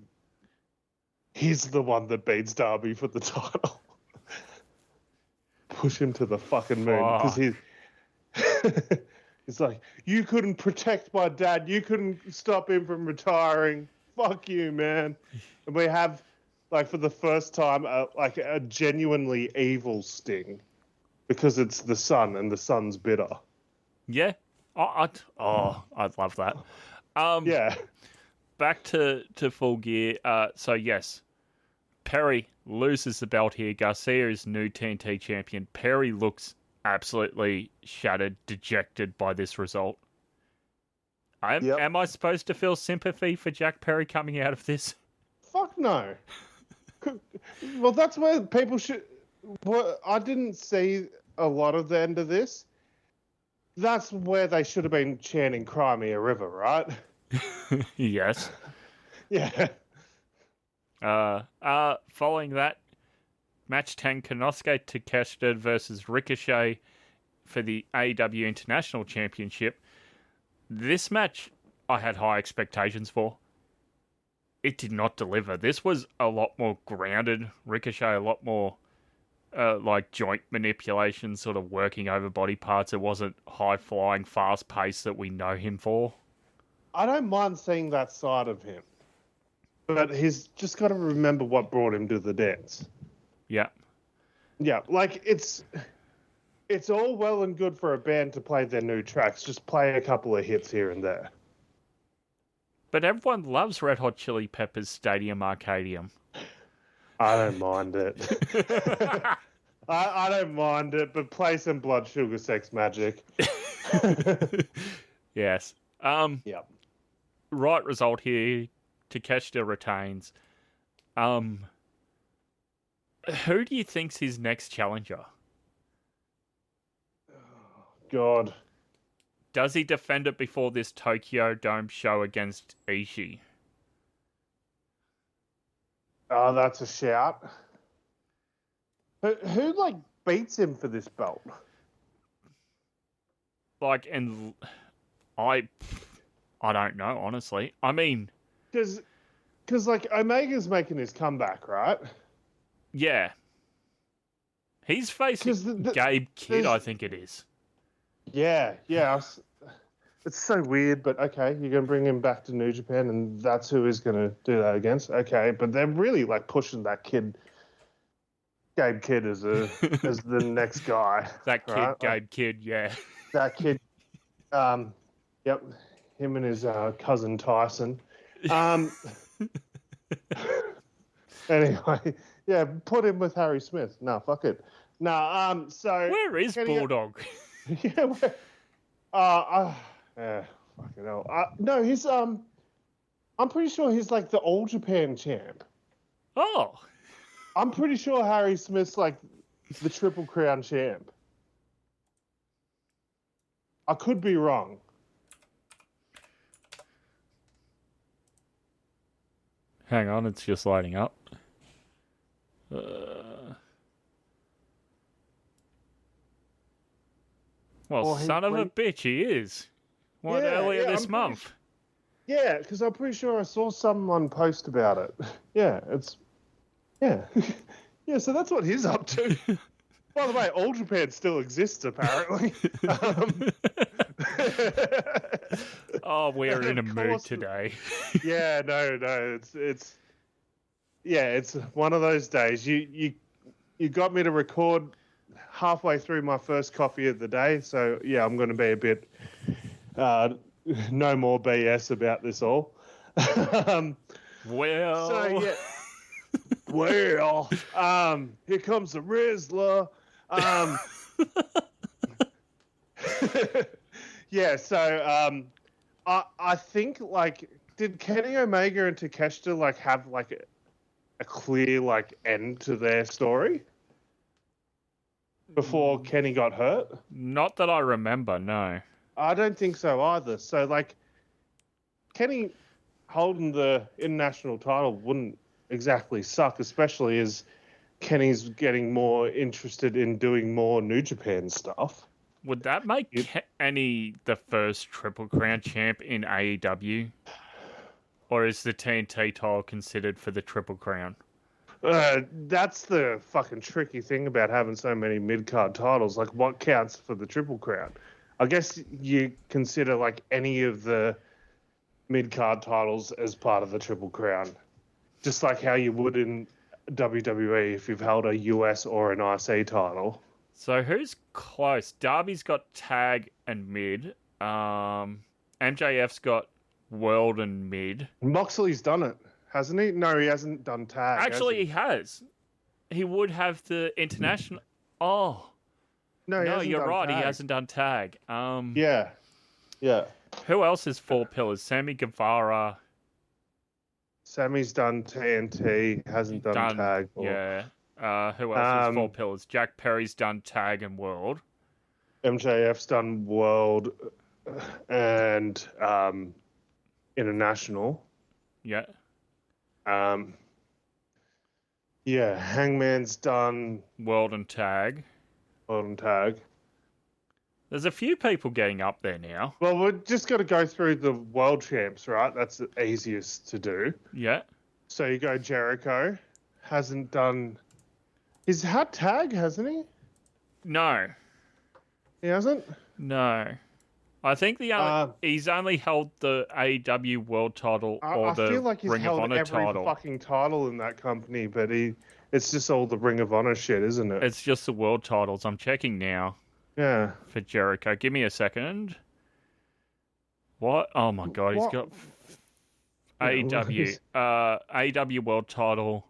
Speaker 1: the one that beats Darby for the title? Push him to the fucking moon, because he's like, you couldn't protect my dad, you couldn't stop him from retiring. Fuck you, man. And we have, like, for the first time, a genuinely evil Sting, because it's the son, and the son's bitter.
Speaker 7: Yeah. I'd love that.
Speaker 1: Yeah.
Speaker 7: Back to Full Gear. So, yes, Perry loses the belt here. Garcia is new TNT champion. Perry looks absolutely shattered, dejected by this result. Am I supposed to feel sympathy for Jack Perry coming out of this?
Speaker 1: Fuck no. Well, that's where people should... Well, I didn't see a lot of the end of this. That's where they should have been chanting Cry Me a River, right?
Speaker 7: Yes.
Speaker 1: Yeah.
Speaker 7: Following that, match 10, Konosuke Takeshita versus Ricochet for the AEW International Championship. This match I had high expectations for. It did not deliver. This was a lot more grounded. Ricochet, a lot more like joint manipulation, sort of working over body parts. It wasn't high-flying, fast-paced that we know him for.
Speaker 1: I don't mind seeing that side of him. But he's just got to remember what brought him to the dance.
Speaker 7: Yeah.
Speaker 1: Yeah, like, it's all well and good for a band to play their new tracks. Just play a couple of hits here and there.
Speaker 7: But everyone loves Red Hot Chili Peppers Stadium Arcadium.
Speaker 1: I don't mind it. I don't mind it, but play some Blood Sugar Sex Magic.
Speaker 7: Yes.
Speaker 1: Yep.
Speaker 7: Right result here. Takeshita retains. Who do you think's his next challenger?
Speaker 1: God.
Speaker 7: Does he defend it before this Tokyo Dome show against Ishii?
Speaker 1: Oh, that's a shout. Who like beats him for this belt?
Speaker 7: Like, and I don't know, honestly. I mean,
Speaker 1: because like Omega's making his comeback, right?
Speaker 7: Yeah. He's facing Gabe Kidd, I think it is.
Speaker 1: Yeah. It's so weird, but okay, you're going to bring him back to New Japan, and that's who he's going to do that against. Okay, but they're really like pushing that kid, Gabe Kidd, as the next guy.
Speaker 7: That kid, right? Gabe Kidd, yeah.
Speaker 1: That kid, yep, him and his cousin Tyson. Anyway, yeah, put him with Harry Smith. No, fuck it. No, so
Speaker 7: where is Bulldog?
Speaker 1: Yeah, fucking hell. No, he's I'm pretty sure he's like the All Japan champ.
Speaker 7: Oh,
Speaker 1: I'm pretty sure Harry Smith's like the Triple Crown champ. I could be wrong.
Speaker 7: Hang on, it's just lighting up. Well, son of a bitch, he is. Earlier this month.
Speaker 1: Yeah, because I'm pretty sure I saw someone post about it. Yeah, yeah, so that's what he's up to. By the way, All Japan still exists, apparently.
Speaker 7: Oh, we're in a mood today.
Speaker 1: Yeah, no, it's one of those days. You got me to record halfway through my first coffee of the day, so yeah, I'm going to be a bit no more BS about this all.
Speaker 7: Well,
Speaker 1: so yeah, Well, here comes the Rizzler. Yeah, so I think like did Kenny Omega and Takeshita like have like a clear like end to their story before Kenny got hurt?
Speaker 7: Not that I remember, no.
Speaker 1: I don't think so either. So like Kenny holding the international title wouldn't exactly suck, especially as Kenny's getting more interested in doing more New Japan stuff.
Speaker 7: Would that make Kenny the first Triple Crown champ in AEW? Or is the TNT title considered for the Triple Crown?
Speaker 1: That's the fucking tricky thing about having so many mid-card titles. Like, what counts for the Triple Crown? I guess you consider, like, any of the mid-card titles as part of the Triple Crown. Just like how you would in WWE if you've held a US or an IC title.
Speaker 7: So who's close? Darby's got tag and mid. MJF's got world and mid.
Speaker 1: Moxley's done it, hasn't he? No, he hasn't done tag.
Speaker 7: Actually, he has. He would have the international. Oh. No, you're right.
Speaker 1: Tag.
Speaker 7: He hasn't done tag.
Speaker 1: Yeah.
Speaker 7: Who else is 4 pillars? Sammy Guevara.
Speaker 1: Sammy's done TNT, hasn't done tag.
Speaker 7: Yeah. Who else is 4 pillars? Jack Perry's done tag and world.
Speaker 1: MJF's done world and international.
Speaker 7: Yeah.
Speaker 1: Yeah, Hangman's done
Speaker 7: world and tag.
Speaker 1: World and tag.
Speaker 7: There's a few people getting up there now.
Speaker 1: Well, we've just got to go through the world champs, right? That's the easiest to do.
Speaker 7: Yeah.
Speaker 1: So you go Jericho. Hasn't done... He's had tag, hasn't he?
Speaker 7: No.
Speaker 1: He hasn't?
Speaker 7: No. I think he's only held the AEW world title or the
Speaker 1: I feel like he's
Speaker 7: Ring of
Speaker 1: held
Speaker 7: Honor
Speaker 1: every
Speaker 7: title.
Speaker 1: fucking title in that company, but it's just all the Ring of Honor shit, isn't it?
Speaker 7: It's just the world titles. I'm checking now.
Speaker 1: Yeah.
Speaker 7: For Jericho. Give me a second. What? Oh my god, he's got AEW. AEW world title,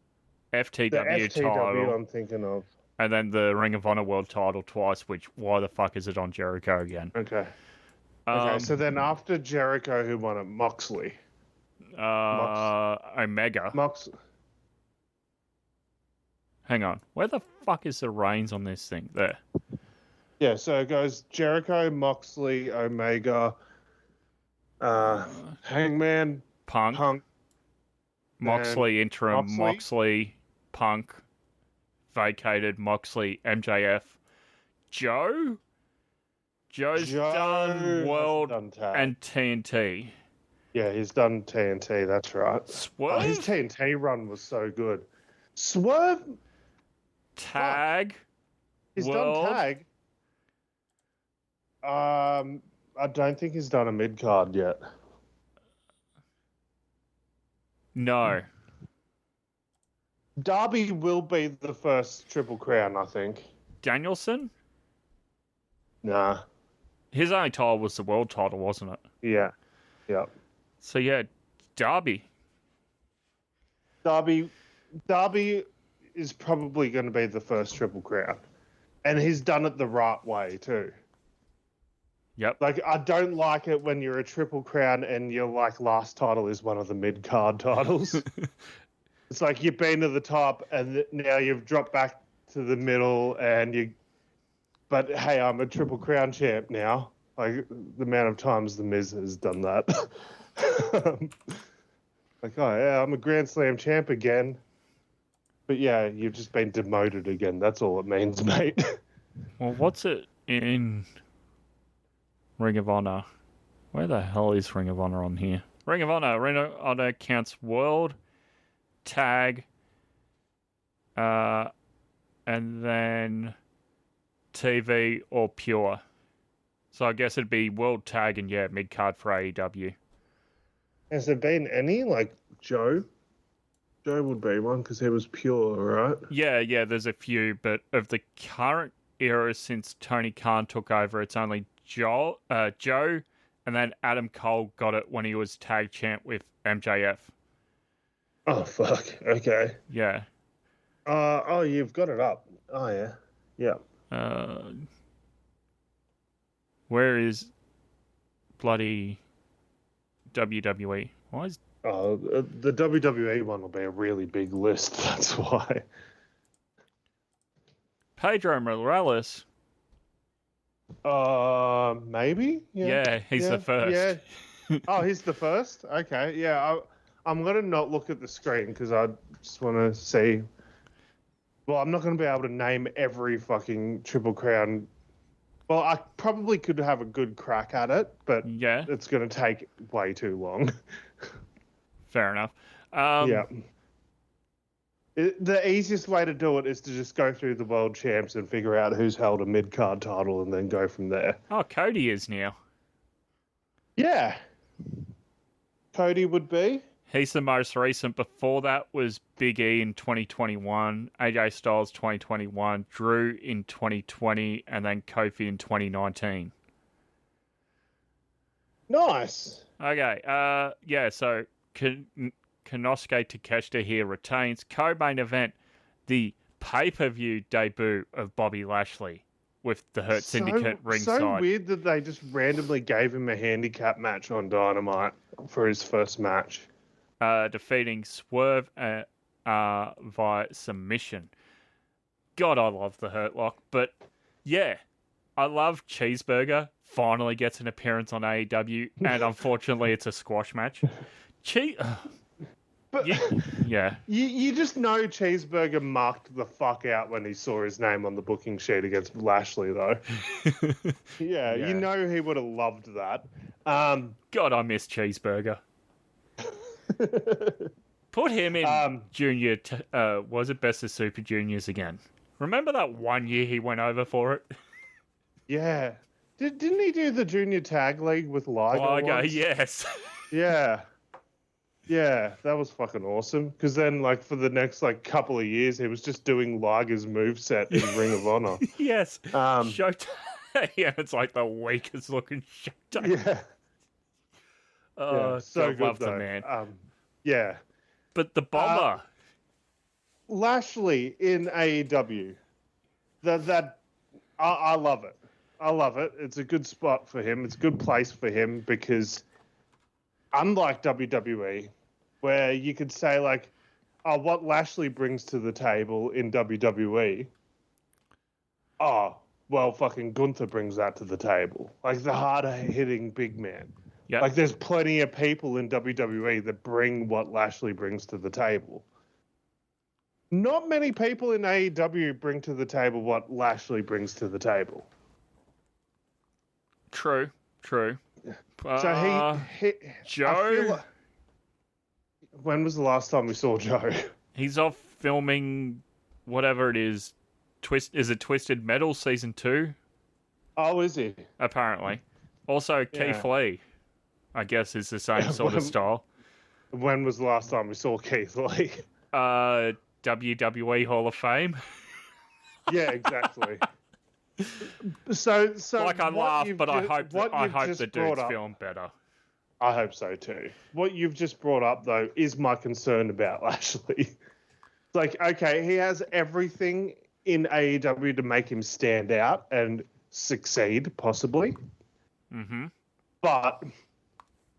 Speaker 7: FTW title.
Speaker 1: I'm thinking of.
Speaker 7: And then the Ring of Honor world title twice, which, why the fuck is it on Jericho again?
Speaker 1: Okay. So then after Jericho, who won it? Moxley.
Speaker 7: Omega. Hang on. Where the fuck is the reigns on this thing? There.
Speaker 1: Yeah, so it goes Jericho, Moxley, Omega, Hangman,
Speaker 7: Punk, Moxley interim, Moxley, Punk, vacated, Moxley, MJF, Joe? Joe's done world and TNT.
Speaker 1: Yeah, he's done TNT, that's right.
Speaker 7: Swerve?
Speaker 1: His TNT run was so good. Swerve?
Speaker 7: Tag?
Speaker 1: He's
Speaker 7: world.
Speaker 1: done tag. I don't think he's done a mid-card yet.
Speaker 7: No.
Speaker 1: Darby will be the first Triple Crown, I think.
Speaker 7: Danielson?
Speaker 1: Nah.
Speaker 7: His only title was the world title, wasn't it?
Speaker 1: Yeah. Yep.
Speaker 7: So, yeah, Darby.
Speaker 1: Darby is probably going to be the first Triple Crown. And he's done it the right way, too.
Speaker 7: Yep.
Speaker 1: Like, I don't like it when you're a Triple Crown and your, like, last title is one of the mid-card titles. It's like you've been to the top and now you've dropped back to the middle but, hey, I'm a Triple Crown champ now. Like, the amount of times The Miz has done that. Like, oh, yeah, I'm a Grand Slam champ again. But, yeah, you've just been demoted again. That's all it means, mate.
Speaker 7: Well, what's it in Ring of Honor? Where the hell is Ring of Honor on here? Ring of Honor counts world, tag, and then TV or pure. So I guess it'd be world tag and, yeah, mid-card for AEW.
Speaker 1: Has there been any? Like, Joe? Joe would be one because he was pure, right?
Speaker 7: Yeah, there's a few, but of the current era since Tony Khan took over, it's only Joe, and then Adam Cole got it when he was tag champ with MJF.
Speaker 1: Oh, fuck. Okay.
Speaker 7: Yeah.
Speaker 1: Oh, you've got it up. Oh, yeah. Yeah.
Speaker 7: Where is bloody WWE? Why is
Speaker 1: Oh, the WWE one will be a really big list. That's why.
Speaker 7: Pedro Morales?
Speaker 1: Maybe?
Speaker 7: Yeah, he's the first.
Speaker 1: Yeah. Oh, he's the first? Okay, yeah. I'm going to not look at the screen because I just want to see. Well, I'm not going to be able to name every fucking Triple Crown. Well, I probably could have a good crack at it, but
Speaker 7: Yeah.
Speaker 1: it's going to take way too long.
Speaker 7: Fair enough.
Speaker 1: Yeah. The easiest way to do it is to just go through the world champs and figure out who's held a mid-card title and then go from there.
Speaker 7: Oh, Cody is now.
Speaker 1: Yeah. Cody would be.
Speaker 7: He's the most recent. Before that was Big E in 2021, AJ Styles 2021, Drew in 2020, and then Kofi in 2019.
Speaker 1: Nice.
Speaker 7: Okay, yeah, so Konosuke Takeshita here retains. Co-main event, the pay-per-view debut of Bobby Lashley with the Hurt Syndicate ringside.
Speaker 1: So weird that they just randomly gave him a handicap match on Dynamite for his first match.
Speaker 7: Defeating Swerve via submission. God, I love the Hurt Lock. But yeah, I love Cheeseburger. Finally gets an appearance on AEW, and unfortunately, it's a squash match.
Speaker 1: But
Speaker 7: yeah,
Speaker 1: you just know Cheeseburger marked the fuck out when he saw his name on the booking sheet against Lashley, though. Yeah, you know he would have loved that.
Speaker 7: God, I miss Cheeseburger. Put him in junior. Was it Best of Super Juniors again? Remember that one year he went over for it?
Speaker 1: Yeah. Didn't he do the junior tag league with Liger? Once?
Speaker 7: Yes.
Speaker 1: Yeah. Yeah, that was fucking awesome. Because then, like, for the next, like, couple of years, he was just doing Liger's moveset in Ring of Honor.
Speaker 7: Yes. Showtime. Yeah, it's like the weakest looking Showtime.
Speaker 1: Yeah.
Speaker 7: Oh,
Speaker 1: so
Speaker 7: God,
Speaker 1: good,
Speaker 7: love
Speaker 1: though.
Speaker 7: the man.
Speaker 1: Yeah.
Speaker 7: But the bomber.
Speaker 1: Lashley in AEW. I love it. I love it. It's a good spot for him. It's a good place for him because unlike WWE, where you could say like, oh, what Lashley brings to the table in WWE, oh, well, fucking Gunther brings that to the table. Like the harder hitting big man.
Speaker 7: Yep.
Speaker 1: Like there's plenty of people in WWE that bring what Lashley brings to the table. Not many people in AEW bring to the table what Lashley brings to the table.
Speaker 7: True.
Speaker 1: So he
Speaker 7: Joe.
Speaker 1: When was the last time we saw Joe?
Speaker 7: He's off filming whatever it is. Is it Twisted Metal season 2?
Speaker 1: Oh, is he?
Speaker 7: Apparently. Also, Keith Lee, I guess, is the same sort of style.
Speaker 1: When was the last time we saw Keith Lee?
Speaker 7: WWE Hall of Fame.
Speaker 1: Yeah, exactly. So
Speaker 7: like I laugh, but I hope the dude's
Speaker 1: up,
Speaker 7: feeling better.
Speaker 1: I hope so too. What you've just brought up though is my concern about Lashley. It's like, okay, he has everything in AEW to make him stand out and succeed, possibly.
Speaker 7: Mm-hmm.
Speaker 1: But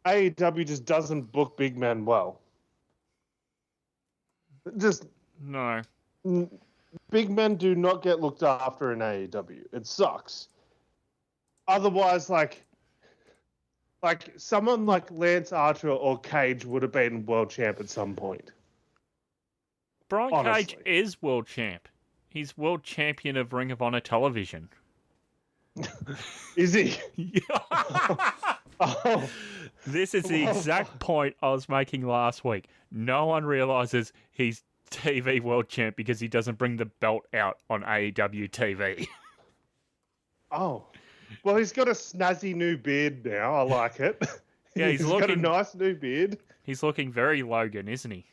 Speaker 1: AEW just doesn't book big men well. Just
Speaker 7: no.
Speaker 1: Big men do not get looked after in AEW. It sucks. Otherwise, like someone like Lance Archer or Cage would have been world champ at some point.
Speaker 7: Brian Cage is world champ. He's world champion of Ring of Honor television.
Speaker 1: Is he?
Speaker 7: Oh. This is the exact point I was making last week. No one realizes he's TV world champ because he doesn't bring the belt out on AEW TV.
Speaker 1: Oh. Well, he's got a snazzy new beard now. I like it.
Speaker 7: Yeah,
Speaker 1: he's got a nice new beard.
Speaker 7: He's looking very Logan, isn't he?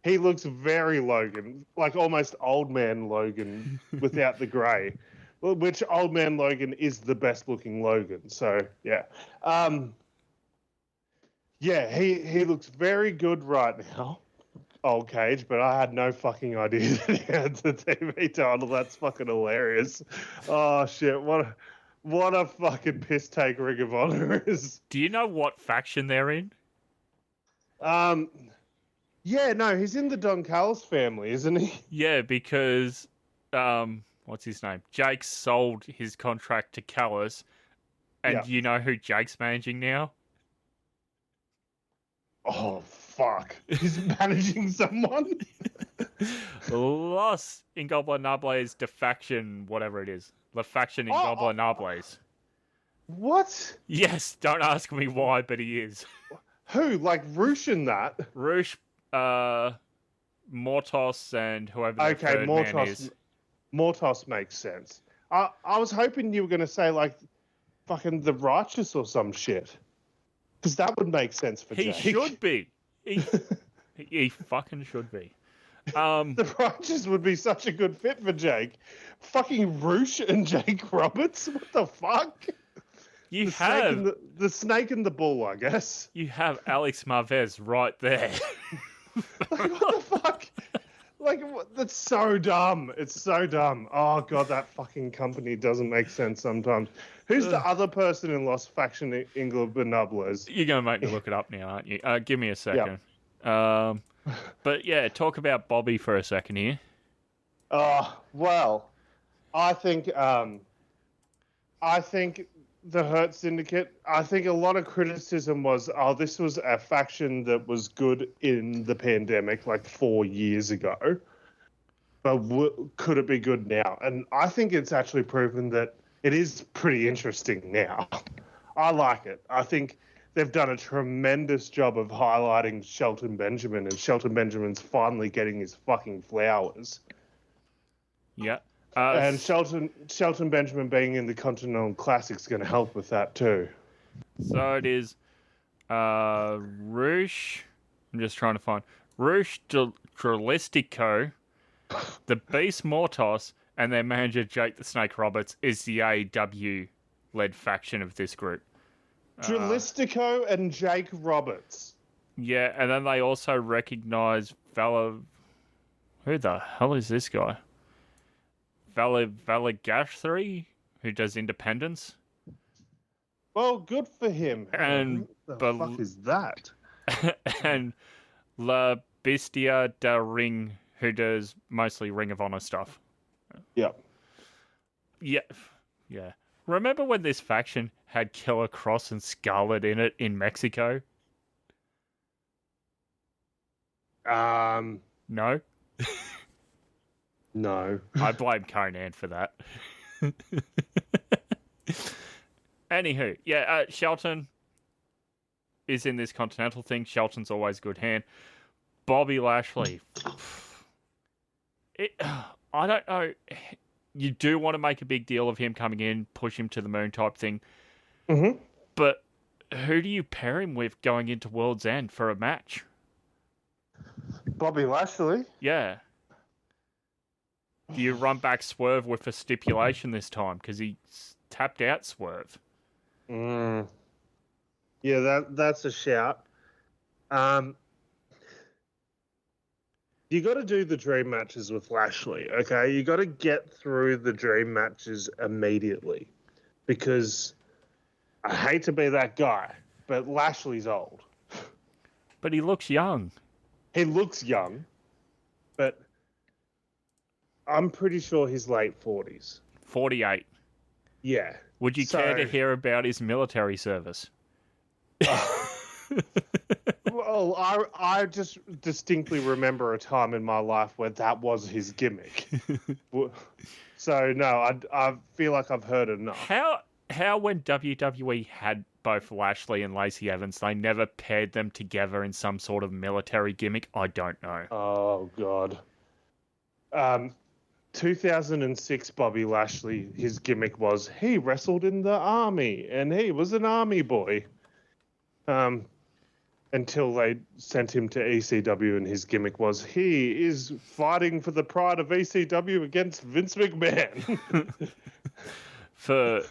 Speaker 1: He looks very Logan, like almost old man Logan without the grey. Which old man Logan is the best looking Logan. So, yeah. Yeah, he looks very good right now. old Cage, but I had no fucking idea that he had the TV title. That's fucking hilarious. Oh shit! What a fucking piss take Ring of Honor is.
Speaker 7: Do you know what faction they're in?
Speaker 1: Yeah, no, he's in the Don Callis family, isn't he?
Speaker 7: Yeah, because what's his name? Jake sold his contract to Callis, and you know who Jake's managing now?
Speaker 1: Oh fuck! He's managing someone.
Speaker 7: Los Ingobernables de faction, whatever it is. La faction Ingobernables.
Speaker 1: What?
Speaker 7: Yes, don't ask me why, but he is.
Speaker 1: Who? Like Roosh in that?
Speaker 7: Roosh, Mortos, and whoever the third man is.
Speaker 1: Mortos makes sense. I was hoping you were going to say, like, fucking The Righteous or some shit. Because that would make sense for Jake.
Speaker 7: He should be. He fucking should be.
Speaker 1: The Righteous would be such a good fit for Jake. Fucking Roosh and Jake Roberts? What the fuck? The snake and the bull, I guess.
Speaker 7: You have Alex Marvez right there.
Speaker 1: Like, what the fuck? Like, that's so dumb. It's so dumb. Oh, God, that fucking company doesn't make sense sometimes. Who's the other person in Lost Faction Ingobernables?
Speaker 7: You're going to make me look it up now, aren't you? Give me a second. Yep. But, yeah, talk about Bobby for a second here.
Speaker 1: Well, I think the Hurt Syndicate, I think a lot of criticism was, this was a faction that was good in the pandemic, like 4 years ago. But could it be good now? And I think it's actually proven that it is pretty interesting now. I like it. I think they've done a tremendous job of highlighting Shelton Benjamin, and Shelton Benjamin's finally getting his fucking flowers.
Speaker 7: Yeah.
Speaker 1: And Shelton Benjamin being in the Continental Classic is going to help with that too.
Speaker 7: So it is Roosh. I'm just trying to find Roosh Dralistico, the Beast Mortos, and their manager Jake the Snake Roberts is the AEW-led faction of this group.
Speaker 1: Dralistico and Jake Roberts.
Speaker 7: Yeah, and then they also recognise Who the hell is this guy? Valagash3, who does Independence.
Speaker 1: Well, good for him.
Speaker 7: And
Speaker 1: what the fuck is that?
Speaker 7: And La Bestia da Ring, who does mostly Ring of Honor stuff.
Speaker 1: Yep.
Speaker 7: Yeah. Remember when this faction had Killer Cross and Scarlet in it in Mexico? No?
Speaker 1: No.
Speaker 7: I blame Conan for that. Anywho, Shelton is in this Continental thing. Shelton's always a good hand. Bobby Lashley. I don't know. You do want to make a big deal of him coming in, push him to the moon type thing.
Speaker 1: Mm-hmm.
Speaker 7: But who do you pair him with going into World's End for a match?
Speaker 1: Bobby Lashley?
Speaker 7: Yeah. Do you run back Swerve with a stipulation this time? Because he tapped out Swerve.
Speaker 1: Yeah, that's a shout. You got to do the dream matches with Lashley, okay? You got to get through the dream matches immediately. Because I hate to be that guy, but Lashley's old.
Speaker 7: But he looks young.
Speaker 1: He looks young, but I'm pretty sure he's late 40s.
Speaker 7: 48.
Speaker 1: Yeah.
Speaker 7: Would you care to hear about his military service?
Speaker 1: Well, I just distinctly remember a time in my life where that was his gimmick. So, no, I feel like I've heard enough.
Speaker 7: How when WWE had both Lashley and Lacey Evans, they never paired them together in some sort of military gimmick? I don't know.
Speaker 1: Oh, God. 2006 Bobby Lashley, his gimmick was he wrestled in the army and he was an army boy. Until they sent him to ECW and his gimmick was he is fighting for the pride of ECW against Vince McMahon.
Speaker 7: for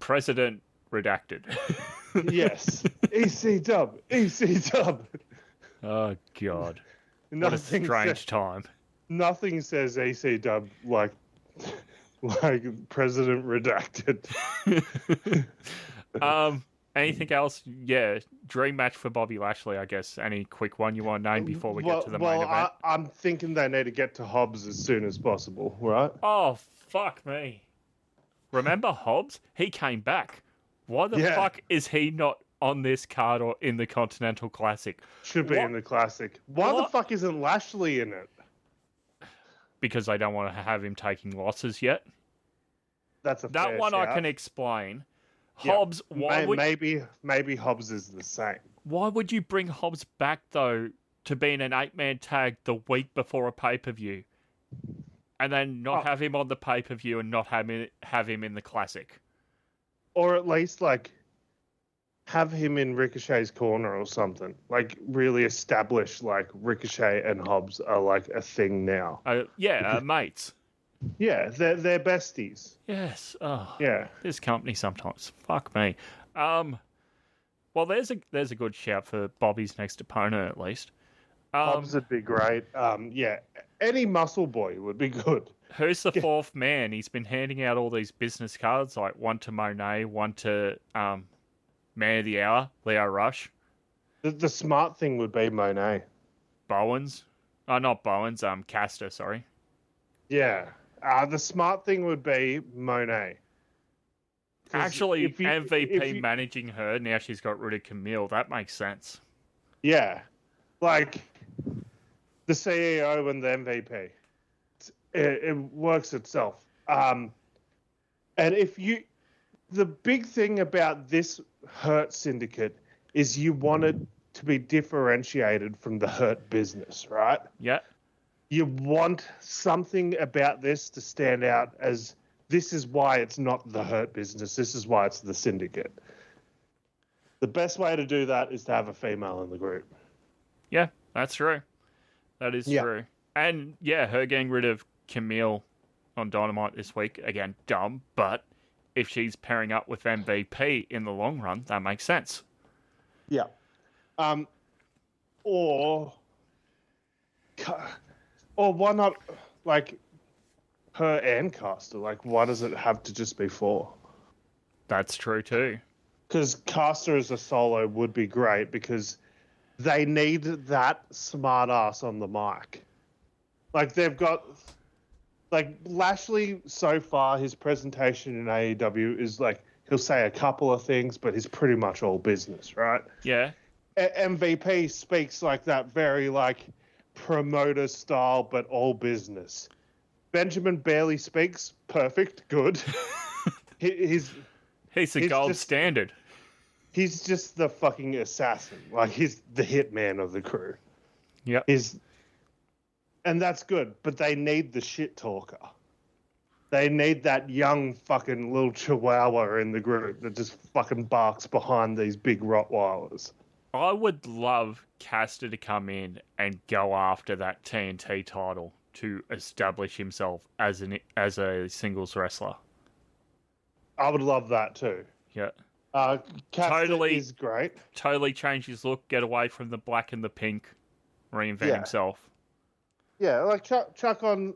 Speaker 7: President Redacted.
Speaker 1: Yes. ECW. Oh,
Speaker 7: Oh, God. What a strange time.
Speaker 1: Nothing says ECW like President Redacted.
Speaker 7: Anything else? Yeah, dream match for Bobby Lashley, I guess. Any quick one you want to name before we get to the main event?
Speaker 1: I'm thinking they need to get to Hobbs as soon as possible, right?
Speaker 7: Oh, fuck me. Remember Hobbs? He came back. Why the fuck is he not on this card or in the Continental Classic?
Speaker 1: Should be in the Classic. Why the fuck isn't Lashley in it?
Speaker 7: Because they don't want to have him taking losses yet.
Speaker 1: That's
Speaker 7: that one
Speaker 1: shout.
Speaker 7: I can explain. Hobbs,
Speaker 1: maybe Hobbs is the same.
Speaker 7: Why would you bring Hobbs back though to be in an 8-man tag the week before a pay-per-view, and then not have him on the pay-per-view and not have him in the Classic?
Speaker 1: Or at least have him in Ricochet's corner or something. Really establish Ricochet and Hobbs are a thing now.
Speaker 7: Mates.
Speaker 1: Yeah, they're besties.
Speaker 7: Yes. Oh,
Speaker 1: yeah.
Speaker 7: This company sometimes. Fuck me. Well, there's a good shout for Bobby's next opponent at least.
Speaker 1: Hobbs would be great. Any muscle boy would be good.
Speaker 7: Who's the fourth man? He's been handing out all these business cards, one to Monet, one to Man of the Hour, Leo Rush.
Speaker 1: The smart thing would be Monet.
Speaker 7: Bowens. Oh, not Bowens. Caster, sorry.
Speaker 1: Yeah. The smart thing would be Monet.
Speaker 7: Actually, MVP managing her, now she's got rid of Camille. That makes sense.
Speaker 1: Yeah. The CEO and the MVP. It works itself. And the big thing about this Hurt Syndicate is you want it to be differentiated from the Hurt business, right?
Speaker 7: Yeah.
Speaker 1: You want something about this to stand out as this is why it's not the Hurt business. This is why it's the Syndicate. The best way to do that is to have a female in the group.
Speaker 7: Yeah, that's true. That is true. And her getting rid of Camille on Dynamite this week, again, dumb, but if she's pairing up with MVP in the long run, that makes sense.
Speaker 1: Yeah. Or why not, her and Caster? Why does it have to just be 4?
Speaker 7: That's true, too.
Speaker 1: Because Caster as a solo would be great because they need that smart ass on the mic. They've got... Lashley, so far, his presentation in AEW is, he'll say a couple of things, but he's pretty much all business, right?
Speaker 7: Yeah.
Speaker 1: MVP speaks that very, promoter style, but all business. Benjamin barely speaks. Perfect. Good. He's
Speaker 7: the gold standard.
Speaker 1: He's just the fucking assassin. He's the hitman of the crew.
Speaker 7: Yep.
Speaker 1: And that's good, but they need the shit talker. They need that young fucking little chihuahua in the group that just fucking barks behind these big Rottweilers.
Speaker 7: I would love Caster to come in and go after that TNT title to establish himself as a singles wrestler.
Speaker 1: I would love that too.
Speaker 7: Yeah.
Speaker 1: Caster is great. Totally
Speaker 7: change his look, get away from the black and the pink, reinvent himself.
Speaker 1: Yeah, chuck on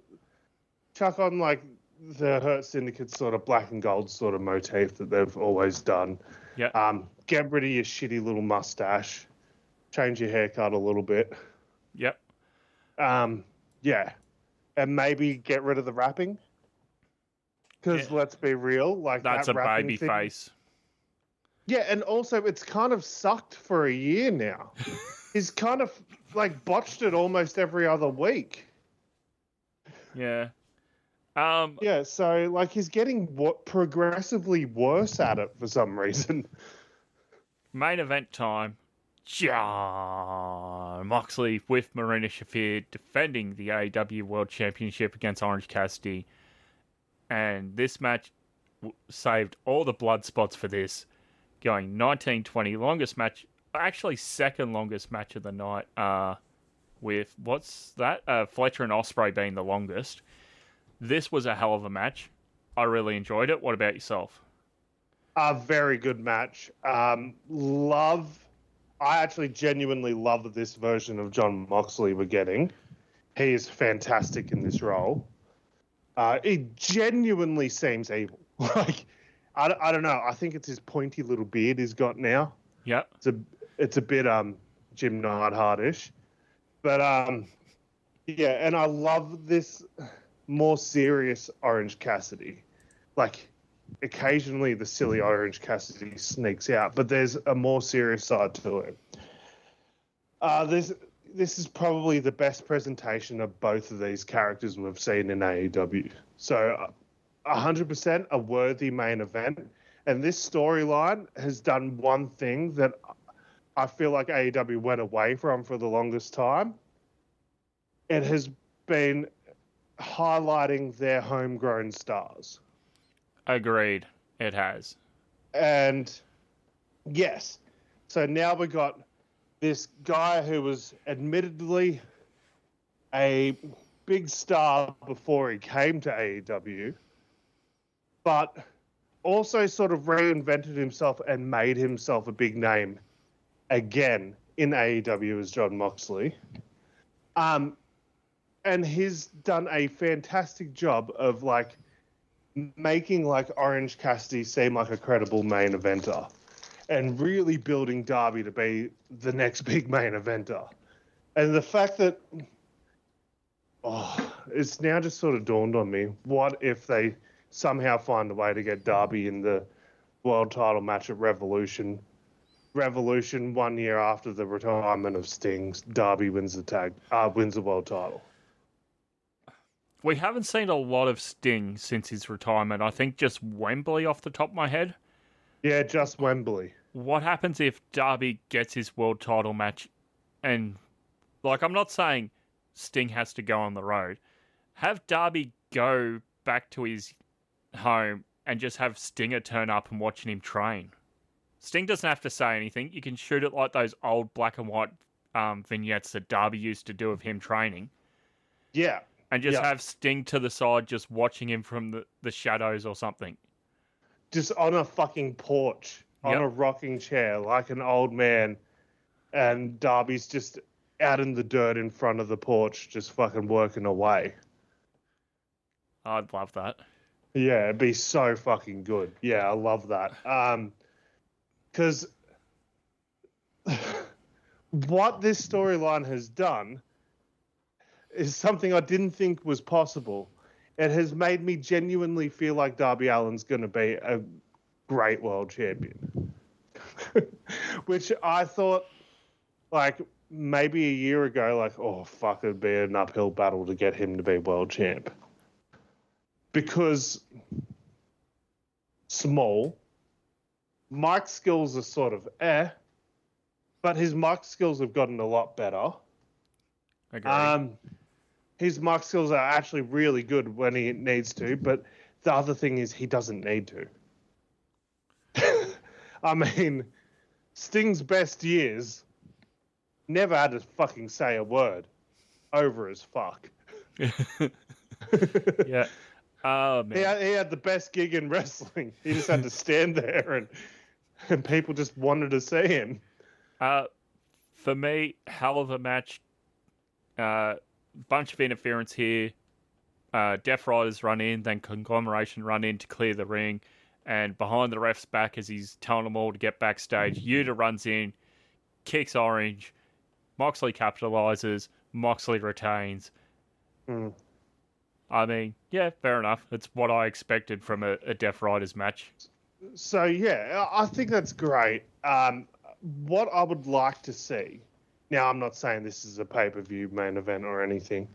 Speaker 1: the Hurt Syndicate sort of black and gold sort of motif that they've always done.
Speaker 7: Yeah.
Speaker 1: Get rid of your shitty little mustache. Change your haircut a little bit.
Speaker 7: Yep.
Speaker 1: Yeah. And maybe get rid of the rapping. Because let's be real,
Speaker 7: that's
Speaker 1: that
Speaker 7: a baby
Speaker 1: thing,
Speaker 7: face.
Speaker 1: Yeah, and also it's kind of sucked for a year now. He's kind of botched it almost every other week.
Speaker 7: Yeah.
Speaker 1: Yeah, so he's getting progressively worse at it for some reason.
Speaker 7: Main event time. Jon Moxley with Marina Shafir defending the AEW World Championship against Orange Cassidy. And this match saved all the blood spots for this. Going 19-20, longest match, actually second longest match of the night, with, what's that? Fletcher and Ospreay being the longest. This was a hell of a match. I really enjoyed it. What about yourself?
Speaker 1: A very good match. Love I actually genuinely love this version of John Moxley we're getting. He is fantastic in this role. He genuinely seems evil. Like, I don't know. I think it's his pointy little beard he's got now.
Speaker 7: Yep.
Speaker 1: It's a bit Jim Neidhart-ish. But yeah, and I love this more serious Orange Cassidy. Like, occasionally the silly Orange Cassidy sneaks out, but there's a more serious side to him. This is probably the best presentation of both of these characters we've seen in AEW. So 100% a worthy main event. And this storyline has done one thing that I feel like AEW went away from for the longest time. It has been highlighting their homegrown stars.
Speaker 7: Agreed. It has.
Speaker 1: And yes, so now we got this guy who was admittedly a big star before he came to AEW, but also sort of reinvented himself and made himself a big name again in AEW as John Moxley. And he's done a fantastic job of like making like Orange Cassidy seem like a credible main eventer and really building Darby to be the next big main eventer. And the fact that, it's now just sort of dawned on me, what if they somehow find a way to get Darby in the world title match at Revolution? Revolution 1 year after the retirement of Sting, Darby wins the world title.
Speaker 7: We haven't seen a lot of Sting since his retirement. I think just Wembley off the top of my head.
Speaker 1: Yeah, just Wembley.
Speaker 7: What happens if Darby gets his world title match and, like, I'm not saying Sting has to go on the road. Have Darby go back to his home and just have Stinger turn up and watching him train. Sting doesn't have to say anything. You can shoot it like those old black and white vignettes that Darby used to do of him training.
Speaker 1: Yeah.
Speaker 7: And just have Sting to the side just watching him from the shadows or something.
Speaker 1: Just on a fucking porch, on a rocking chair, like an old man. And Darby's just out in the dirt in front of the porch, just fucking working away.
Speaker 7: I'd love that.
Speaker 1: Yeah, it'd be so fucking good. Yeah, I love that. Because what this storyline has done is something I didn't think was possible. It has made me genuinely feel like Darby Allin's going to be a great world champion. Which I thought, like, maybe a year ago, like, oh, fuck, it'd be an uphill battle to get him to be world champ. Because small, Mike's skills are sort of but his mic skills have gotten a lot better.
Speaker 7: Agreed.
Speaker 1: His mic skills are actually really good when he needs to, but the other thing is he doesn't need to. I mean, Sting's best years never had to fucking say a word. Over as fuck.
Speaker 7: Yeah. Oh, man.
Speaker 1: He had the best gig in wrestling. He just had to stand there and people just wanted to see him.
Speaker 7: For me, hell of a match. Bunch of interference here. Death Riders run in, then Conglomeration run in to clear the ring. And behind the ref's back as he's telling them all to get backstage, Yuta runs in, kicks Orange. Moxley capitalizes. Moxley retains. I mean, yeah, fair enough. It's what I expected from a Death Riders match.
Speaker 1: So, yeah, I think that's great. What I would like to see, now I'm not saying this is a pay-per-view main event or anything.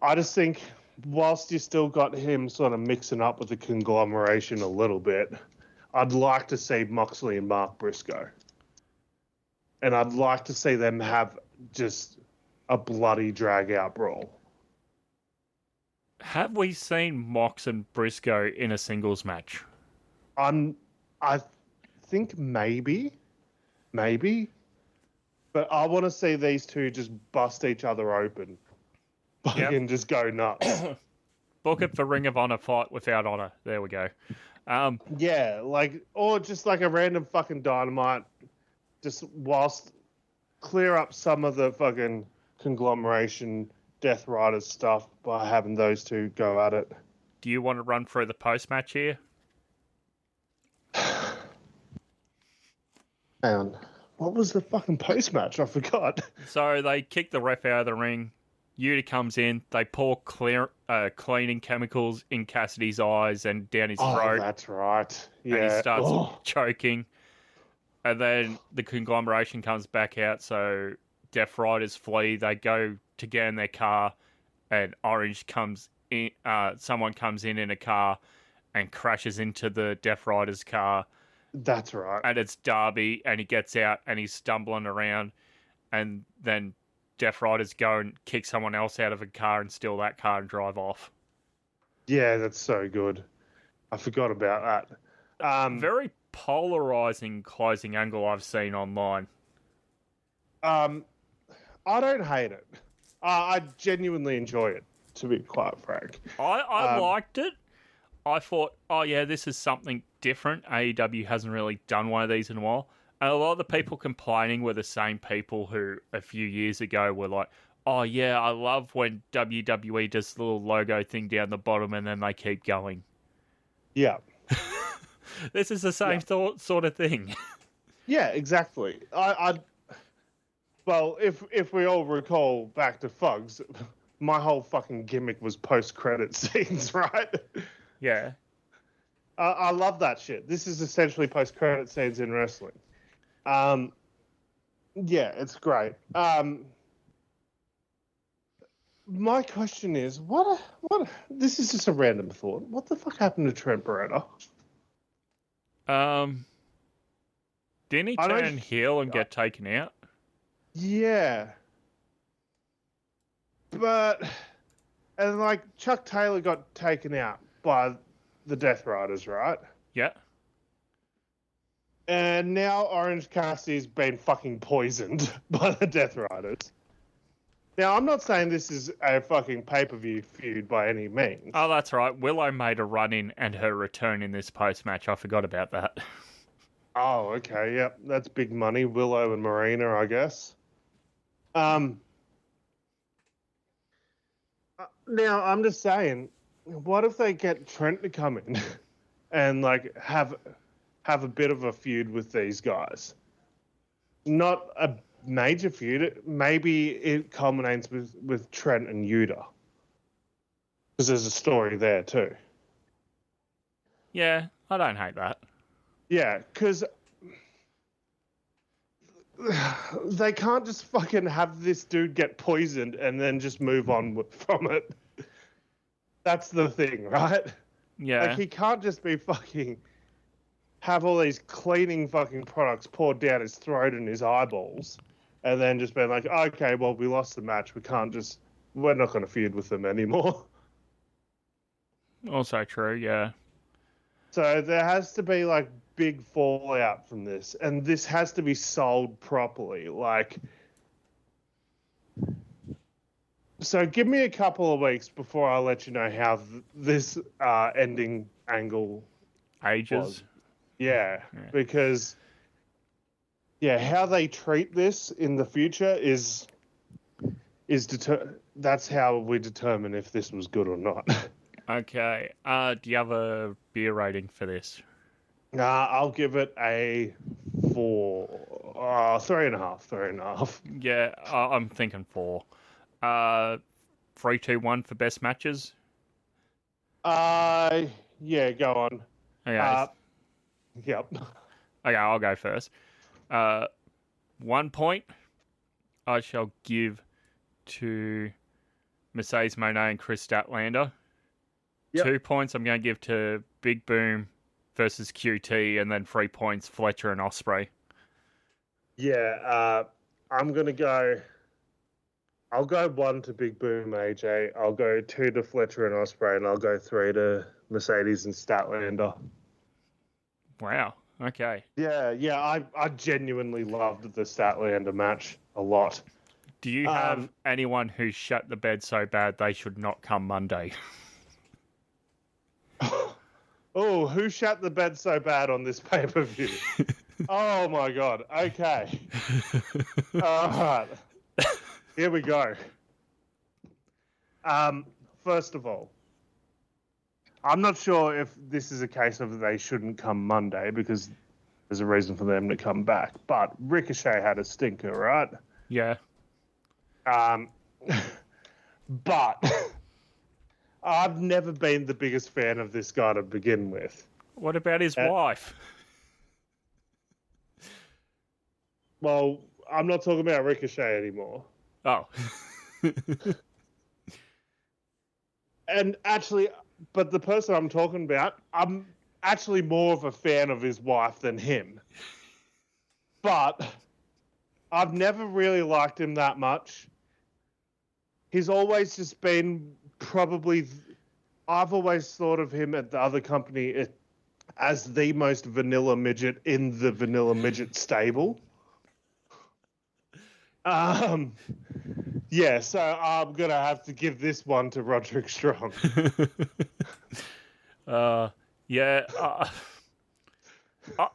Speaker 1: I just think whilst you still got him sort of mixing up with the Conglomeration a little bit, I'd like to see Moxley and Mark Briscoe. And I'd like to see them have just a bloody drag-out brawl.
Speaker 7: Have we seen Mox and Briscoe in a singles match?
Speaker 1: I think maybe, but I want to see these two just bust each other open, and just go nuts.
Speaker 7: Book it for Ring of Honor Fight Without Honor. There we go.
Speaker 1: Yeah, or just like a random fucking Dynamite just whilst clear up some of the fucking conglomeration Death Riders stuff by having those two go at it.
Speaker 7: Do you want to run through the post-match here?
Speaker 1: Hang on. What was the fucking post-match? I forgot.
Speaker 7: So they kick the ref out of the ring. Yuta comes in. They pour cleaning chemicals in Cassidy's eyes and down his throat.
Speaker 1: Oh, that's right. Yeah.
Speaker 7: And he starts choking. And then the conglomeration comes back out, so Death Riders flee. They go to get in their car, and Orange comes in. Someone comes in a car and crashes into the Death Riders car.
Speaker 1: That's right.
Speaker 7: And it's Darby, and he gets out, and he's stumbling around, and then Death Riders go and kick someone else out of a car and steal that car and drive off.
Speaker 1: Yeah, that's so good. I forgot about that.
Speaker 7: Very polarizing closing angle I've seen online.
Speaker 1: I don't hate it. I genuinely enjoy it, to be quite frank.
Speaker 7: I liked it. I thought, oh yeah, this is something different. AEW hasn't really done one of these in a while. And a lot of the people complaining were the same people who a few years ago were like, oh yeah, I love when WWE does the little logo thing down the bottom and then they keep going.
Speaker 1: Yeah.
Speaker 7: This is the same sort of thing.
Speaker 1: Yeah, exactly. Well, if we all recall back to Fugs, my whole fucking gimmick was post-credit scenes, right?
Speaker 7: Yeah.
Speaker 1: I love that shit. This is essentially post-credit scenes in wrestling. Yeah, it's great. My question is, what? This is just a random thought. What the fuck happened to Trent Beretta?
Speaker 7: Didn't he turn heel and get taken out?
Speaker 1: Yeah. But, and like, Chuck Taylor got taken out by the Death Riders, right?
Speaker 7: Yeah.
Speaker 1: And now Orange Cassidy's been fucking poisoned by the Death Riders. Now, I'm not saying this is a fucking pay-per-view feud by any means.
Speaker 7: Oh, that's right. Willow made a run-in and her return in this post-match. I forgot about that.
Speaker 1: Oh, okay, yep. That's big money. Willow and Marina, I guess. Now, I'm just saying, what if they get Trent to come in and, like, have a bit of a feud with these guys? Not a major feud. Maybe it culminates with Trent and Yuta. Because there's a story there, too.
Speaker 7: Yeah, I don't hate that.
Speaker 1: Yeah, because they can't just fucking have this dude get poisoned and then just move on from it. That's the thing, right?
Speaker 7: Yeah.
Speaker 1: Like, he can't just be fucking have all these cleaning fucking products poured down his throat and his eyeballs and then just be like, okay, well, we lost the match. We're not going to feud with them anymore.
Speaker 7: Also true, yeah.
Speaker 1: So there has to be, like, big fallout from this, and this has to be sold properly. Like, so give me a couple of weeks before I let you know how this ending angle
Speaker 7: ages
Speaker 1: was. Yeah, because how they treat this in the future is that's how we determine if this was good or not.
Speaker 7: Okay. Do you have a beer rating for this?
Speaker 1: I'll give it a 4. 3.5.
Speaker 7: Yeah, I'm thinking 4. 3, 2, 1 for best matches.
Speaker 1: Yeah, go on.
Speaker 7: Okay.
Speaker 1: Yep.
Speaker 7: Okay, I'll go first. 1 point I shall give to Mercedes Moné and Chris Statlander.
Speaker 1: Yep.
Speaker 7: 2 points I'm going to give to Big Boom versus QT, and then 3 points Fletcher and Ospreay.
Speaker 1: Yeah, I'm going to go... I'll go 1 to Big Boom AJ. I'll go 2 to Fletcher and Ospreay, and I'll go 3 to Mercedes and Statlander.
Speaker 7: Wow. Okay.
Speaker 1: Yeah, I genuinely loved the Statlander match a lot.
Speaker 7: Do you have anyone who shut the bed so bad they should not come Monday?
Speaker 1: Oh, who shut the bed so bad on this pay-per-view? Oh my god. Okay. All right. Here we go. First of all, I'm not sure if this is a case of they shouldn't come Monday because there's a reason for them to come back. But Ricochet had a stinker, right?
Speaker 7: Yeah.
Speaker 1: But I've never been the biggest fan of this guy to begin with.
Speaker 7: What about his wife?
Speaker 1: Well, I'm not talking about Ricochet anymore.
Speaker 7: Oh.
Speaker 1: And actually, but the person I'm talking about, I'm actually more of a fan of his wife than him. But I've never really liked him that much. He's always just been probably... I've always thought of him at the other company as the most vanilla midget in the vanilla midget stable. Yeah, so I'm going to have to give this one to Roderick Strong.
Speaker 7: Yeah,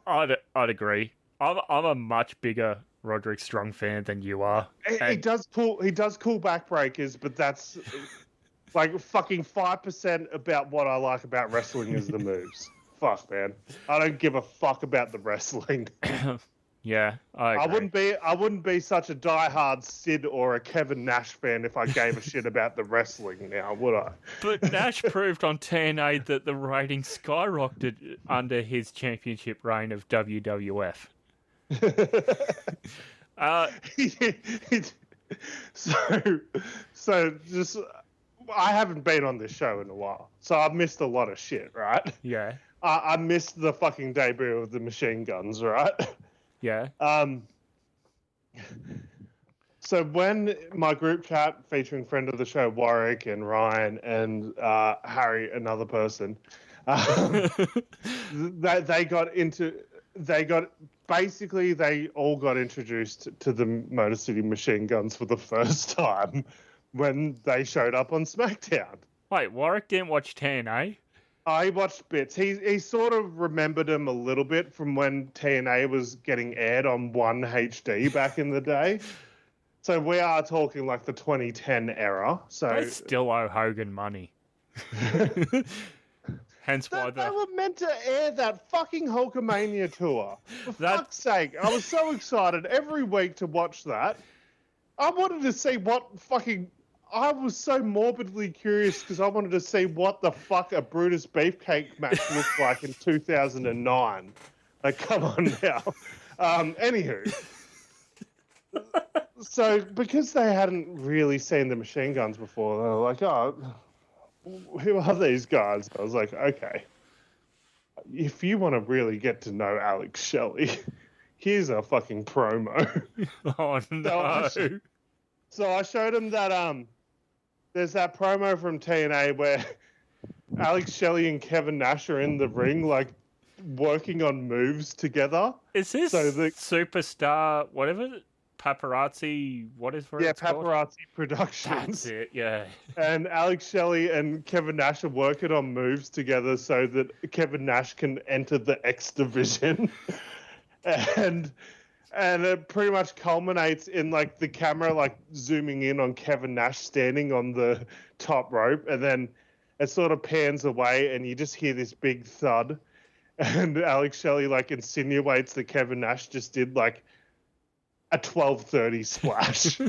Speaker 7: I'd agree. I'm a much bigger Roderick Strong fan than you are.
Speaker 1: He does cool backbreakers, but that's like fucking 5% about what I like about wrestling is the moves. Fuck, man. I don't give a fuck about the wrestling.
Speaker 7: Yeah, I agree.
Speaker 1: I wouldn't be such a diehard Sid or a Kevin Nash fan if I gave a shit about the wrestling now, would I?
Speaker 7: But Nash proved on TNA that the ratings skyrocketed under his championship reign of WWF. So just I haven't been on this show in a while, so I've missed a lot of shit, right? Yeah.
Speaker 1: I missed the fucking debut of the Machine Guns, right?
Speaker 7: Yeah.
Speaker 1: So when my group chat featuring friend of the show Warwick and Ryan and Harry, another person, they all got introduced to the Motor City Machine Guns for the first time when they showed up on SmackDown.
Speaker 7: Wait, Warwick didn't watch TNA?
Speaker 1: I watched bits. He sort of remembered him a little bit from when TNA was getting aired on 1 HD back in the day. So we are talking like the 2010 era. So
Speaker 7: They still owe Hogan money. Hence why
Speaker 1: they were meant to air that fucking Hulkamania tour. For fuck's sake, I was so excited every week to watch that. I wanted to see what fucking... I was so morbidly curious because I wanted to see what the fuck a Brutus Beefcake match looked like in 2009. Like, come on now. Anywho. So, because they hadn't really seen the Machine Guns before, they were like, oh, who are these guys? I was like, okay. If you want to really get to know Alex Shelley, here's a fucking promo.
Speaker 7: Oh, no.
Speaker 1: So I showed him that... There's that promo from TNA where Alex Shelley and Kevin Nash are in the ring, like, working on moves together.
Speaker 7: Is this Superstar, whatever, Paparazzi, what is it?
Speaker 1: Yeah,
Speaker 7: called?
Speaker 1: Paparazzi Productions.
Speaker 7: That's it, yeah.
Speaker 1: And Alex Shelley and Kevin Nash are working on moves together so that Kevin Nash can enter the X Division. And it pretty much culminates in, like, the camera, like, zooming in on Kevin Nash standing on the top rope. And then it sort of pans away and you just hear this big thud. And Alex Shelley, like, insinuates that Kevin Nash just did, like, a 12:30 splash.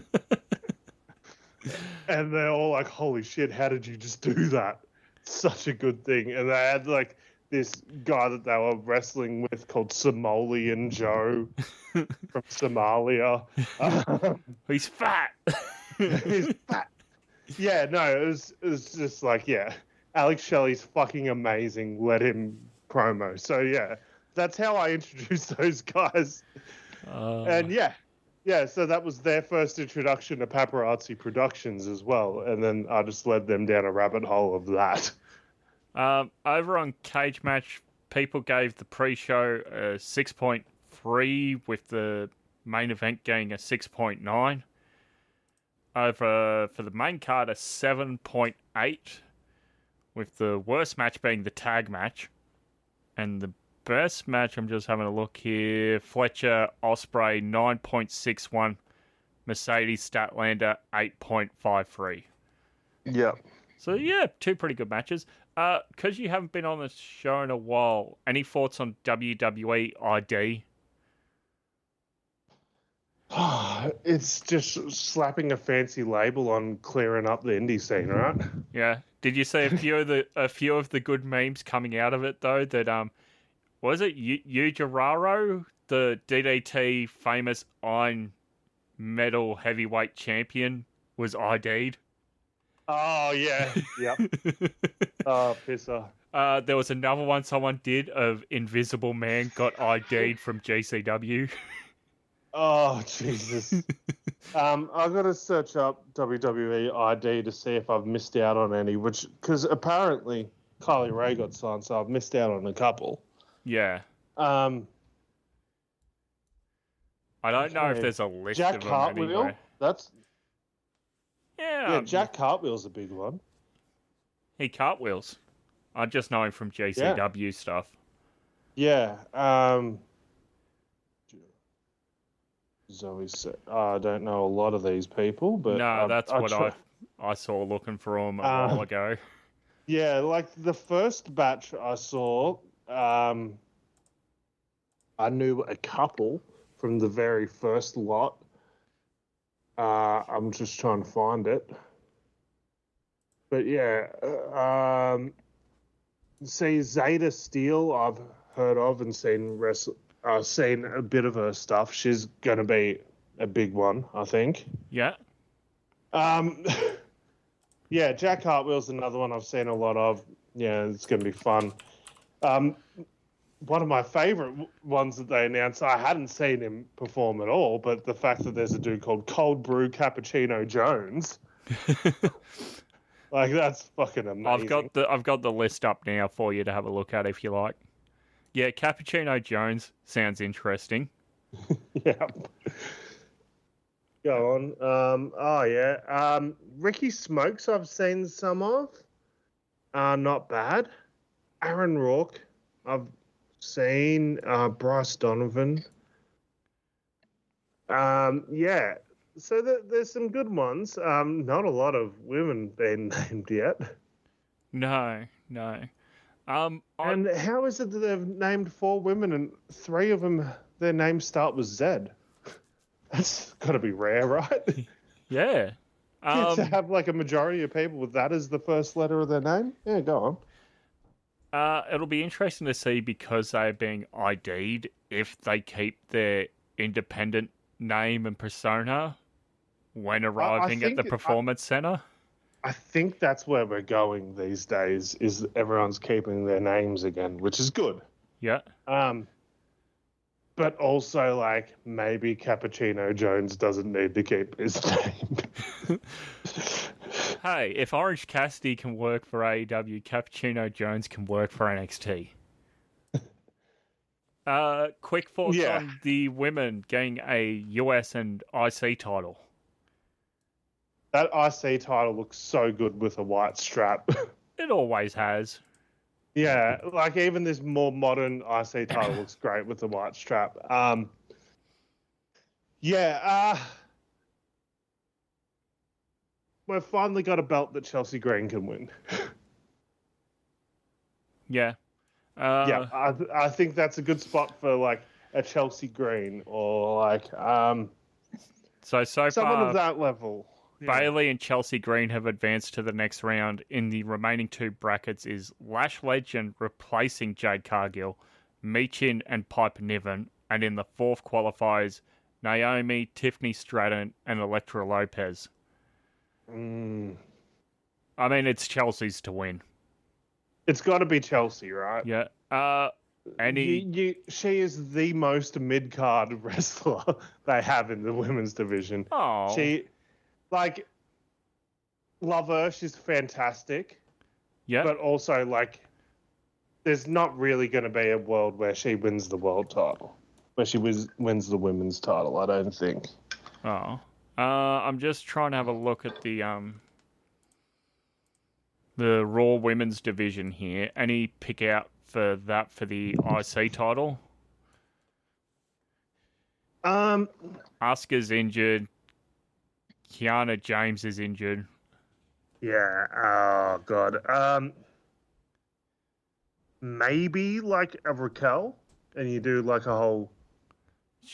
Speaker 1: And they're all like, holy shit, how did you just do that? Such a good thing. And they had, like... this guy that they were wrestling with called Somalian Joe from Somalia.
Speaker 7: He's fat.
Speaker 1: He's fat. Yeah, no, it was just like, yeah, Alex Shelley's fucking amazing. Let him promo. So, yeah, that's how I introduced those guys. And, yeah, so that was their first introduction to Paparazzi Productions as well. And then I just led them down a rabbit hole of that.
Speaker 7: Over on Cage Match, people gave the pre-show a 6.3 with the main event getting a 6.9. Over for the main card, a 7.8 with the worst match being the tag match and the best match, I'm just having a look here. Fletcher Osprey 9.61. Mercedes Statlander 8.53.
Speaker 1: Yeah.
Speaker 7: So yeah, two pretty good matches. Because you haven't been on the show in a while, any thoughts on WWE ID?
Speaker 1: It's just slapping a fancy label on clearing up the indie scene, right?
Speaker 7: Yeah. Did you see a few of the good memes coming out of it though? That was it Yujiraro, the DDT famous Iron Metal heavyweight champion, was ID'd.
Speaker 1: Oh yeah, yep. Oh, pisser.
Speaker 7: There was another one someone did of Invisible Man got ID'd from GCW.
Speaker 1: Oh Jesus. I've got to search up WWE ID to see if I've missed out on any, because apparently Kylie Ray got signed, so I've missed out on a couple.
Speaker 7: Yeah.
Speaker 1: I
Speaker 7: don't know if there's a list
Speaker 1: Jack
Speaker 7: of them
Speaker 1: Cartwheel.
Speaker 7: anyway.
Speaker 1: Yeah, Jack Cartwheel's a big one.
Speaker 7: He cartwheels. I just know him from GCW stuff.
Speaker 1: Yeah. Zoe said, I don't know a lot of these people, but
Speaker 7: no, that's what I saw looking for him a while ago.
Speaker 1: Yeah, like the first batch I saw, I knew a couple from the very first lot. I'm just trying to find it. But yeah, see Zeta Steele, I've heard of and seen wrestle. I've seen a bit of her stuff. She's going to be a big one, I think.
Speaker 7: Yeah.
Speaker 1: Yeah, Jack Hartwell's another one I've seen a lot of. Yeah, it's going to be fun. One of my favourite ones that they announced, I hadn't seen him perform at all, but the fact that there's a dude called Cold Brew Cappuccino Jones, like that's fucking amazing.
Speaker 7: I've got the list up now for you to have a look at if you like. Yeah, Cappuccino Jones sounds interesting.
Speaker 1: Yeah. Go on. Ricky Smokes I've seen some of. Not bad. Aaron Rourke I've seen. Bryce Donovan. Yeah. So there's some good ones. Not a lot of women being named yet.
Speaker 7: No.
Speaker 1: And how is it that they've named 4 women and 3 of them, their names start with Z? That's got to be rare, right?
Speaker 7: Yeah.
Speaker 1: To have like a majority of people with that as the first letter of their name? Yeah, go
Speaker 7: on. It'll be interesting to see, because they're being ID'd, if they keep their independent name and persona when arriving at the Performance Center.
Speaker 1: I think that's where we're going these days, is everyone's keeping their names again, which is good.
Speaker 7: Yeah.
Speaker 1: But also, like, maybe Cappuccino Jones doesn't need to keep his name.
Speaker 7: Hey, if Orange Cassidy can work for AEW, Cappuccino Jones can work for NXT. Quick thoughts on the women getting a US and IC title.
Speaker 1: That IC title looks so good with a white strap.
Speaker 7: It always has.
Speaker 1: Yeah, like even this more modern IC title looks great with the white strap. We've finally got a belt that Chelsea Green can win.
Speaker 7: Yeah.
Speaker 1: I think that's a good spot for like a Chelsea Green or like
Speaker 7: so
Speaker 1: someone
Speaker 7: far,
Speaker 1: of that level.
Speaker 7: Bailey and Chelsea Green have advanced to the next round. In the remaining 2 brackets is Lash Legend replacing Jade Cargill, Meechin and Piper Niven, and in the 4th qualifiers, Naomi, Tiffany Stratton, and Elektra Lopez. I mean, it's Chelsea's to win.
Speaker 1: It's got to be Chelsea, right?
Speaker 7: Yeah.
Speaker 1: She is the most mid-card wrestler they have in the women's division.
Speaker 7: Oh.
Speaker 1: Love her. She's fantastic.
Speaker 7: Yeah.
Speaker 1: But also, like, there's not really going to be a world where she wins the world title, where she wins the women's title, I don't think.
Speaker 7: Oh. I'm just trying to have a look at the Raw women's division here. Any pick out for the IC title? Asuka's injured. Kiana James is injured.
Speaker 1: Yeah. Oh god. Maybe like a Raquel, and you do like a whole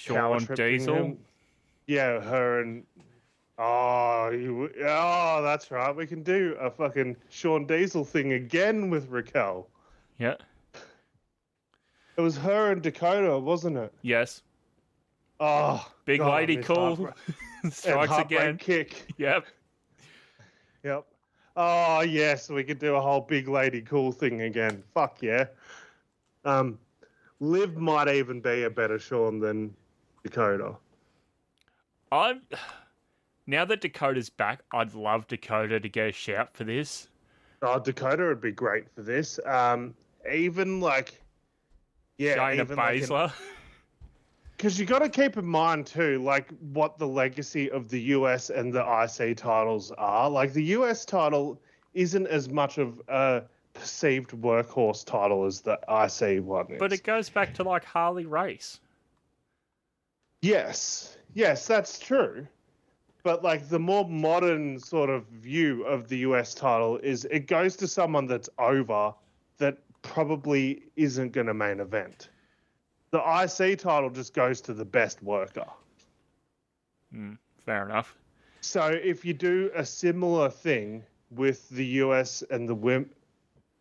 Speaker 1: power
Speaker 7: Sean
Speaker 1: trip
Speaker 7: Diesel.
Speaker 1: thing. Yeah, her and that's right. We can do a fucking Sean Diesel thing again with Raquel.
Speaker 7: Yeah.
Speaker 1: It was her and Dakota, wasn't it?
Speaker 7: Yes.
Speaker 1: Oh,
Speaker 7: Big
Speaker 1: God,
Speaker 7: lady cool. Strikes
Speaker 1: heartbreak
Speaker 7: again.
Speaker 1: kick.
Speaker 7: Yep.
Speaker 1: Yep. Oh yes, we could do a whole big lady cool thing again. Fuck yeah. Liv might even be a better Sean than Dakota.
Speaker 7: Now that Dakota's back, I'd love Dakota to get a shout for this.
Speaker 1: Oh, Dakota would be great for this. Even like, yeah,
Speaker 7: Shayna
Speaker 1: even like
Speaker 7: Baszler.
Speaker 1: because you got to keep in mind too, like what the legacy of the US and the IC titles are. Like the US title isn't as much of a perceived workhorse title as the IC one is.
Speaker 7: But it goes back to like Harley Race.
Speaker 1: Yes, that's true. But like the more modern sort of view of the US title is it goes to someone that's over that probably isn't going to main event. The IC title just goes to the best worker.
Speaker 7: Fair enough.
Speaker 1: So if you do a similar thing with the US and the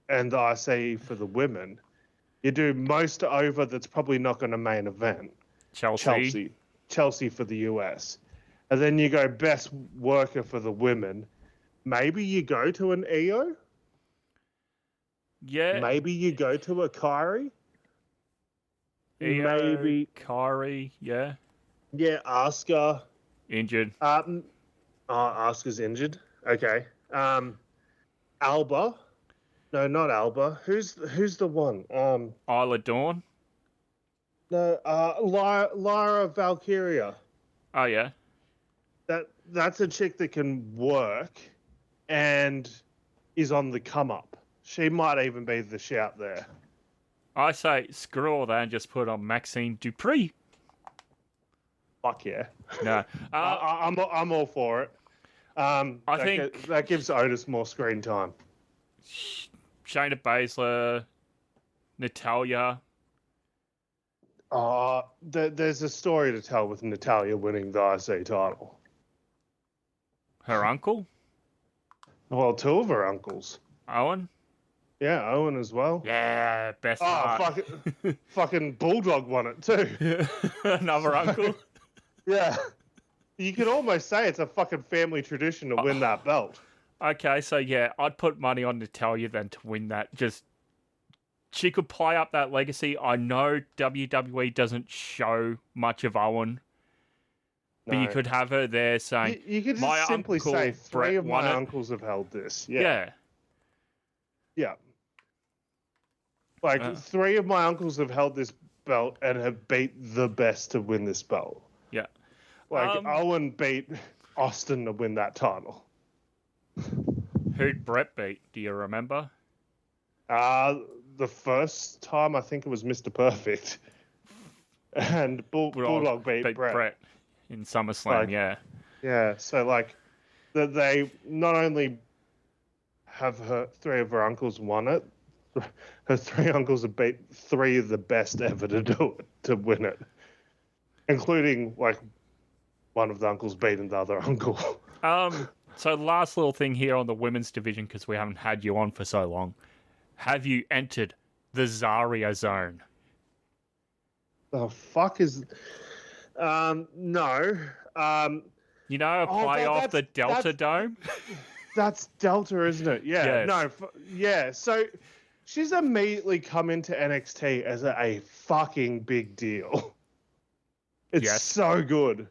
Speaker 1: IC for the women, you do most over that's probably not going to main event. Chelsea for the US. And then you go best worker for the women. Maybe you go to an EO?
Speaker 7: Yeah.
Speaker 1: Maybe you go to a Kyrie?
Speaker 7: EO,
Speaker 1: Maybe.
Speaker 7: Kyrie, yeah.
Speaker 1: Yeah, Asuka.
Speaker 7: Injured.
Speaker 1: Asuka's injured. Okay. Alba. No, not Alba. Who's the one?
Speaker 7: Isla Dawn.
Speaker 1: No, Lyra Valkyria.
Speaker 7: Oh, yeah.
Speaker 1: That's a chick that can work and is on the come up. She might even be the shout there.
Speaker 7: I say screw all that and just put on Maxine Dupree.
Speaker 1: Fuck yeah.
Speaker 7: No.
Speaker 1: I'm all for it. I
Speaker 7: think
Speaker 1: that gives Otis more screen time.
Speaker 7: Shayna Baszler, Natalya.
Speaker 1: There's a story to tell with Natalya winning the IC title.
Speaker 7: Her uncle?
Speaker 1: Well, two of her uncles.
Speaker 7: Owen?
Speaker 1: Yeah, Owen as well.
Speaker 7: Yeah, best
Speaker 1: Oh,
Speaker 7: part.
Speaker 1: fucking Bulldog won it too.
Speaker 7: Another uncle?
Speaker 1: Yeah. You could almost say it's a fucking family tradition to win that belt.
Speaker 7: Okay, so yeah, I'd put money on Natalya then to win that. Just, she could play up that legacy. I know WWE doesn't show much of Owen, but you could have her there saying,
Speaker 1: you could just
Speaker 7: my
Speaker 1: simply
Speaker 7: uncle
Speaker 1: say three
Speaker 7: Brett
Speaker 1: of
Speaker 7: won
Speaker 1: my
Speaker 7: it.
Speaker 1: uncles have held this.
Speaker 7: Yeah.
Speaker 1: Yeah. Like, three of my uncles have held this belt and have beat the best to win this belt.
Speaker 7: Yeah.
Speaker 1: Like, Owen beat Austin to win that title.
Speaker 7: Who'd Brett beat? Do you remember?
Speaker 1: The first time, I think it was Mr. Perfect. And Bulldog beat Brett.
Speaker 7: In SummerSlam,
Speaker 1: Like,
Speaker 7: yeah.
Speaker 1: Yeah, so, like, they not only have three of her uncles won it, her three uncles have beat three of the best ever to do it, to win it. Including, like, one of the uncles beating the other uncle.
Speaker 7: So last little thing here on the women's division, because we haven't had you on for so long. Have you entered the Zaria zone?
Speaker 1: The fuck is... no.
Speaker 7: You know, a playoff the Delta Dome?
Speaker 1: That's Delta, isn't it? Yeah.
Speaker 7: Yes.
Speaker 1: No, so she's immediately come into NXT as a fucking big deal. It's so good.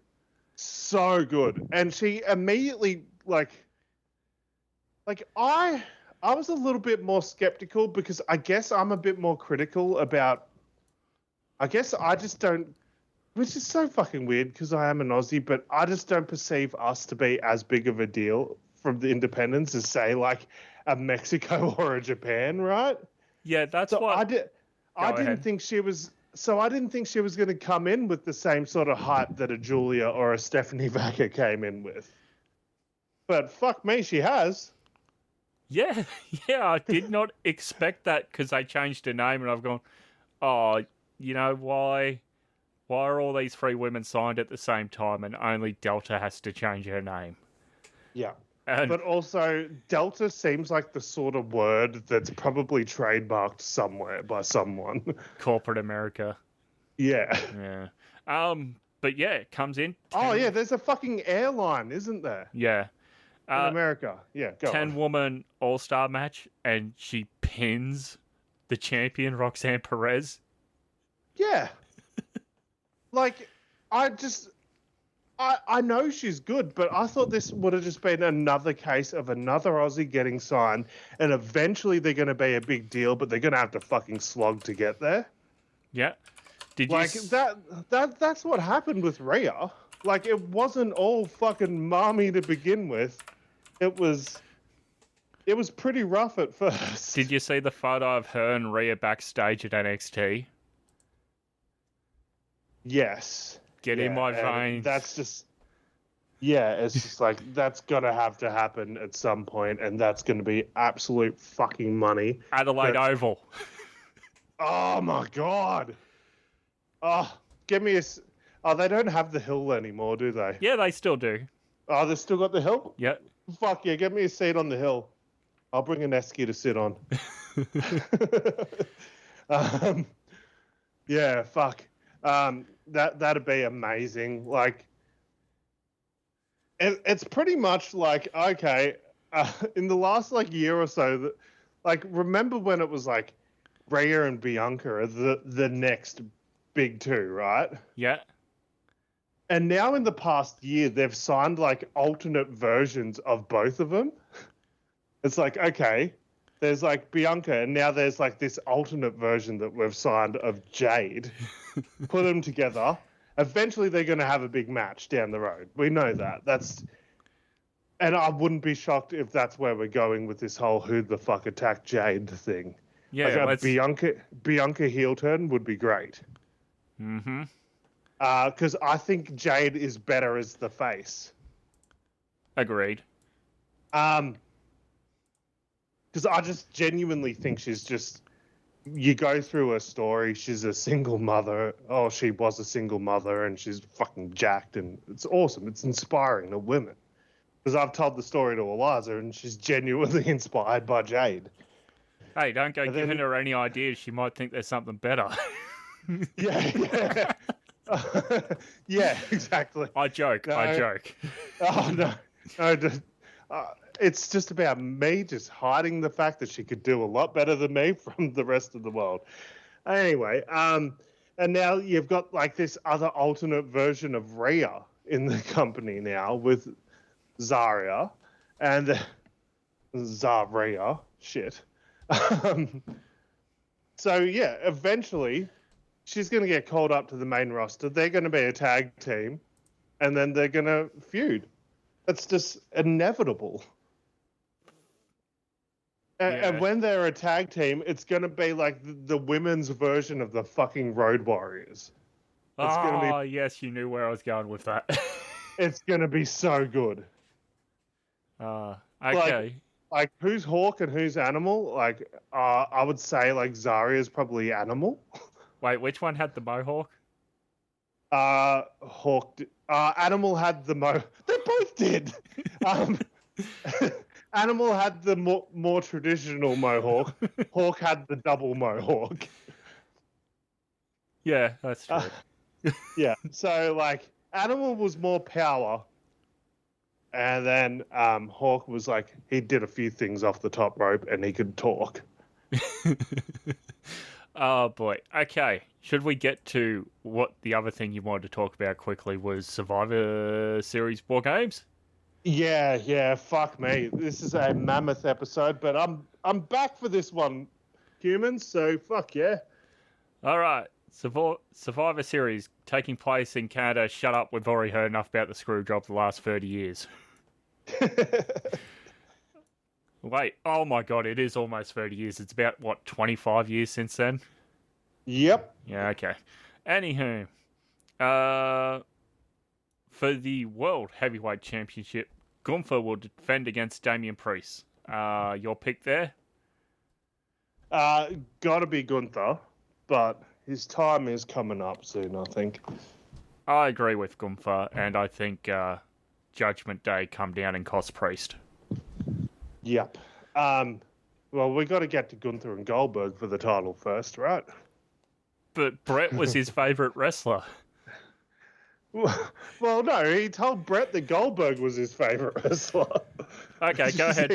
Speaker 1: So good. And she immediately, like I was a little bit more skeptical because I guess I'm a bit more critical about, I guess I just don't, which is so fucking weird because I am an Aussie, but I just don't perceive us to be as big of a deal from the independents as, say, like a Mexico or a Japan, right?
Speaker 7: Yeah, that's
Speaker 1: So
Speaker 7: what...
Speaker 1: I didn't think she was going to come in with the same sort of hype that a Julia or a Stephanie Vaca came in with. But fuck me, she has.
Speaker 7: Yeah, I did not expect that because they changed her name, and I've gone, oh, you know, why are all these three women signed at the same time and only Delta has to change her name?
Speaker 1: Yeah.
Speaker 7: And,
Speaker 1: But also, Delta seems like the sort of word that's probably trademarked somewhere by someone.
Speaker 7: corporate America.
Speaker 1: Yeah.
Speaker 7: Yeah. But yeah, it comes in.
Speaker 1: Oh, yeah, there's a fucking airline, isn't there?
Speaker 7: Yeah.
Speaker 1: In America. Yeah, go on.
Speaker 7: 10-woman all-star match, and she pins the champion, Roxanne Perez.
Speaker 1: Yeah. Like, I know she's good, but I thought this would have just been another case of another Aussie getting signed, and eventually they're going to be a big deal, but they're going to have to fucking slog to get there.
Speaker 7: Yeah.
Speaker 1: That's what happened with Rhea. Like, it wasn't all fucking mommy to begin with. It was pretty rough at first.
Speaker 7: Did you see the photo of her and Rhea backstage at NXT?
Speaker 1: Yes.
Speaker 7: Get in my veins.
Speaker 1: That's just... Yeah, it's just like, that's going to have to happen at some point, and that's going to be absolute fucking money.
Speaker 7: Adelaide Oval.
Speaker 1: Oh, my God. Oh, give me a... Oh, they don't have the hill anymore, do they?
Speaker 7: Yeah, they still do.
Speaker 1: Oh, they still got the hill?
Speaker 7: Yep.
Speaker 1: Fuck yeah, get me a seat on the hill. I'll bring an esky to sit on. Yeah, fuck. That'd be amazing. Like, it's pretty much like, okay, in the last like year or so, like, remember when it was like Rhea and Bianca are the next big two, right?
Speaker 7: Yeah.
Speaker 1: And now in the past year, they've signed like alternate versions of both of them. It's like, okay, there's like Bianca, and now there's like this alternate version that we've signed of Jade. Put them together. Eventually, they're going to have a big match down the road. We know that. And I wouldn't be shocked if that's where we're going with this whole who the fuck attacked Jade thing.
Speaker 7: Yeah,
Speaker 1: like Bianca heel turn would be great.
Speaker 7: Mm-hmm.
Speaker 1: Because I think Jade is better as the face.
Speaker 7: Agreed.
Speaker 1: Because I just genuinely think she's just... You go through her story, she's a single mother. Oh, she was a single mother, and she's fucking jacked, and it's awesome. It's inspiring to women. Because I've told the story to Eliza, and she's genuinely inspired by Jade.
Speaker 7: Hey, don't go giving her any ideas. She might think there's something better.
Speaker 1: Yeah. Yeah, exactly.
Speaker 7: I joke.
Speaker 1: Oh, no. It's just about me just hiding the fact that she could do a lot better than me from the rest of the world. Anyway, and now you've got like this other alternate version of Rhea in the company now with Zaria and Zaria. Shit. So, yeah, eventually she's going to get called up to the main roster. They're going to be a tag team, and then they're going to feud. It's just inevitable. And when they're a tag team, it's going to be like the women's version of the fucking Road Warriors.
Speaker 7: Yes, you knew where I was going with that.
Speaker 1: It's going to be so good.
Speaker 7: Okay.
Speaker 1: Like, who's Hawk and who's Animal? Like, I would say, like, Zaria's probably Animal.
Speaker 7: Wait, which one had the mohawk?
Speaker 1: Animal had the They both did. Animal had the more traditional mohawk. Hawk had the double mohawk.
Speaker 7: Yeah, that's true.
Speaker 1: Yeah, so like Animal was more power, and then Hawk was like he did a few things off the top rope and he could talk.
Speaker 7: Oh boy. Okay. Should we get to what the other thing you wanted to talk about quickly was Survivor Series War Games?
Speaker 1: Yeah, fuck me. This is a mammoth episode, but I'm back for this one, humans, so fuck yeah.
Speaker 7: All right. Survivor Series taking place in Canada. Shut up, we've already heard enough about the screw job the last 30 years. Wait, oh my god, it is almost 30 years. It's about, 25 years since then?
Speaker 1: Yep.
Speaker 7: Yeah, okay. Anywho, for the World Heavyweight Championship, Gunther will defend against Damian Priest. Your pick there?
Speaker 1: Gotta be Gunther, but his time is coming up soon, I think.
Speaker 7: I agree with Gunther, and I think Judgment Day come down and cost Priest.
Speaker 1: Yep. Well, we got to get to Gunther and Goldberg for the title first, right?
Speaker 7: But Brett was his favourite wrestler.
Speaker 1: Well, no, he told Brett that Goldberg was his favourite wrestler.
Speaker 7: Okay, go ahead.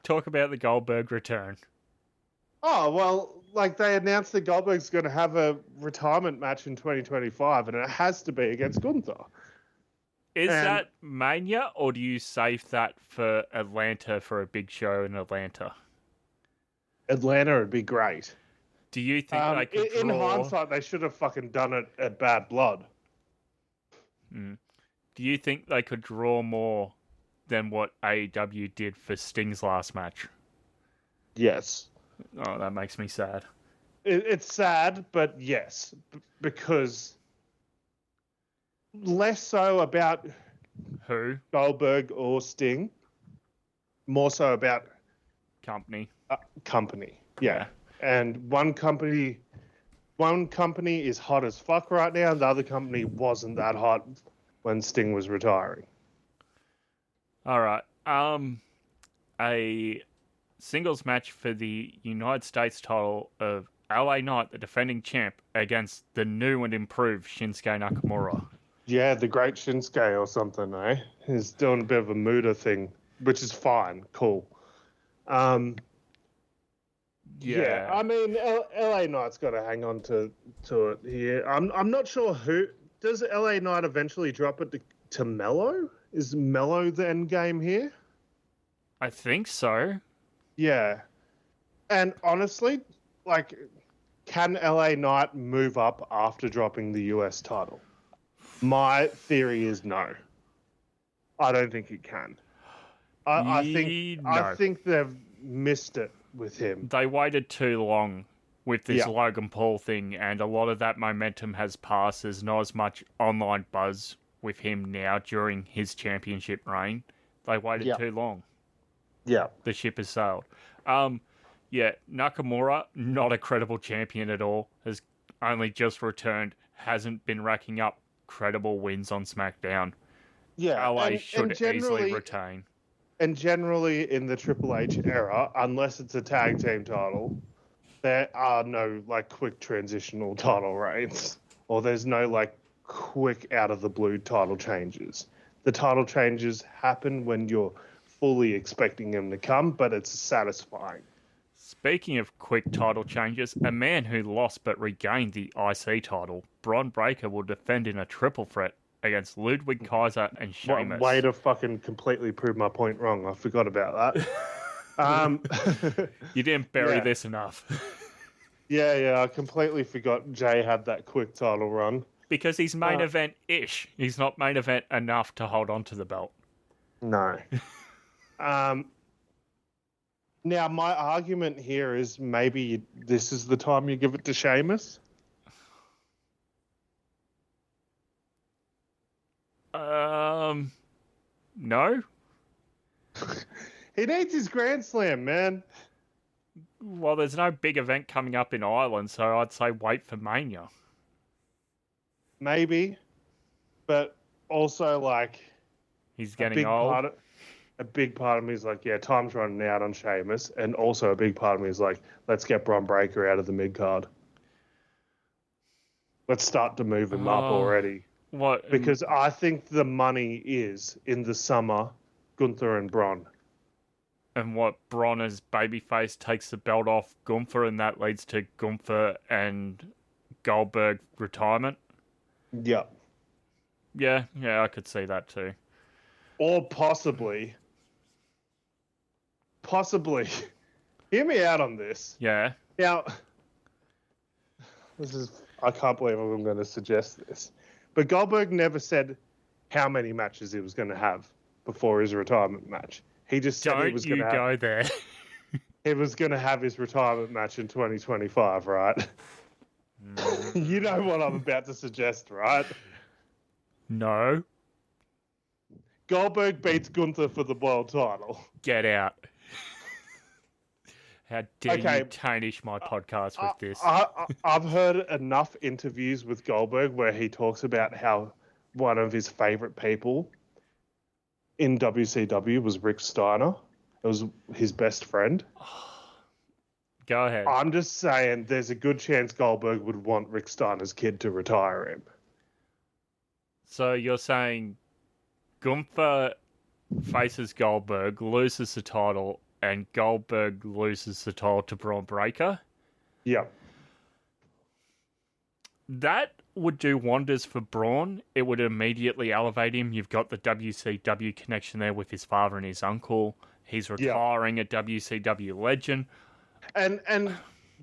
Speaker 7: Talk about the Goldberg return.
Speaker 1: Oh, well, like they announced that Goldberg's going to have a retirement match in 2025, and it has to be against Gunther.
Speaker 7: Is that Mania, or do you save that for Atlanta for a big show in Atlanta?
Speaker 1: Atlanta would be great.
Speaker 7: Do you think they could
Speaker 1: in hindsight, they should have fucking done it at Bad Blood.
Speaker 7: Do you think they could draw more than what AEW did for Sting's last match?
Speaker 1: Yes.
Speaker 7: Oh, that makes me sad.
Speaker 1: It's sad, but yes, because less so about
Speaker 7: who,
Speaker 1: Goldberg or Sting, more so about
Speaker 7: company.
Speaker 1: Company, yeah. And one company is hot as fuck right now, and the other company wasn't that hot when Sting was retiring.
Speaker 7: All right. A singles match for the United States title of LA Knight, the defending champ, against the new and improved Shinsuke Nakamura.
Speaker 1: Yeah, the great Shinsuke or something, eh? He's doing a bit of a Muda thing, which is fine, cool. Yeah, I mean, LA Knight's got to hang on to it here. I'm not sure who does LA Knight eventually drop it to Mello. Is Mello the end game here?
Speaker 7: I think so.
Speaker 1: Yeah, and honestly, like, can LA Knight move up after dropping the US title? My theory is no. I don't think he can. I think they've missed it with him.
Speaker 7: They waited too long with this Logan Paul thing, and a lot of that momentum has passed. There's not as much online buzz with him now during his championship reign. They waited too long.
Speaker 1: Yeah.
Speaker 7: The ship has sailed. Nakamura, not a credible champion at all, has only just returned, hasn't been racking up credible wins on SmackDown.
Speaker 1: Yeah,
Speaker 7: LA should easily retain.
Speaker 1: And generally in the Triple H era, unless it's a tag team title, there are no like quick transitional title reigns, or there's no like quick out of the blue title changes. The title changes happen when you're fully expecting them to come, but it's satisfying.
Speaker 7: Speaking of quick title changes, a man who lost but regained the IC title, Bron Breakker, will defend in a triple threat against Ludwig Kaiser and Sheamus.
Speaker 1: Way to fucking completely prove my point wrong. I forgot about that.
Speaker 7: You didn't bury this enough.
Speaker 1: Yeah, I completely forgot Jay had that quick title run.
Speaker 7: Because he's main event-ish. He's not main event enough to hold on to the belt.
Speaker 1: No. Now, my argument here is maybe this is the time you give it to Sheamus.
Speaker 7: No.
Speaker 1: He needs his Grand Slam, man.
Speaker 7: Well, there's no big event coming up in Ireland, so I'd say wait for Mania.
Speaker 1: Maybe. But also, like...
Speaker 7: He's getting old.
Speaker 1: A big part of me is like, yeah, time's running out on Sheamus. And also a big part of me is like, let's get Bron Breakker out of the mid-card. Let's start to move him up already.
Speaker 7: What?
Speaker 1: Because I think the money is, in the summer, Gunther and Bron.
Speaker 7: And what, Bron as babyface takes the belt off Gunther, and that leads to Gunther and Goldberg retirement?
Speaker 1: Yeah.
Speaker 7: Yeah, I could see that too.
Speaker 1: Or possibly, hear me out on this.
Speaker 7: Yeah.
Speaker 1: Now, I can't believe I'm going to suggest this. But Goldberg never said how many matches he was going to have before his retirement match. He just said
Speaker 2: Don't you go there.
Speaker 1: he was going to have his retirement match in 2025, right? You know what I'm about to suggest, right?
Speaker 2: No.
Speaker 1: Goldberg beats Gunther for the world title.
Speaker 2: Get out. How dare
Speaker 1: Okay.
Speaker 2: you tarnish my podcast with this?
Speaker 1: I've heard enough interviews with Goldberg where he talks about how one of his favorite people in WCW was Rick Steiner. It was his best friend.
Speaker 2: Go ahead.
Speaker 1: I'm just saying there's a good chance Goldberg would want Rick Steiner's kid to retire him.
Speaker 2: So you're saying Gunther faces Goldberg, loses the title, and Goldberg loses the title to Braun Breaker?
Speaker 1: Yeah.
Speaker 2: That would do wonders for Braun. It would immediately elevate him. You've got the WCW connection there with his father and his uncle. He's retiring a WCW legend.
Speaker 1: And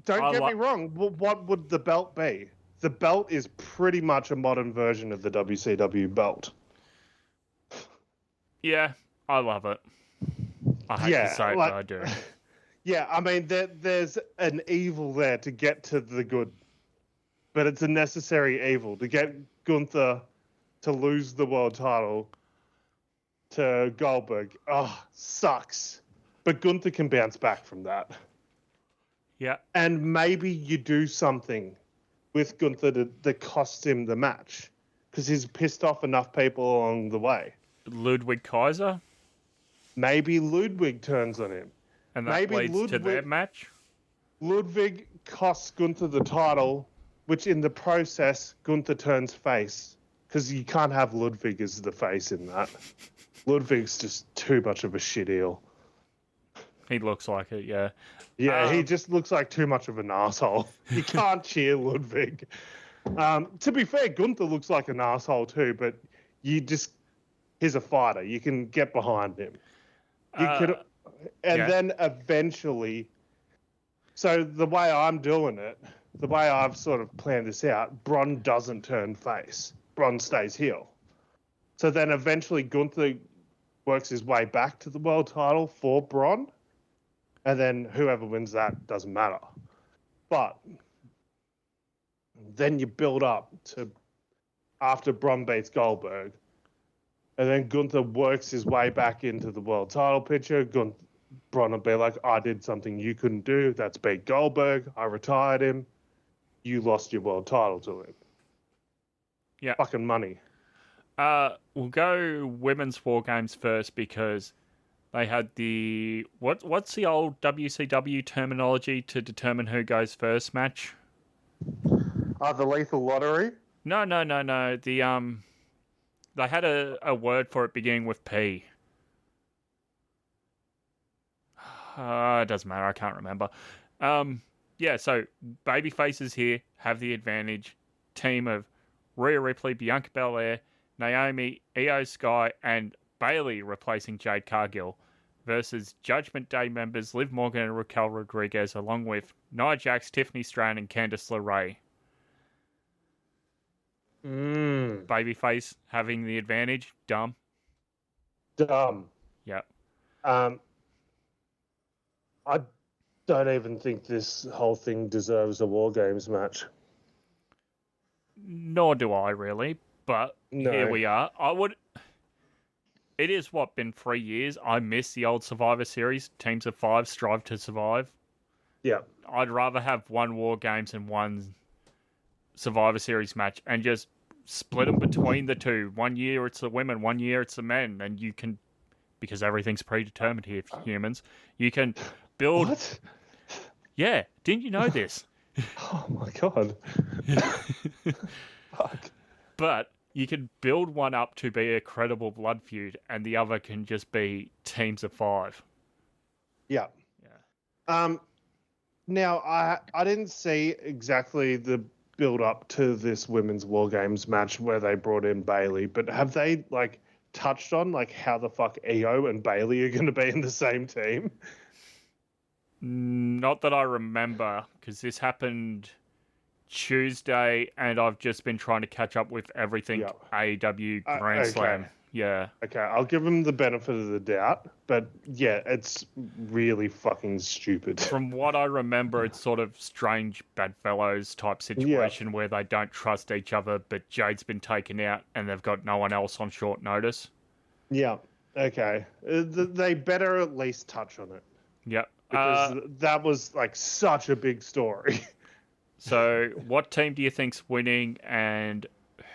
Speaker 1: don't get me wrong, what would the belt be? The belt is pretty much a modern version of the WCW belt.
Speaker 2: Yeah, I love it. I hate to say it, but I do.
Speaker 1: Yeah, I mean, there's an evil there to get to the good. But it's a necessary evil to get Gunther to lose the world title to Goldberg. Oh, sucks. But Gunther can bounce back from that.
Speaker 2: Yeah.
Speaker 1: And maybe you do something with Gunther that costs him the match because he's pissed off enough people along the way.
Speaker 2: Ludwig Kaiser?
Speaker 1: Maybe Ludwig turns on him.
Speaker 2: And that leads to their match?
Speaker 1: Ludwig costs Gunther the title, which in the process, Gunther turns face. Because you can't have Ludwig as the face in that. Ludwig's just too much of a shit eel.
Speaker 2: He looks like it, yeah.
Speaker 1: Yeah, he just looks like too much of an asshole. You can't cheer Ludwig. To be fair, Gunther looks like an asshole too, but he's a fighter. You can get behind him. Then eventually, so the way I'm doing it, the way I've sort of planned this out, Braun doesn't turn face. Braun stays heel. So then eventually Gunther works his way back to the world title for Braun. And then whoever wins that doesn't matter. But then you build up to after Braun beats Goldberg. And then Gunther works his way back into the world title picture. Braun will be like, I did something you couldn't do. That's beat Goldberg. I retired him. You lost your world title to him.
Speaker 2: Yeah.
Speaker 1: Fucking money.
Speaker 2: We'll go women's war games first because they had the what's the old WCW terminology to determine who goes first match?
Speaker 1: The lethal lottery?
Speaker 2: No. The they had a word for it beginning with P. It doesn't matter. I can't remember. Yeah, so baby faces here have the advantage. Team of Rhea Ripley, Bianca Belair, Naomi, Io Sky, and Bayley replacing Jade Cargill versus Judgment Day members Liv Morgan and Raquel Rodriguez, along with Nia Jax, Tiffany Stratton, and Candice LeRae. Babyface having the advantage. Dumb. Yep.
Speaker 1: I don't even think this whole thing deserves a War Games match.
Speaker 2: Nor do I really, but here we are. It is been 3 years. I miss the old Survivor Series. Teams of 5 strive to survive.
Speaker 1: Yeah.
Speaker 2: I'd rather have one War Games and one Survivor Series match and just split them between the two. 1 year it's the women, 1 year it's the men, and you can, because everything's predetermined here for humans, you can build.
Speaker 1: What?
Speaker 2: Yeah, didn't you know this?
Speaker 1: Oh my god. Fuck.
Speaker 2: But you can build one up to be a credible blood feud, and the other can just be teams of 5.
Speaker 1: Yeah. Now I didn't see exactly the build up to this women's War Games match where they brought in Bayley, but have they touched on how the fuck Io and Bayley are going to be in the same team?
Speaker 2: Not that I remember, because this happened Tuesday, and I've just been trying to catch up with everything AEW Grand Slam.
Speaker 7: Yeah.
Speaker 1: Okay, I'll give him the benefit of the doubt, but yeah, it's really fucking stupid.
Speaker 7: From what I remember, it's sort of strange bedfellows type situation where they don't trust each other, but Jade's been taken out and they've got no one else on short notice.
Speaker 1: Yeah, okay. They better at least touch on it.
Speaker 7: Yep.
Speaker 1: Because that was like such a big story.
Speaker 7: So what team do you think's winning, and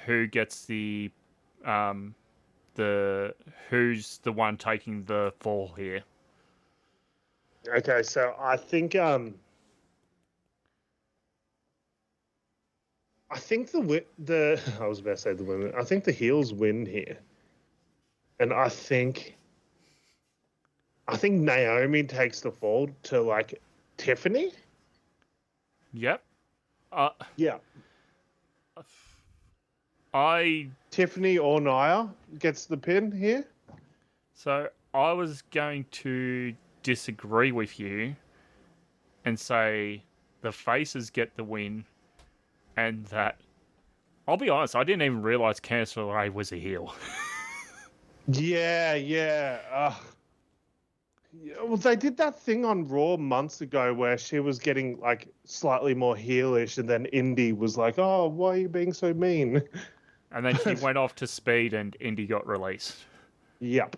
Speaker 7: who gets who's the one taking the fall here?
Speaker 1: Okay, so I think the I was about to say the women. I think the heels win here, and I think Naomi takes the fall to like Tiffany.
Speaker 7: Yep.
Speaker 1: Yeah. Tiffany or Nia gets the pin here.
Speaker 7: So I was going to disagree with you and say the faces get the win, and that I'll be honest, I didn't even realize Candice LeRae was a heel.
Speaker 1: Yeah. Well, they did that thing on Raw months ago where she was getting like slightly more heelish, and then Indy was like, "Oh, why are you being so mean?"
Speaker 7: And then she went off to Speed, and Indy got released.
Speaker 1: Yep.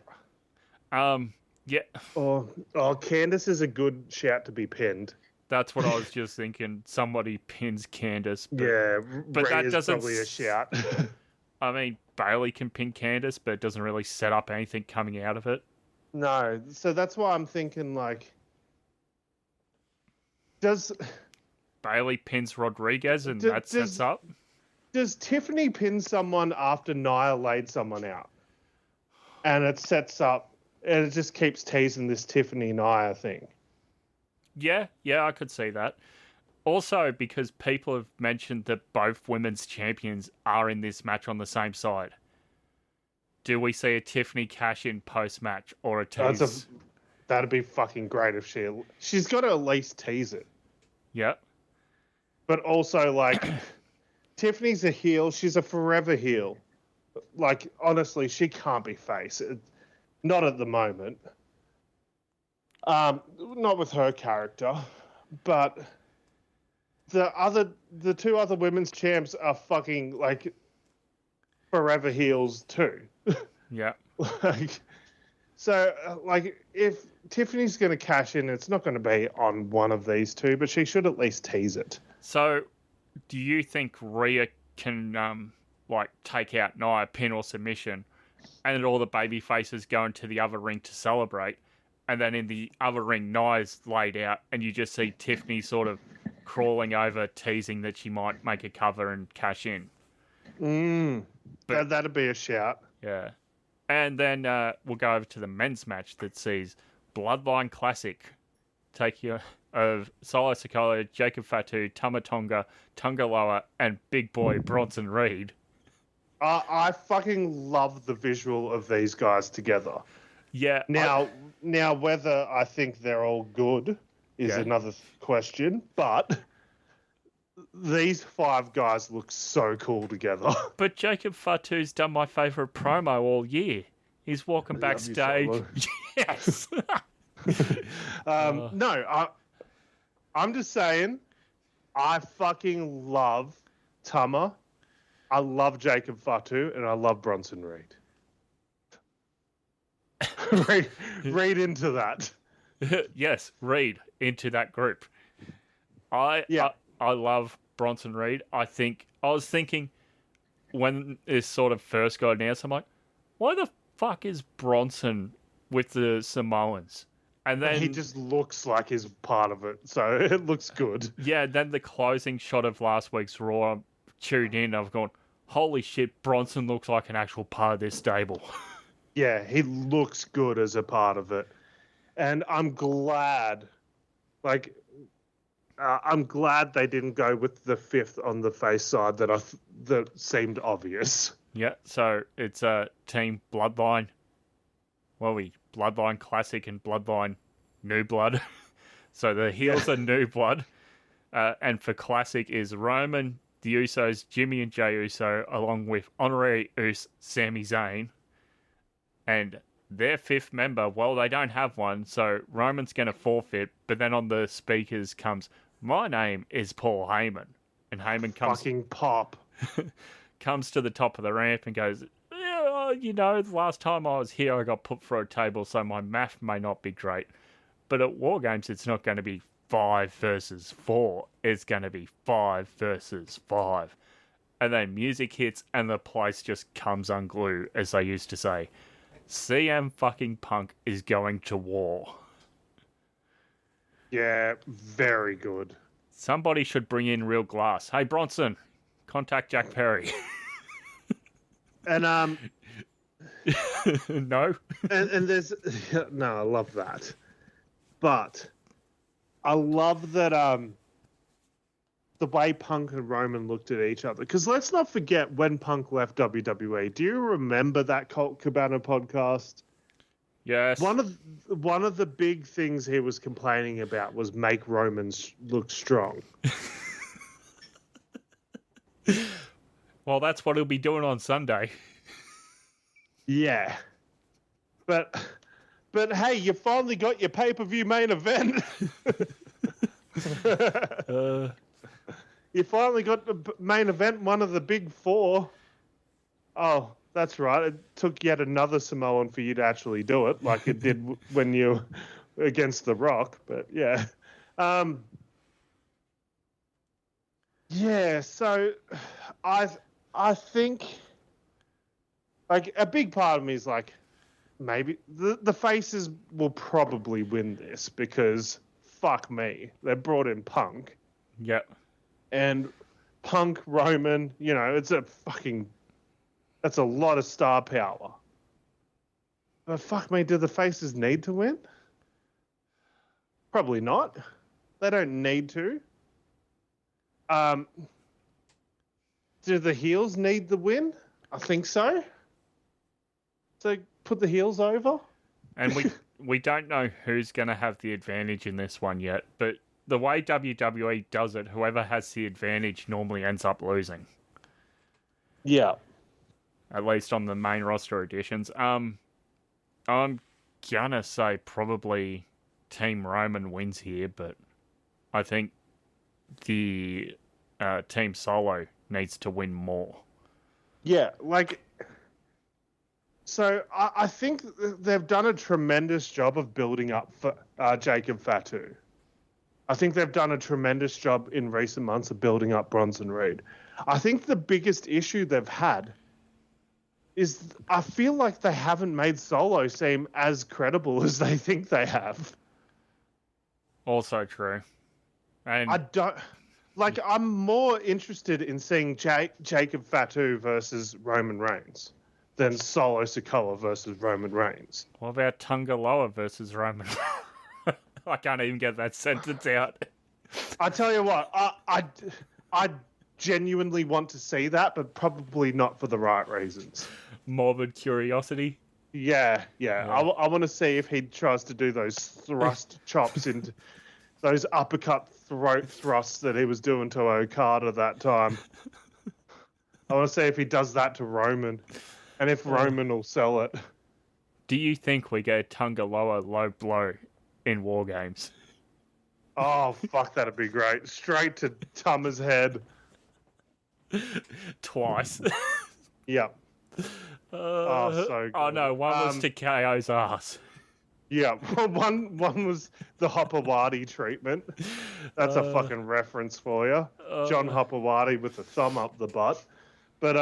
Speaker 7: Yeah.
Speaker 1: Oh, Candice is a good shout to be pinned.
Speaker 7: That's what I was just thinking. Somebody pins Candice.
Speaker 1: But
Speaker 7: that
Speaker 1: is
Speaker 7: doesn't
Speaker 1: probably a shout.
Speaker 7: I mean, Bayley can pin Candice, but it doesn't really set up anything coming out of it.
Speaker 1: No, so that's why I'm thinking like, does
Speaker 7: Bayley pins Rodriguez, and that sets up?
Speaker 1: Does Tiffany pin someone after Nia laid someone out? And it sets up, and it just keeps teasing this Tiffany-Nia thing.
Speaker 7: Yeah, I could see that. Also, because people have mentioned that both women's champions are in this match on the same side. Do we see a Tiffany cash in post-match or a tease?
Speaker 1: That'd be fucking great if she's got to at least tease it.
Speaker 7: Yep.
Speaker 1: But also, like, Tiffany's a heel. She's a forever heel. Like, honestly, she can't be face. Not at the moment. Not with her character. But the two other women's champs are fucking, like, forever heels too.
Speaker 7: Yeah.
Speaker 1: So, if Tiffany's going to cash in, it's not going to be on one of these two, but she should at least tease it.
Speaker 7: So, do you think Rhea can, take out Nia, pin or submission, and then all the baby faces go into the other ring to celebrate, and then in the other ring, Nia's laid out, and you just see Tiffany sort of crawling over, teasing that she might make a cover and cash in?
Speaker 1: But that'd be a shout.
Speaker 7: Yeah. And then we'll go over to the men's match that sees Bloodline Classic taking of Solo Sikoa, Jacob Fatu, Tama Tonga, Tonga Loa, and big boy Bronson Reed.
Speaker 1: I fucking love the visual of these guys together.
Speaker 7: Yeah.
Speaker 1: Now whether I think they're all good is another question, but these five guys look so cool together.
Speaker 7: But Jacob Fatu's done my favourite promo all year. He's walking backstage. Yes.
Speaker 1: No, I'm just saying, I fucking love Tama. I love Jacob Fatu, and I love Bronson Reed. read into that.
Speaker 7: Yes, Reed into that group. I love Bronson Reed. I was thinking when this sort of first got announced, I'm like, why the fuck is Bronson with the Samoans? And then
Speaker 1: he just looks like he's part of it, so it looks good.
Speaker 7: Yeah, then the closing shot of last week's Raw, I'm tuned in, I've gone, holy shit, Bronson looks like an actual part of this stable.
Speaker 1: Yeah, he looks good as a part of it. And I'm glad, I'm glad they didn't go with the fifth on the face side that seemed obvious.
Speaker 7: Yeah, so it's Team Bloodline. Bloodline Classic and Bloodline New Blood. So the heels are New Blood. And for Classic is Roman, the Usos, Jimmy and Jey Uso, along with Honorary Uso, Sami Zayn. And their fifth member, well, they don't have one, so Roman's going to forfeit. But then on the speakers comes, my name is Paul Heyman. And Heyman comes...
Speaker 1: Fucking pop.
Speaker 7: comes to the top of the ramp and goes, yeah, you know, the last time I was here, I got put through a table, so my math may not be great. But at War Games, it's not going to be 5 versus 4. It's going to be 5 versus 5. And then music hits and the place just comes unglued, as they used to say. CM fucking Punk is going to war.
Speaker 1: Yeah, very good.
Speaker 7: Somebody should bring in real glass. Hey, Bronson, contact Jack Perry.
Speaker 1: And
Speaker 7: No?
Speaker 1: and there's no, I love that. But I love that the way Punk and Roman looked at each other. Because let's not forget when Punk left WWE. Do you remember that Colt Cabana podcast?
Speaker 7: Yes.
Speaker 1: One of the big things he was complaining about was make Roman look strong.
Speaker 7: Well, that's what he'll be doing on Sunday.
Speaker 1: Yeah. But hey, you finally got your pay-per-view main event. You finally got the main event, one of the big 4. Oh, that's right. It took yet another Samoan for you to actually do it, like it did when you were against The Rock. But yeah. Yeah, so I think, like, a big part of me is like, maybe the faces will probably win this because fuck me, they brought in Punk.
Speaker 7: Yep.
Speaker 1: And Punk, Roman, you know, that's a lot of star power. But fuck me, do the faces need to win? Probably not. They don't need to. Do the heels need the win? I think so. So put the heels over.
Speaker 7: And we don't know who's going to have the advantage in this one yet, but the way WWE does it, whoever has the advantage normally ends up losing.
Speaker 1: Yeah.
Speaker 7: At least on the main roster editions. I'm gonna say probably Team Roman wins here, but I think the Team Solo needs to win more.
Speaker 1: Yeah, like... So I think they've done a tremendous job of building up for Jacob Fatu. I think they've done a tremendous job in recent months of building up Bronson Reed. I think the biggest issue they've had is I feel like they haven't made Solo seem as credible as they think they have.
Speaker 7: Also true. And
Speaker 1: I don't... Like, I'm more interested in seeing Jacob Fatu versus Roman Reigns than Solo Sikoa versus Roman Reigns.
Speaker 7: What about Tungaloa versus Roman? I can't even get that sentence out.
Speaker 1: I tell you what, I genuinely want to see that, but probably not for the right reasons.
Speaker 7: Morbid curiosity.
Speaker 1: Yeah. I want to see if he tries to do those thrust chops into those uppercut throat thrusts that he was doing to Okada that time. I want to see if he does that to Roman, and if Roman will sell it.
Speaker 7: Do you think we get Tungaloa low blow in War Games?
Speaker 1: Oh, fuck, that'd be great. Straight to Tama's head.
Speaker 7: Twice.
Speaker 1: Yep. So good.
Speaker 7: Oh, no, one was to KO's ass.
Speaker 1: Yeah, one was the Hopewadi treatment. That's a fucking reference for you. John Hopewadi with the thumb up the butt. But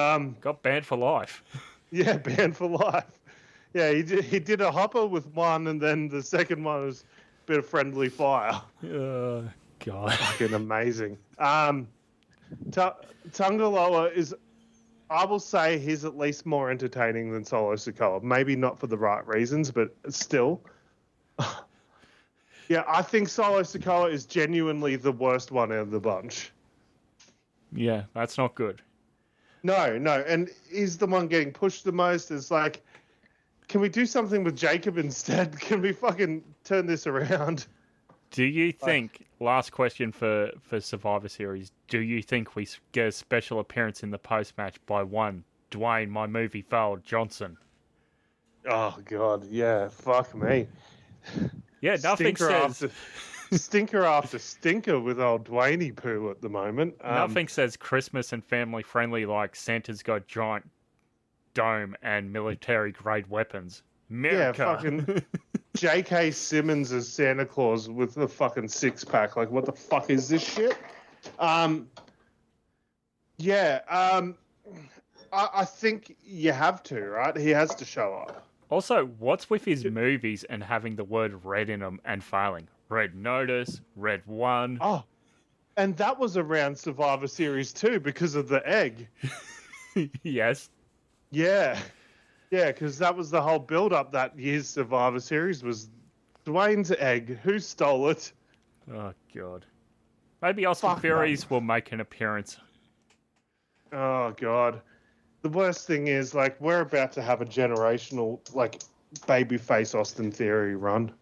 Speaker 7: got banned for life.
Speaker 1: Yeah, banned for life. Yeah, he did a hopper with one, and then the second one was a bit of friendly fire.
Speaker 7: God.
Speaker 1: Fucking amazing. Tungaloa is, I will say, he's at least more entertaining than Solo Sikoa. Maybe not for the right reasons, but still. Yeah, I think Solo Sikoa is genuinely the worst one out of the bunch.
Speaker 7: Yeah, that's not good.
Speaker 1: No, and he's the one getting pushed the most. It's like, can we do something with Jacob instead? Can we fucking turn this around?
Speaker 7: Do you think, last question for Survivor Series, do you think we get a special appearance in the post-match by one, Dwayne, my movie failed, Johnson?
Speaker 1: Oh God, yeah, fuck me.
Speaker 7: Yeah, nothing says
Speaker 1: stinker after stinker with old Dwayne poo at the moment.
Speaker 7: nothing says Christmas and family friendly like Santa's got giant dome and military grade weapons. America.
Speaker 1: Yeah, fucking J.K. Simmons as Santa Claus with the fucking six-pack. Like, what the fuck is this shit? I think you have to, right? He has to show up.
Speaker 7: Also, what's with his movies and having the word red in them and failing? Red Notice, Red One.
Speaker 1: Oh, and that was around Survivor Series too because of the egg.
Speaker 7: Yes.
Speaker 1: Yeah. Yeah, because that was the whole build-up that year's Survivor Series was Dwayne's egg. Who stole it?
Speaker 7: Oh, God. Maybe Austin Furies will make an appearance.
Speaker 1: Oh, God. The worst thing is, like, we're about to have a generational, like, babyface Austin Theory run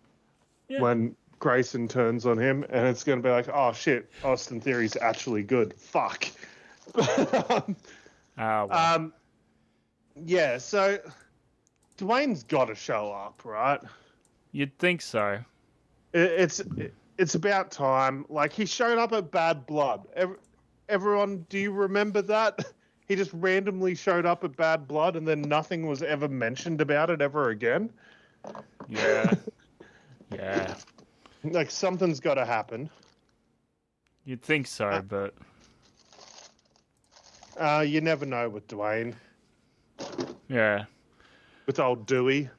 Speaker 1: when Grayson turns on him, and it's going to be like, oh, shit, Austin Theory's actually good. Fuck.
Speaker 7: Well.
Speaker 1: Yeah, so Dwayne's got to show up, right?
Speaker 7: You'd think so.
Speaker 1: It's about time. Like, he showed up at Bad Blood. Everyone, do you remember that? He just randomly showed up at Bad Blood and then nothing was ever mentioned about it ever again.
Speaker 7: Yeah. Yeah.
Speaker 1: Like, something's got to happen.
Speaker 7: You'd think so, but...
Speaker 1: You never know with Dwayne.
Speaker 7: Yeah.
Speaker 1: With old Dewey.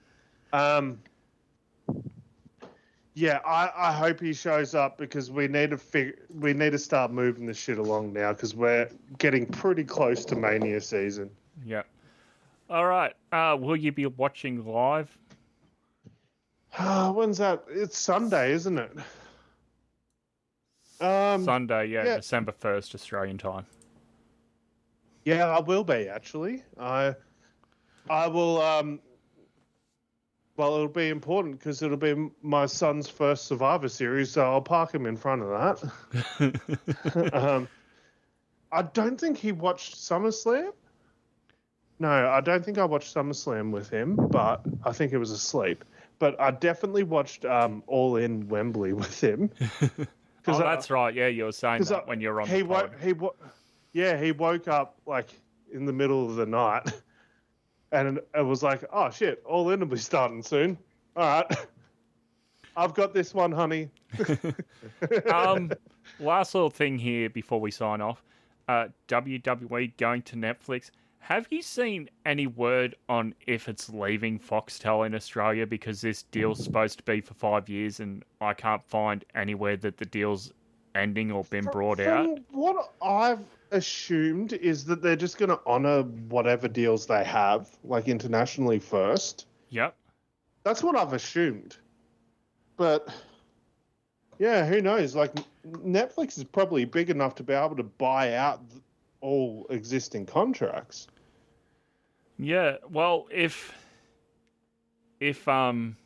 Speaker 1: Yeah, I hope he shows up because we need to start moving this shit along now because we're getting pretty close to Mania season.
Speaker 7: Yeah. All right. Will you be watching live?
Speaker 1: When's that? It's Sunday, isn't it?
Speaker 7: Sunday, yeah, December 1st, Australian time.
Speaker 1: Yeah, I will be actually. I will. Well, it'll be important because it'll be my son's first Survivor Series, so I'll park him in front of that. I don't think he watched SummerSlam. No, I don't think I watched SummerSlam with him, but I think he was asleep. But I definitely watched All In Wembley with him.
Speaker 7: Oh, that's right. Yeah, you were saying that when you were on the pod.
Speaker 1: He woke up like in the middle of the night. And it was like, oh, shit, All In will be starting soon. All right. I've got this one, honey.
Speaker 7: Last little thing here before we sign off. WWE going to Netflix. Have you seen any word on if it's leaving Foxtel in Australia? Because this deal's supposed to be for 5 years and I can't find anywhere that the deal's ending or been brought out.
Speaker 1: What I've assumed is that they're just going to honour whatever deals they have, like internationally first.
Speaker 7: Yep.
Speaker 1: That's what I've assumed. But, yeah, who knows? Like, Netflix is probably big enough to be able to buy out all existing contracts.
Speaker 7: Yeah, well, if what am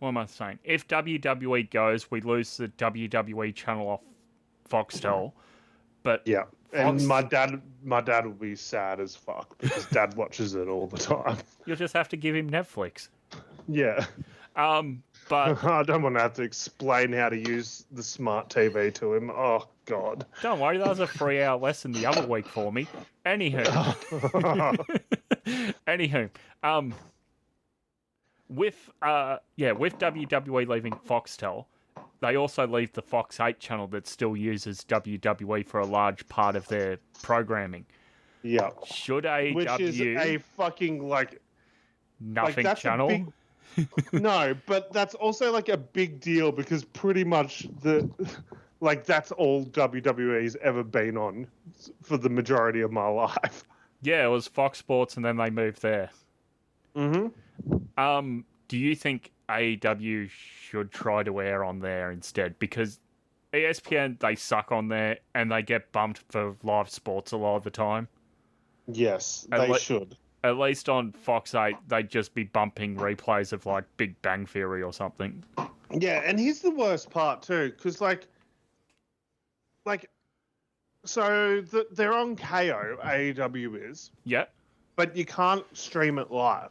Speaker 7: I saying? If WWE goes, we lose the WWE channel off Foxtel. But
Speaker 1: yeah. And my dad will be sad as fuck because Dad watches it all the time.
Speaker 7: You'll just have to give him Netflix.
Speaker 1: Yeah.
Speaker 7: But
Speaker 1: I don't want to have to explain how to use the smart TV to him. Oh God.
Speaker 7: Don't worry, that was a 3-hour lesson the other week for me. Anywho. With WWE leaving Foxtel, they also leave the Fox 8 channel that still uses WWE for a large part of their programming.
Speaker 1: Yeah.
Speaker 7: Should AEW...
Speaker 1: Which is a fucking,
Speaker 7: nothing channel?
Speaker 1: No, but that's also, a big deal because pretty much that's all WWE's ever been on for the majority of my life.
Speaker 7: Yeah, it was Fox Sports and then they moved there.
Speaker 1: Mm-hmm.
Speaker 7: Do you think AEW should try to air on there instead? Because ESPN, they suck on there and they get bumped for live sports a lot of the time.
Speaker 1: Yes, they should.
Speaker 7: At least on Fox 8, they'd just be bumping replays of Big Bang Theory or something.
Speaker 1: Yeah, and here's the worst part too, because so they're on Kayo, AEW is.
Speaker 7: Yep.
Speaker 1: But you can't stream it live.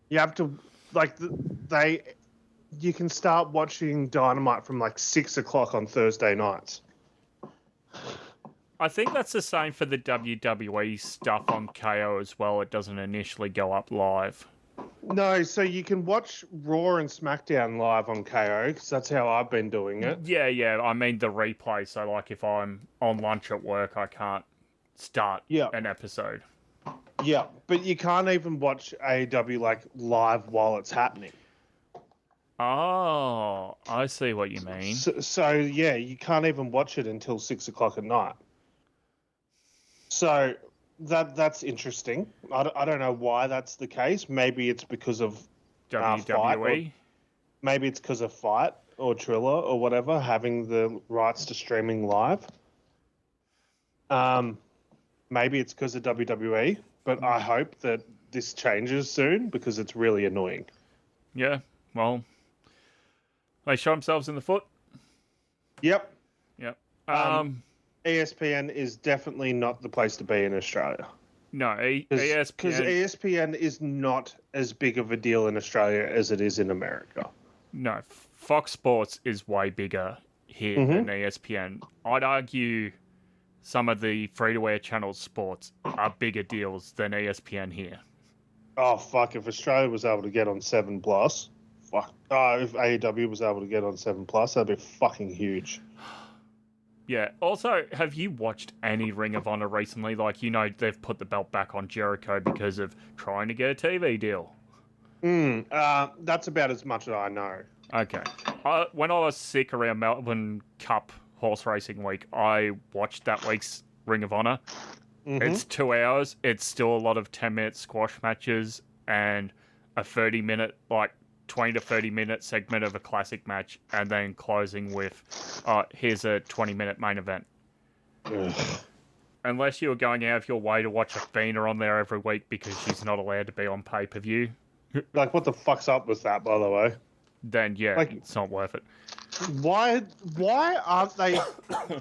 Speaker 1: You have to you can start watching Dynamite from like 6 o'clock on Thursday nights.
Speaker 7: I think that's the same for the WWE stuff on Kayo as well. It doesn't initially go up live.
Speaker 1: No, so you can watch Raw and SmackDown live on KO, because that's how I've been doing it.
Speaker 7: Yeah. I mean the replay. So, like, if I'm on lunch at work, I can't start an episode.
Speaker 1: Yeah, but you can't even watch AEW like live while it's happening.
Speaker 7: Oh, I see what you mean.
Speaker 1: So yeah, you can't even watch it until 6 o'clock at night. So that's interesting. I don't know why that's the case. Maybe it's because of
Speaker 7: WWE.
Speaker 1: Maybe it's because of Fight or Triller or whatever having the rights to streaming live. Maybe it's because of WWE, but I hope that this changes soon because it's really annoying.
Speaker 7: Yeah, well, they shot themselves in the foot.
Speaker 1: Yep.
Speaker 7: ESPN
Speaker 1: ESPN is definitely not the place to be in Australia.
Speaker 7: No,
Speaker 1: Because ESPN is not as big of a deal in Australia as it is in America.
Speaker 7: No, Fox Sports is way bigger here than ESPN. I'd argue some of the free-to-air channels sports are bigger deals than ESPN here.
Speaker 1: Oh, fuck. If Australia was able to get on 7 Plus, fuck. Oh, if AEW was able to get on 7 Plus, that'd be fucking huge.
Speaker 7: Yeah. Also, have you watched any Ring of Honor recently? Like, they've put the belt back on Jericho because of trying to get a TV deal.
Speaker 1: That's about as much as I know.
Speaker 7: Okay. When I was sick around Melbourne Cup horse racing week, I watched that week's Ring of Honor. It's 2 hours. It's still a lot of 10-minute squash matches and a 30-minute, 20 to 30-minute segment of a classic match, and then closing with, here's a 20-minute main event.
Speaker 1: Ugh.
Speaker 7: Unless you were going out of your way to watch Athena on there every week because she's not allowed to be on pay-per-view.
Speaker 1: Like, what the fuck's up with that, by the way?
Speaker 7: Then, yeah, it's not worth it.
Speaker 1: Why aren't they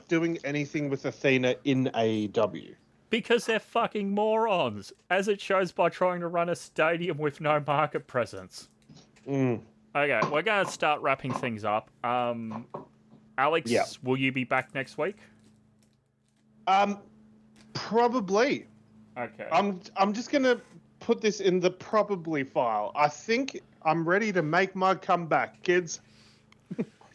Speaker 1: doing anything with Athena in AEW?
Speaker 7: Because they're fucking morons, as it shows by trying to run a stadium with no market presence. Okay, we're going to start wrapping things up. Alex, will you be back next week?
Speaker 1: Probably.
Speaker 7: Okay.
Speaker 1: I'm just going to put this in the probably file. I think I'm ready to make my comeback, kids.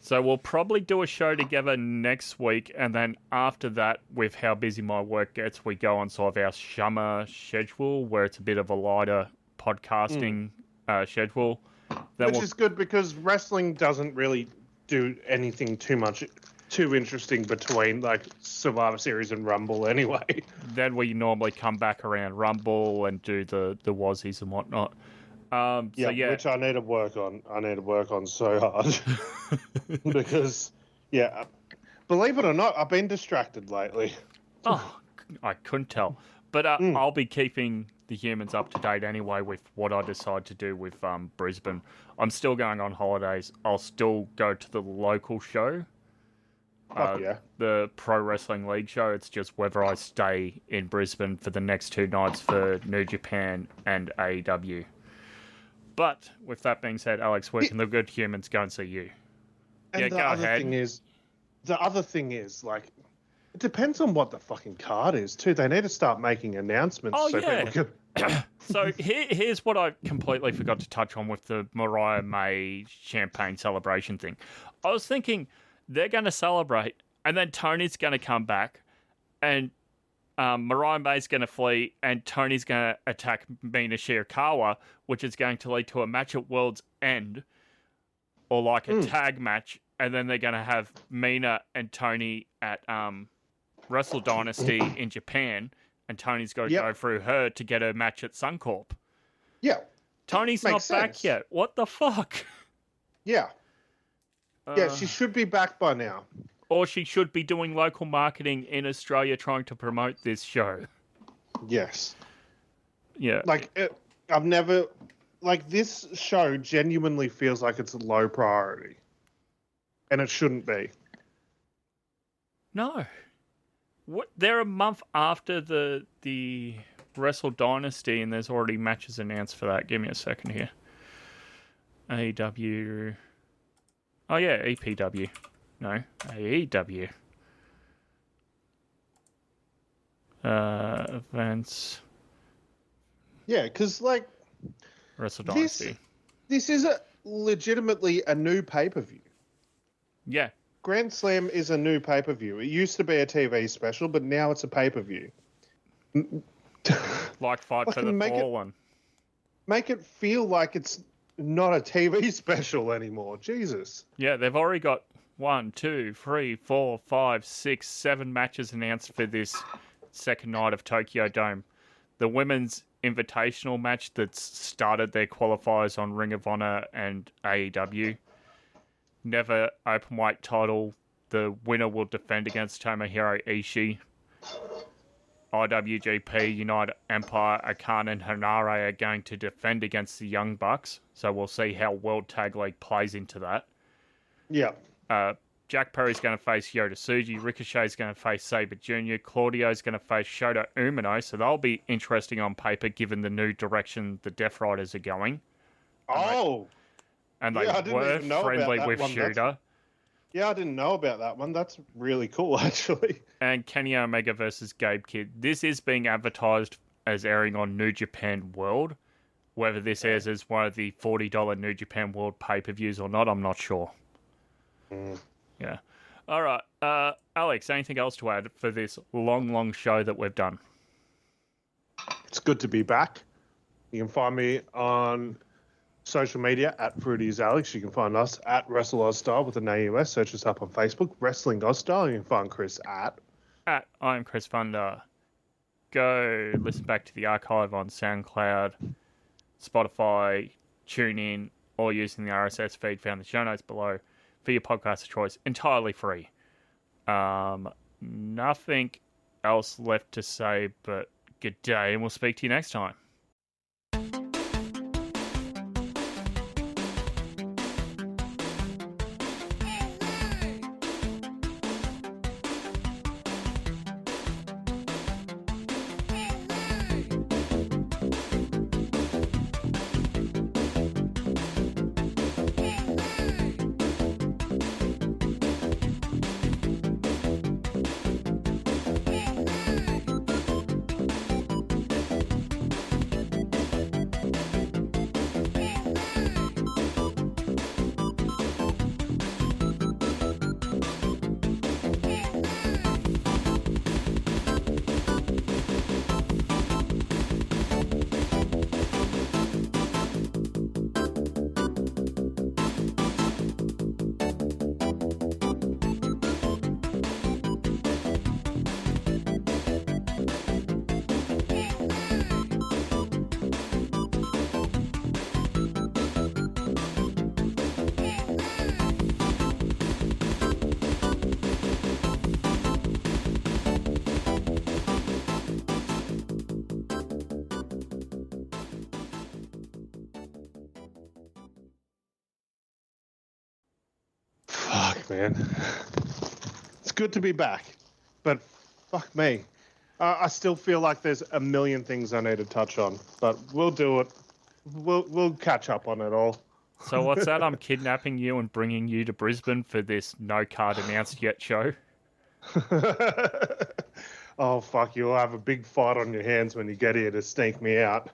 Speaker 7: So we'll probably do a show together next week, and then after that, with how busy my work gets, we go on sort of our summer schedule, where it's a bit of a lighter podcasting schedule.
Speaker 1: Which is good because wrestling doesn't really do anything too interesting between like Survivor Series and Rumble anyway.
Speaker 7: Then we normally come back around Rumble and do the Wazzies and whatnot.
Speaker 1: Which I need to work on. I need to work on so hard because, believe it or not, I've been distracted lately.
Speaker 7: Oh, I couldn't tell. But I'll be keeping the humans up to date anyway with what I decide to do with Brisbane. I'm still going on holidays. I'll still go to the local show. The Pro Wrestling League show. It's just whether I stay in Brisbane for the next 2 nights for New Japan and AEW. But with that being said, Alex, where can the good humans go and see you?
Speaker 1: And go ahead. The other thing is, like, it depends on what the fucking card is, too. They need to start making announcements. People can...
Speaker 7: So here's what I completely forgot to touch on with the Mariah May champagne celebration thing. I was thinking they're going to celebrate, and then Tony's going to come back, and Mariah May's going to flee, and Tony's going to attack Mina Shirakawa, which is going to lead to a match at World's End, or like a tag match, and then they're going to have Mina and Tony at Wrestle Dynasty in Japan, and Tony's got to go through her to get her match at Suncorp.
Speaker 1: Yeah.
Speaker 7: Tony's not back yet. What the fuck?
Speaker 1: Yeah. She should be back by now.
Speaker 7: Or she should be doing local marketing in Australia trying to promote this show.
Speaker 1: Yes.
Speaker 7: Yeah.
Speaker 1: I've never... this show genuinely feels like it's a low priority. And it shouldn't be.
Speaker 7: No. They're a month after the Wrestle Dynasty, and there's already matches announced for that. Give me a second here. AEW. Oh yeah, EPW. No, AEW. Events.
Speaker 1: Yeah, because like
Speaker 7: Wrestle Dynasty.
Speaker 1: This is legitimately a new pay-per-view.
Speaker 7: Yeah.
Speaker 1: Grand Slam is a new pay-per-view. It used to be a TV special, but now it's a pay-per-view.
Speaker 7: Like Fight for the Fallen.
Speaker 1: Make it feel like it's not a TV special anymore. Jesus.
Speaker 7: Yeah, they've already got 1, 2, 3, 4, 5, 6, 7 matches announced for this second night of Tokyo Dome. The women's invitational match that's started their qualifiers on Ring of Honor and AEW. Never openweight title. The winner will defend against Tomohiro Ishii. IWGP, United Empire, Akane and Hanare are going to defend against the Young Bucks. So we'll see how World Tag League plays into that.
Speaker 1: Yeah.
Speaker 7: Jack Perry's going to face Yota Tsuji. Ricochet's going to face Sabre Jr. Claudio's going to face Shota Umino. So they'll be interesting on paper given the new direction the Death Riders are going.
Speaker 1: Oh!
Speaker 7: And they were friendly with Shooter.
Speaker 1: Yeah, I didn't know about that one. That's really cool, actually.
Speaker 7: And Kenny Omega versus Gabe Kidd. This is being advertised as airing on New Japan World. Whether this airs as one of the $40 New Japan World pay-per-views or not, I'm not sure. Yeah. All right. Alex, anything else to add for this long show that we've done?
Speaker 1: It's good to be back. You can find me on social media at Fruity's Alex. You can find us at Wrestle Ozstyle with an AUS. Search us up on Facebook, Wrestling Ozstyle. You can find Chris at
Speaker 7: I'm Chris Funder. Go listen back to the archive on SoundCloud, Spotify, TuneIn, or using the RSS feed found in the show notes below for your podcast of choice. Entirely free. Nothing else left to say, but good day, and we'll speak to you next time.
Speaker 1: Man, it's good to be back, but fuck me, I still feel like there's a million things I need to touch on, but we'll do it. We'll catch up on it all.
Speaker 7: So what's that? I'm kidnapping you and bringing you to Brisbane for this no card announced yet show.
Speaker 1: Oh fuck! You'll have a big fight on your hands when you get here to sneak me out.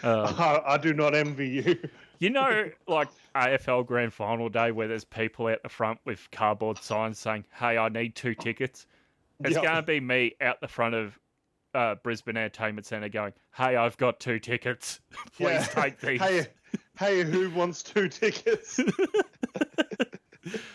Speaker 1: I do not envy you.
Speaker 7: You know, like AFL Grand Final Day where there's people out the front with cardboard signs saying, hey, I need 2 tickets. It's going to be me out the front of BRISBANE Entertainment Centre going, hey, I've got 2 tickets. Please take these.
Speaker 1: Hey, who wants 2 tickets?